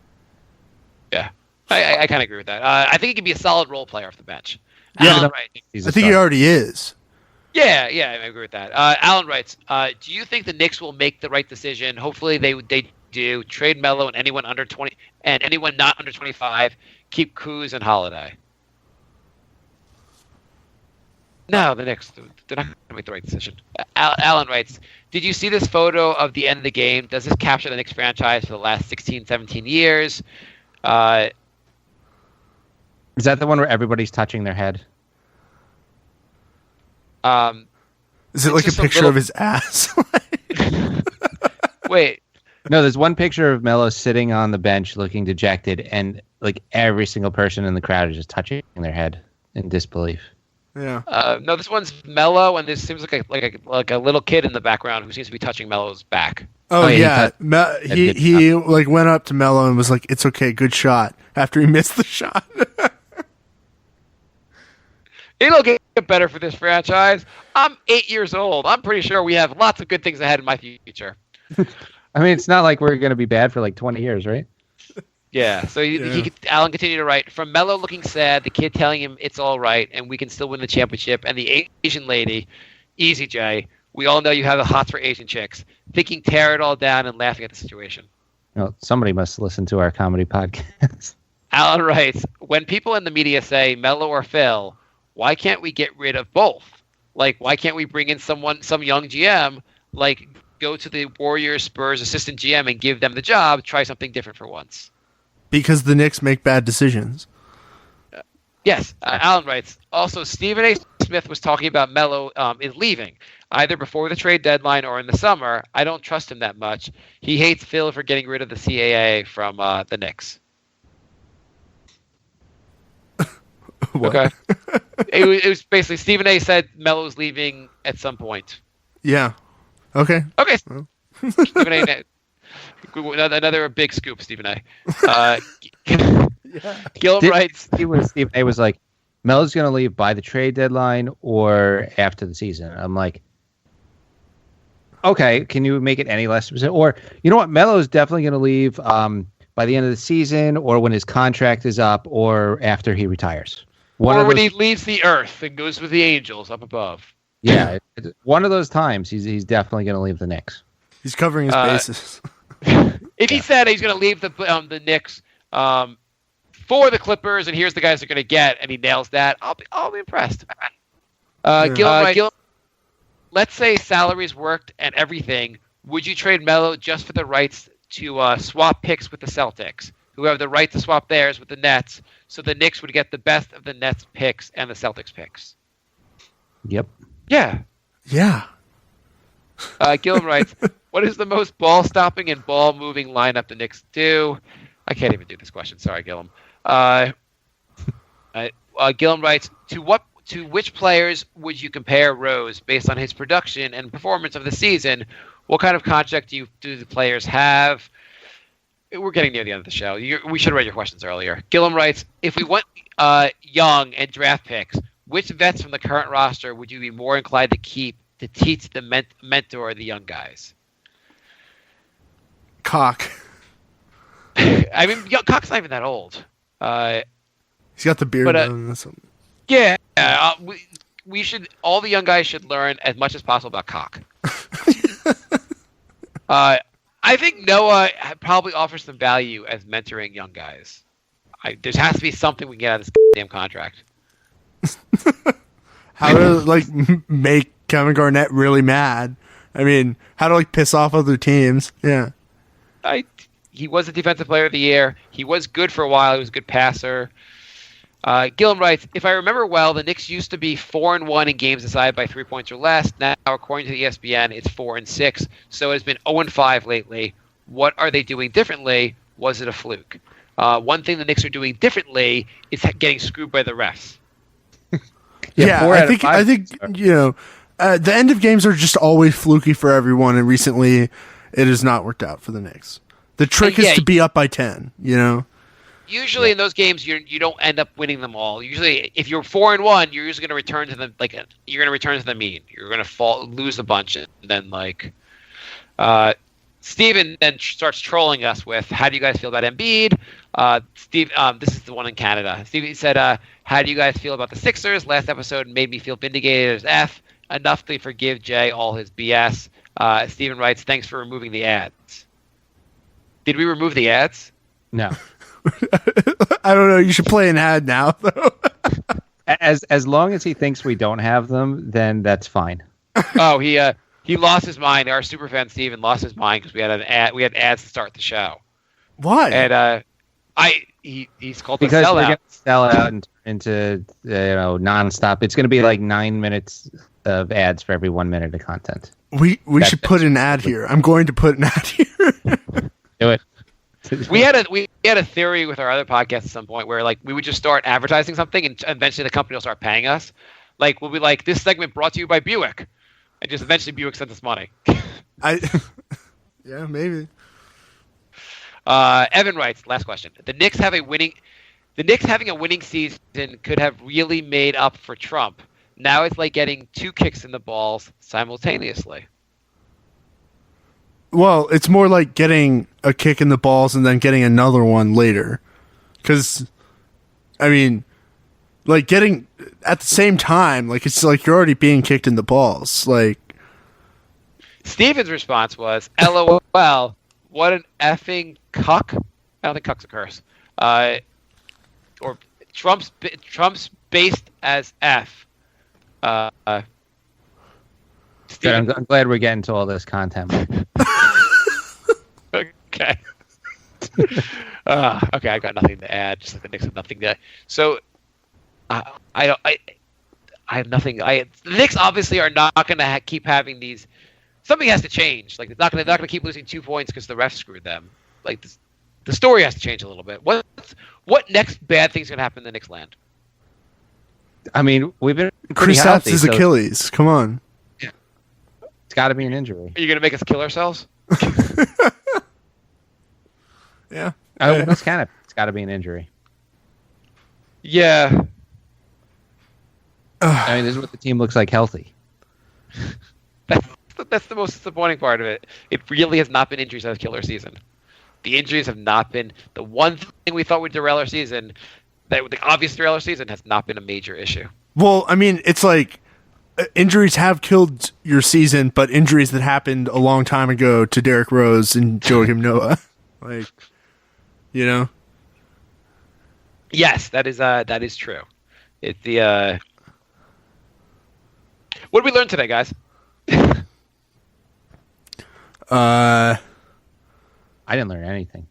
[SPEAKER 5] Yeah, I kind of agree with that. I think he can be a solid role player off the bench.
[SPEAKER 6] Yeah,
[SPEAKER 5] Alan writes,
[SPEAKER 6] I think he already is.
[SPEAKER 5] Yeah, I agree with that. Alan writes, do you think the Knicks will make the right decision? Hopefully they do. Trade Melo and anyone under 20 and anyone not under 25. Keep Kuz and Holiday. No, the Knicks, they're not going to make the right decision. Alan writes, did you see this photo of the end of the game? Does this capture the Knicks franchise for the last 16, 17 years?
[SPEAKER 4] Is that the one where everybody's touching their head?
[SPEAKER 6] Is it like a picture of his ass?
[SPEAKER 5] Wait.
[SPEAKER 4] No, there's one picture of Melo sitting on the bench looking dejected, and like every single person in the crowd is just touching their head in disbelief.
[SPEAKER 6] Yeah.
[SPEAKER 5] No, this one's Melo, and this seems like a little kid in the background who seems to be touching Melo's back.
[SPEAKER 6] Oh yeah, he like went up to Melo and was like, "It's okay, good shot." After he missed the shot.
[SPEAKER 5] It'll get better for this franchise. I'm 8 years old. I'm pretty sure we have lots of good things ahead in my future.
[SPEAKER 4] I mean, it's not like we're going to be bad for like 20 years, right?
[SPEAKER 5] Yeah. So Alan continued to write, from Melo looking sad, the kid telling him it's all right and we can still win the championship, and the Asian lady, Easy J, we all know you have a hot for Asian chicks, thinking tear it all down and laughing at the situation.
[SPEAKER 4] Well, somebody must listen to our comedy podcast.
[SPEAKER 5] Alan writes, when people in the media say Melo or Phil, why can't we get rid of both? Like, why can't we bring in some young GM, like go to the Warriors, Spurs assistant GM and give them the job, try something different for once?
[SPEAKER 6] Because the Knicks make bad decisions.
[SPEAKER 5] Yes. Alan writes, also, Stephen A. Smith was talking about Melo is leaving, either before the trade deadline or in the summer. I don't trust him that much. He hates Phil for getting rid of the CAA from the Knicks. Okay. It was basically Stephen A. said Melo's leaving at some point.
[SPEAKER 6] Yeah. Okay.
[SPEAKER 5] Okay. Stephen A. Another big scoop, Stephen A. Gil writes.
[SPEAKER 4] Stephen A. was like, Melo's going to leave by the trade deadline or after the season. I'm like, okay, can you make it any less specific? Or, you know what, Melo's definitely going to leave by the end of the season or when his contract is up or after he retires.
[SPEAKER 5] When he leaves the earth and goes with the angels up above.
[SPEAKER 4] Yeah, one of those times he's definitely going to leave the Knicks.
[SPEAKER 6] He's covering his bases.
[SPEAKER 5] If he said he's going to leave the Knicks for the Clippers and here's the guys they're going to get, and he nails that, I'll be impressed. Gil, let's say salaries worked and everything. Would you trade Melo just for the rights to swap picks with the Celtics, who have the right to swap theirs with the Nets, so the Knicks would get the best of the Nets picks and the Celtics picks?
[SPEAKER 4] Yep.
[SPEAKER 5] Yeah.
[SPEAKER 6] Yeah.
[SPEAKER 5] Gillum writes, what is the most ball-stopping and ball-moving lineup the Knicks do? I can't even do this question. Sorry, Gillum. Gillum writes, to which players would you compare Rose based on his production and performance of the season? What kind of contract do the players have? We're getting near the end of the show. We should have read your questions earlier. Gillum writes, if we went young and draft picks, which vets from the current roster would you be more inclined to keep to teach the mentor the young guys?
[SPEAKER 6] Cock.
[SPEAKER 5] I mean, Cock's not even that old.
[SPEAKER 6] He's got the beard.
[SPEAKER 5] But, yeah, we should. All the young guys should learn as much as possible about Cock. I think Noah probably offers some value as mentoring young guys. There has to be something we can get out of this damn contract.
[SPEAKER 6] How to make Kevin Garnett really mad? I mean, how to piss off other teams? Yeah.
[SPEAKER 5] He was the defensive player of the year. He was good for a while. He was a good passer. Gillum writes, if I remember well, the Knicks used to be 4-1 in games decided by 3 points or less. Now, according to the ESPN, it's 4-6. So it's been 0-5 lately. What are they doing differently? Was it a fluke? One thing the Knicks are doing differently is getting screwed by the refs.
[SPEAKER 6] I think the end of games are just always fluky for everyone, and recently it has not worked out for the Knicks. The trick is to be up by 10.
[SPEAKER 5] Usually in those games, you don't end up winning them all. Usually, if you're 4-1, you're usually going to return to the you're going to return to the mean. You're going to lose a bunch, and then Steven then starts trolling us with, "How do you guys feel about Embiid?" Steve, this is the one in Canada. Steve said, "How do you guys feel about the Sixers? Last episode made me feel vindicated as F. Enough to forgive Jay all his BS." Steven writes, "Thanks for removing the ads." Did we remove the ads?
[SPEAKER 4] No.
[SPEAKER 6] I don't know. You should play an ad now, though.
[SPEAKER 4] As long as he thinks we don't have them, then that's fine.
[SPEAKER 5] Oh, he lost his mind. Our superfan Steven lost his mind because we had an ad. We had ads to start the show.
[SPEAKER 6] Why?
[SPEAKER 5] And he's called
[SPEAKER 4] because
[SPEAKER 5] the sellout.
[SPEAKER 4] We're going to sell out into nonstop. It's going to be like 9 minutes of ads for every 1 minute of content.
[SPEAKER 6] We should put an ad here. I'm going to put an ad here.
[SPEAKER 4] Do it.
[SPEAKER 5] We had a theory with our other podcast at some point where we would just start advertising something and eventually the company will start paying us. We'll be like, this segment brought to you by Buick, and just eventually Buick sent us money.
[SPEAKER 6] Yeah, maybe.
[SPEAKER 5] Evan writes, last question. The Knicks having a winning season could have really made up for Trump. Now it's like getting 2 kicks in the balls simultaneously.
[SPEAKER 6] Well, it's more like getting a kick in the balls and then getting another one later. Because, I mean, getting at the same time, it's like you're already being kicked in the balls.
[SPEAKER 5] Steven's response was, LOL, what an effing cuck. I don't think cuck's a curse. Or Trump's based as F.
[SPEAKER 4] Good, I'm glad we're getting to all this content.
[SPEAKER 5] Okay. Okay, I got nothing to add. Just like the Knicks have nothing to. So, I have nothing. The Knicks obviously are not going to keep having these. Something has to change. They're not going to keep losing 2 points because the refs screwed them. The story has to change a little bit. What next bad thing's going to happen in the Knicks land?
[SPEAKER 4] I mean, we've been pretty
[SPEAKER 6] Kristaps
[SPEAKER 4] healthy.
[SPEAKER 6] is Achilles. Come on.
[SPEAKER 4] It's got to be an injury.
[SPEAKER 5] Are you going to make us kill ourselves?
[SPEAKER 6] Yeah.
[SPEAKER 4] It's got to be an injury.
[SPEAKER 5] Yeah.
[SPEAKER 4] I mean, this is what the team looks like healthy.
[SPEAKER 5] That's the most disappointing part of it. It really has not been injuries that have killed our season. The injuries have not been the one thing we thought would derail our season. That the obvious derail our season has not been a major issue.
[SPEAKER 6] Well, I mean, it's injuries have killed your season, but injuries that happened a long time ago to Derrick Rose and Joakim Noah,
[SPEAKER 5] Yes, that is true. It's the What did we learn today, guys?
[SPEAKER 4] I didn't learn anything.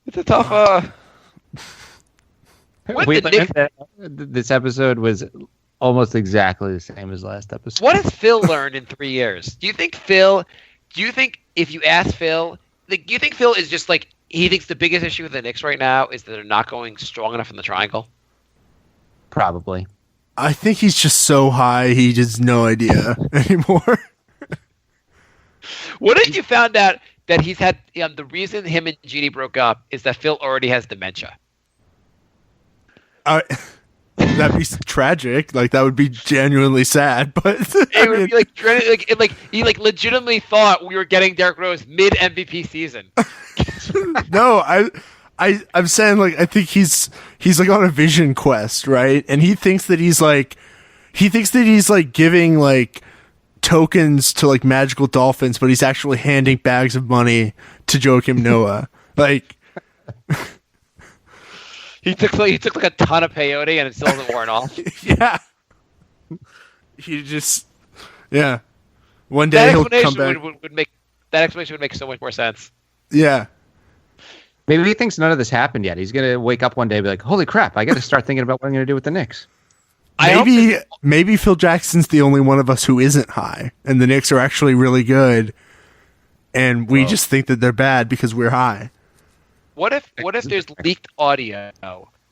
[SPEAKER 5] It's a tough. What
[SPEAKER 4] We
[SPEAKER 5] did Nick-
[SPEAKER 4] learned that this episode was almost exactly the same as last episode.
[SPEAKER 5] What has Phil learned in 3 years? Do you think if you ask Phil, like, do you think Phil is just like he thinks the biggest issue with the Knicks right now is that they're not going strong enough in the triangle?
[SPEAKER 4] Probably.
[SPEAKER 6] I think he's just so high he has no idea anymore.
[SPEAKER 5] What if you found out that he's had the reason him and Jeannie broke up is that Phil already has dementia?
[SPEAKER 6] That'd be tragic. Like, that would be genuinely sad. But
[SPEAKER 5] It would be like he like legitimately thought we were getting Derrick Rose mid MVP season.
[SPEAKER 6] no, I'm saying, like, I think he's like on a vision quest, right? And he thinks that he's like giving like tokens to like magical dolphins, but he's actually handing bags of money to Joakim Noah. Like,
[SPEAKER 5] he took like a ton of peyote and it still hasn't worn off.
[SPEAKER 6] yeah. He just, yeah. One day he'll come back.
[SPEAKER 5] That explanation would make so much more sense.
[SPEAKER 6] Yeah.
[SPEAKER 4] Maybe he thinks none of this happened yet. He's going to wake up one day and be like, holy crap, I got to start thinking about what I'm going to do with the Knicks.
[SPEAKER 6] Maybe Phil Jackson's the only one of us who isn't high, and the Knicks are actually really good, and we just think that they're bad because we're high.
[SPEAKER 5] What if there's leaked audio,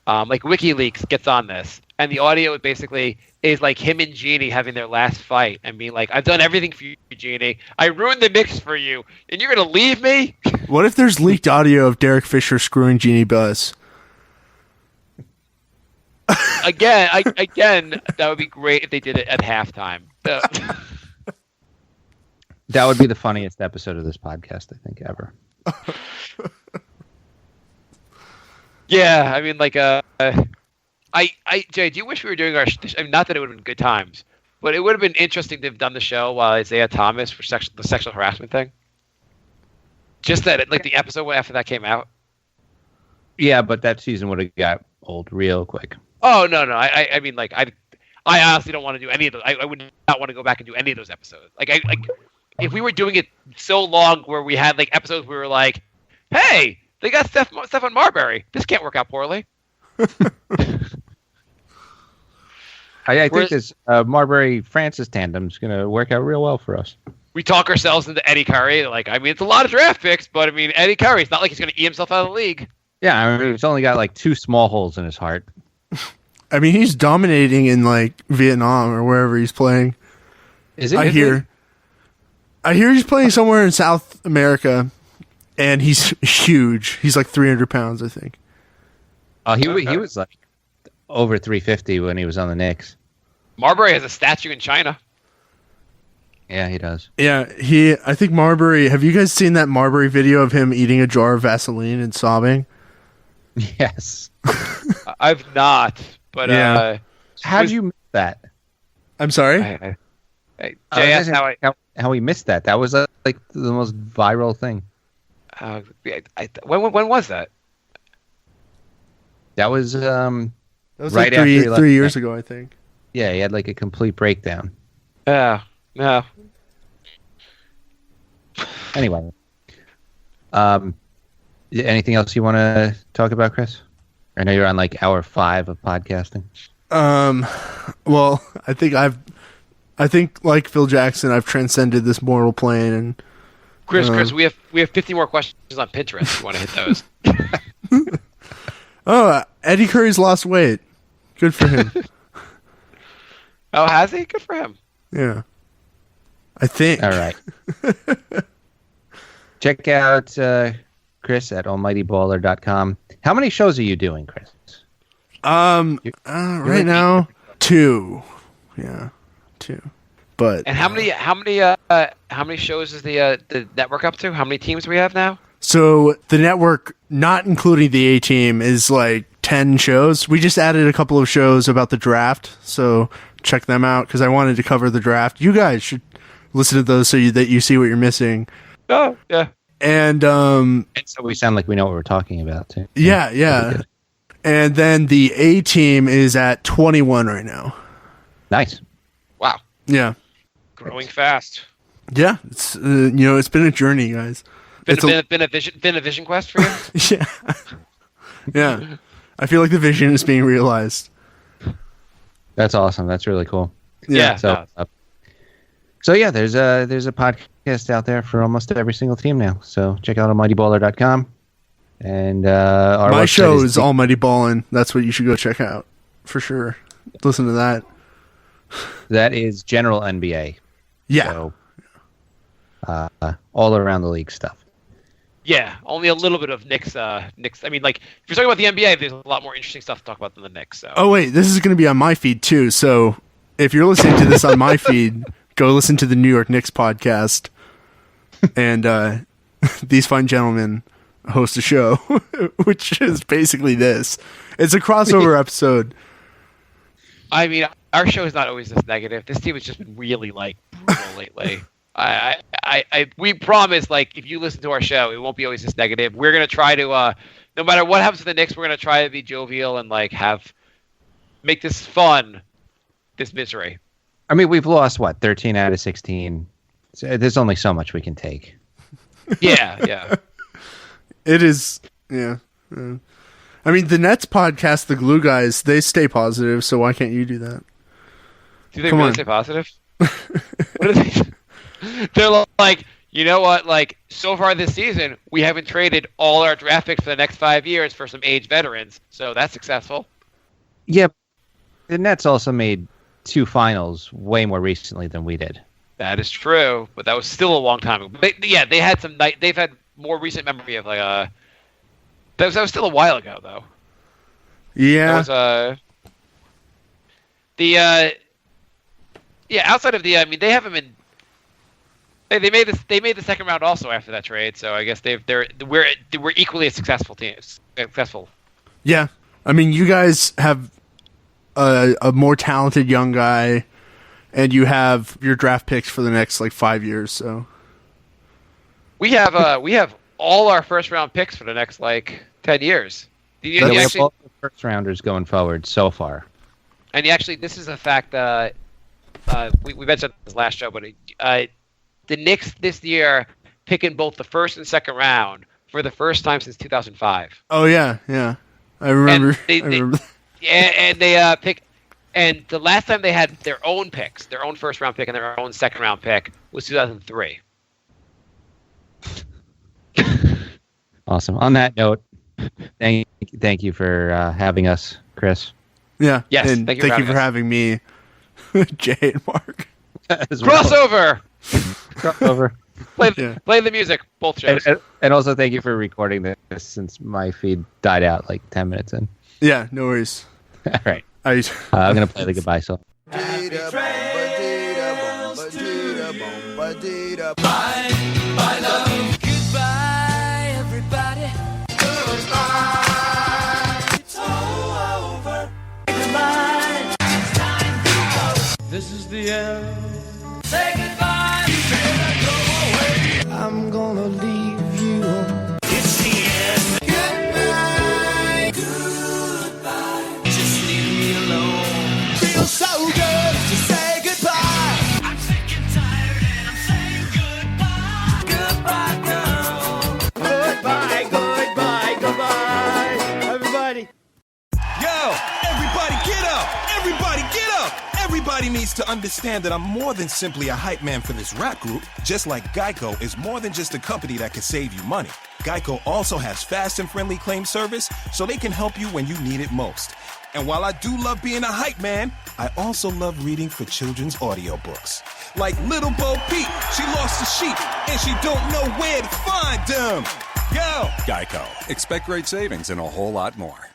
[SPEAKER 5] like WikiLeaks gets on this, and the audio basically is like him and Jeannie having their last fight and being like, I've done everything for you, Jeannie. I ruined the Knicks for you, and you're going to leave me?
[SPEAKER 6] What if there's leaked audio of Derek Fisher screwing Jeannie Buss?
[SPEAKER 5] Again, that would be great if they did it at halftime.
[SPEAKER 4] That would be the funniest episode of this podcast, I think, ever.
[SPEAKER 5] Yeah, I mean, like, Jay, do you wish we were doing our? I mean, not that it would have been good times, but it would have been interesting to have done the show while Isaiah Thomas for the sexual harassment thing. Just that, like, the episode after that came out.
[SPEAKER 4] Yeah, but that season would have got old real quick.
[SPEAKER 5] Oh no! I mean, like, I honestly don't want to do any of those. I would not want to go back and do any of those episodes. Like, if we were doing it so long where we had like episodes where we were like, hey, they got Stephon Marbury. This can't work out poorly.
[SPEAKER 4] I think this Marbury Francis tandem is going to work out real well for us.
[SPEAKER 5] We talk ourselves into Eddie Curry. Like, I mean, it's a lot of draft picks, but I mean, Eddie Curry. It's not like he's going to eat himself out of the league.
[SPEAKER 4] Yeah, I mean, he's only got like 2 small holes in his heart.
[SPEAKER 6] I mean, he's dominating in like Vietnam or wherever he's playing.
[SPEAKER 4] Is it?
[SPEAKER 6] I hear he's playing somewhere in South America, and he's huge. He's like 300 pounds, I think.
[SPEAKER 4] Oh, he was like over 350 when he was on the Knicks.
[SPEAKER 5] Marbury has a statue in China.
[SPEAKER 4] Yeah, he does.
[SPEAKER 6] Yeah, I think Marbury. Have you guys seen that Marbury video of him eating a jar of Vaseline and sobbing?
[SPEAKER 4] Yes.
[SPEAKER 5] I've not, but
[SPEAKER 6] Yeah.
[SPEAKER 4] How did you miss that?
[SPEAKER 6] I'm sorry.
[SPEAKER 5] Jay asked
[SPEAKER 4] how he missed that. That was like the most viral thing.
[SPEAKER 5] When was that?
[SPEAKER 4] That was
[SPEAKER 6] That was
[SPEAKER 4] right
[SPEAKER 6] like
[SPEAKER 4] after he left.
[SPEAKER 6] 3 years ago, I think.
[SPEAKER 4] Yeah, he had like a complete breakdown.
[SPEAKER 5] Yeah.
[SPEAKER 4] Anyway, anything else you want to talk about, Chris? I know you're on like hour 5 of podcasting.
[SPEAKER 6] Well, I think like Phil Jackson, I've transcended this mortal plane, and
[SPEAKER 5] Chris, we have 50 more questions on Pinterest. If you want to hit those?
[SPEAKER 6] Eddie Curry's lost weight. Good for him.
[SPEAKER 5] Oh, has he? Good for him.
[SPEAKER 6] Yeah, I think.
[SPEAKER 4] All right. Check out Chris at almightyballer.com. How many shows are you doing, Chris?
[SPEAKER 6] Right now, 2. Yeah, 2. But
[SPEAKER 5] And how many shows is the network up to? How many teams do we have now?
[SPEAKER 6] So the network, not including the A team, is like 10 shows. We just added a couple of shows about the draft, so check them out because I wanted to cover the draft. You guys should listen to those that you see what you're missing.
[SPEAKER 5] Oh, yeah.
[SPEAKER 6] And
[SPEAKER 4] so we sound like we know what we're talking about too.
[SPEAKER 6] yeah. And then the A team is at 21 right now.
[SPEAKER 4] Nice.
[SPEAKER 5] Wow.
[SPEAKER 6] Yeah.
[SPEAKER 5] Growing fast.
[SPEAKER 6] Yeah. It's it's been a journey, guys.
[SPEAKER 5] Been a vision quest for you?
[SPEAKER 6] Yeah. Yeah. I feel like the vision is being realized.
[SPEAKER 4] That's awesome. That's really cool.
[SPEAKER 5] Yeah.
[SPEAKER 4] So yeah, there's a podcast out there for almost every single team now. So check out almightyballer.com. And our
[SPEAKER 6] My
[SPEAKER 4] website
[SPEAKER 6] show is Almighty Ballin. That's what you should go check out for sure. Listen to that.
[SPEAKER 4] That is general NBA.
[SPEAKER 6] Yeah.
[SPEAKER 4] So, all around the league stuff.
[SPEAKER 5] Yeah, only a little bit of Knicks. Knicks. I mean, like, if you're talking about the NBA, there's a lot more interesting stuff to talk about than the Knicks. So.
[SPEAKER 6] Oh wait, this is going to be on my feed too. So if you're listening to this on my feed, go listen to the New York Knicks podcast. And these fine gentlemen host a show, which is basically this. It's a crossover episode.
[SPEAKER 5] I mean, our show is not always this negative. This team has just been really like brutal lately. We promise, like, if you listen to our show, it won't be always this negative. We're gonna try to, no matter what happens to the Knicks, we're gonna try to be jovial and like make this fun, this misery.
[SPEAKER 4] I mean, we've lost 13 out of 16. So there's only so much we can take.
[SPEAKER 5] Yeah.
[SPEAKER 6] It is, yeah. I mean, the Nets podcast, the Glue Guys, they stay positive, so why can't you do that?
[SPEAKER 5] Do they
[SPEAKER 6] Come
[SPEAKER 5] really
[SPEAKER 6] on.
[SPEAKER 5] stay positive? What are they? They're like, you know what? Like, so far this season, we haven't traded all our draft picks for the next 5 years for some aged veterans, so that's successful.
[SPEAKER 4] Yeah, the Nets also made 2 finals way more recently than we did.
[SPEAKER 5] That is true, but that was still a long time ago. They had some. They've had more recent memory of like that was still a while ago though.
[SPEAKER 6] Yeah.
[SPEAKER 5] That was outside of I mean, they haven't been. They made this. They made the second round also after that trade, so I guess we're equally as successful teams. Successful.
[SPEAKER 6] Yeah. I mean, you guys have a more talented young guy, and you have your draft picks for the next 5 years. So
[SPEAKER 5] we have all our first round picks for the next 10 years.
[SPEAKER 4] We have all the first rounders going forward so far.
[SPEAKER 5] And this is a fact that we mentioned this last show, but the Knicks this year picking both the first and second round for the first time since 2005.
[SPEAKER 6] Oh yeah, I remember.
[SPEAKER 5] And they pick. And the last time they had their own picks, their own first round pick and their own second round pick, was 2003.
[SPEAKER 4] Awesome. On that note, thank you for having us, Chris.
[SPEAKER 6] Yeah.
[SPEAKER 5] Yes.
[SPEAKER 6] And thank you for having me, Jay and Mark.
[SPEAKER 5] Crossover. Play the music. Both shows.
[SPEAKER 4] And also thank you for recording this since my feed died out 10 minutes in.
[SPEAKER 6] Yeah. No worries.
[SPEAKER 4] All right.
[SPEAKER 6] I'm
[SPEAKER 4] going to play the goodbye song.
[SPEAKER 1] Goodbye, everybody. Goodbye. It's all over. Goodbye. It's time to go. This is the end. Say goodbye. You better go away.
[SPEAKER 3] I'm gonna leave you.
[SPEAKER 1] It's the end. Goodbye. Goodbye. Just leave me alone.
[SPEAKER 3] Feels so good to say goodbye.
[SPEAKER 1] I'm sick and tired and I'm saying goodbye. Goodbye, girl.
[SPEAKER 3] Goodbye, goodbye, goodbye, everybody.
[SPEAKER 7] Yo, everybody get up! Everybody get up! Everybody needs to understand that I'm more than simply a hype man for this rap group, just like Geico is more than just a company that can save you money. Geico also has fast and friendly claim service, so they can help you when you need it most. And while I do love being a hype man, I also love reading for children's audiobooks. Like Little Bo Peep, she lost a sheep, and she don't know where to find them. Yo!
[SPEAKER 8] Geico. Expect great savings and a whole lot more.